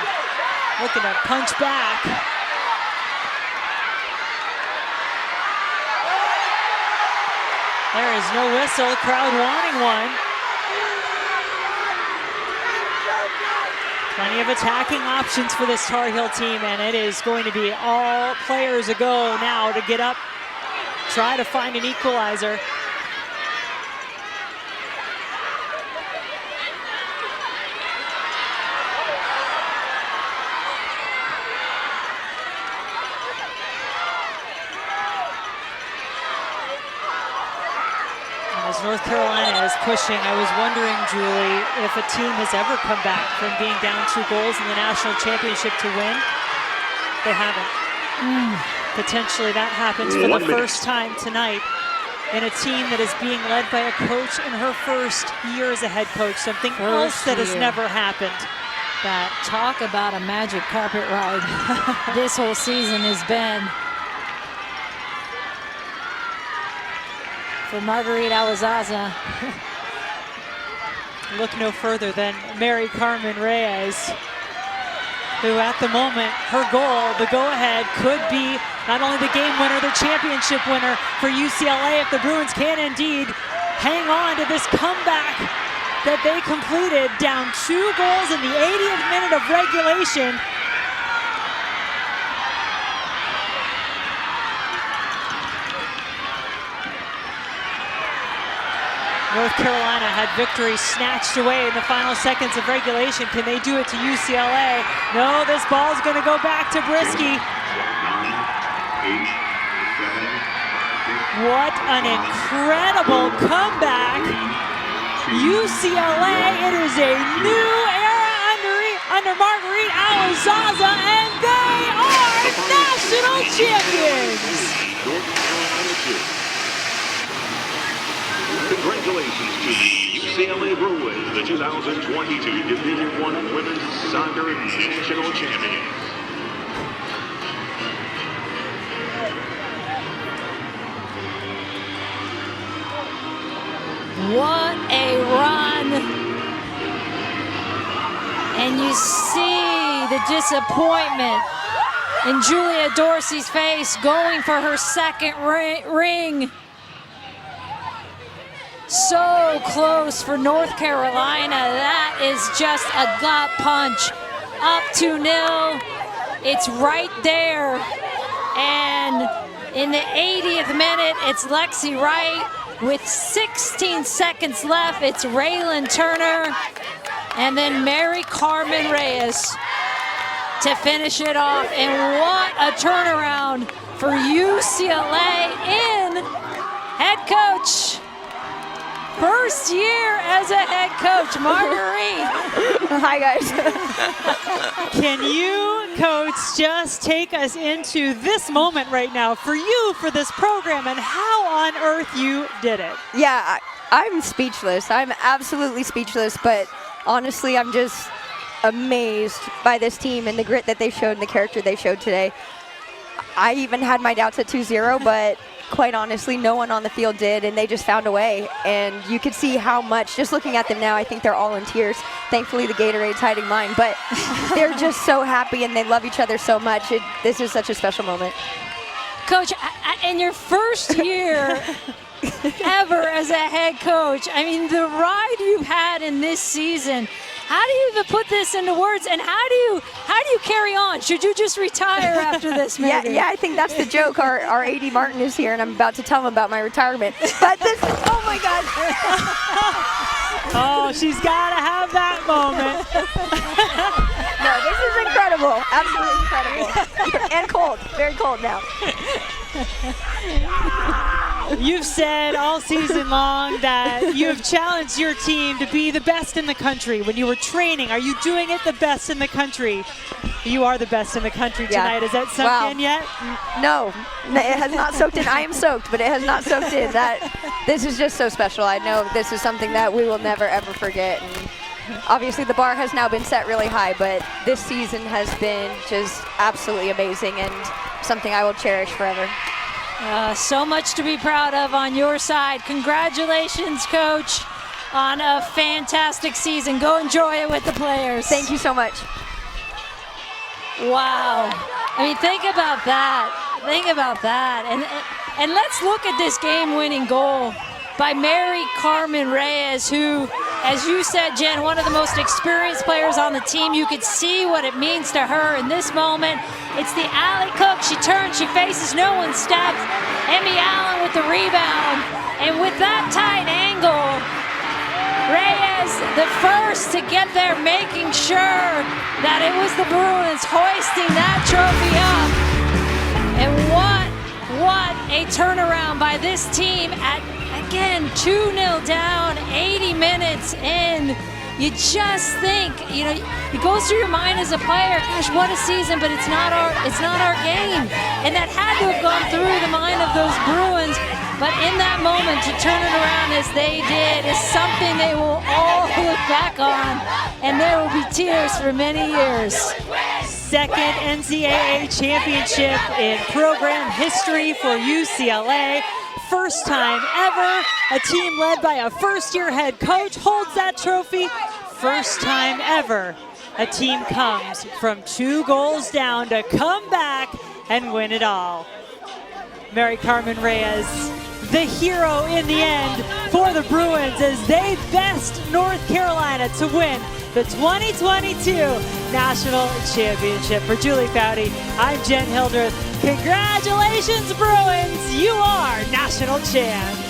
looking to punch back. There is no whistle, the crowd wanting one. Plenty of attacking options for this Tar Heel team, and it is going to be all players a go now to get up, try to find an equalizer. As North Carolina is pushing, I was wondering, Julie, if a team has ever come back from being down 2 goals in the national championship to win. They haven't. Potentially that happens for the first time tonight in a team that is being led by a coach in her first year as a head coach, something else that has never happened. That talk about a magic carpet ride this whole season has been for Marguerite Alazaza. Look no further than Mary Carmen Reyes, who at the moment, her goal, the go-ahead, could be not only the game winner, the championship winner for UCLA if the Bruins can indeed hang on to this comeback that they completed, down 2 goals in the 80th minute of regulation. North Carolina had victory snatched away in the final seconds of regulation. Can they do it to UCLA? No, this ball's going to go back to Brisky. What an incredible comeback. UCLA, it is a new era under Marguerite Alazaza, and they are national champions. North Carolina 2. Congratulations to the UCLA Bruins, the 2022 Division I Women's Soccer National Champions. What a run. And you see the disappointment in Julia Dorsey's face, going for her second ring. So close for North Carolina. That is just a gut punch. Up 2-0. It's right there. And in the 80th minute, it's Lexi Wright. With 16 seconds left, it's Raylan Turner. And then Mary Carmen Reyes to finish it off. And what a turnaround for UCLA in head coach. First year as a head coach, Marguerite. Hi, guys. Can you, Coach, just take us into this moment right now for you, for this program, and how on earth you did it? Yeah, I'm speechless. I'm absolutely speechless, but honestly, I'm just amazed by this team and the grit that they showed and the character they showed today. I even had my doubts at 2-0, but quite honestly, no one on the field did, and they just found a way. And you could see how much, just looking at them now, I think they're all in tears. Thankfully, the Gatorade's hiding mine, but they're just so happy and they love each other so much. This is such a special moment. Coach, in your first year ever as a head coach, I mean, the ride you've had in this season, how do you even put this into words, and how do you carry on? Should you just retire after this, maybe? Yeah, I think that's the joke. Our AD Martin is here, and I'm about to tell him about my retirement. But this, oh my God. Oh, she's got to have that moment. No, this is incredible. Absolutely incredible. And cold. Very cold now. You've said all season long that you have challenged your team to be the best in the country. When you were training, are you doing it the best in the country? You are the best in the country tonight. Has that sunk in yet? No, it has not soaked in. I am soaked, but it has not soaked in. This is just so special. I know this is something that we will never, ever forget. And obviously, the bar has now been set really high, but this season has been just absolutely amazing and something I will cherish forever. So much to be proud of on your side. Congratulations, Coach, on a fantastic season. Go enjoy it with the players. Thank you so much. Wow. I mean, think about that. Think about that. And let's look at this game-winning goal by Mary Carmen Reyes, who, as you said, Jen, one of the most experienced players on the team. You could see what it means to her in this moment. It's the alley cook. She turns, she faces, no one steps. Emmy Allen with the rebound. And with that tight angle, Reyes, the first to get there, making sure that it was the Bruins hoisting that trophy up. And what a turnaround by this team at, again, 2-0 down, 80 minutes in. You just think, you know, it goes through your mind as a player, gosh, what a season, but it's not our game. And that had to have gone through the mind of those Bruins. But in that moment, to turn it around as they did is something they will all look back on, and there will be tears for many years. Second NCAA championship in program history for UCLA. First time ever a team led by a first-year head coach holds that trophy. First time ever a team comes from 2 goals down to come back and win it all. Mary Carmen Reyes, the hero in the end for the Bruins as they best North Carolina to win the 2022 National Championship. For Julie Foudy, I'm Jen Hildreth. Congratulations, Bruins! You are national champs.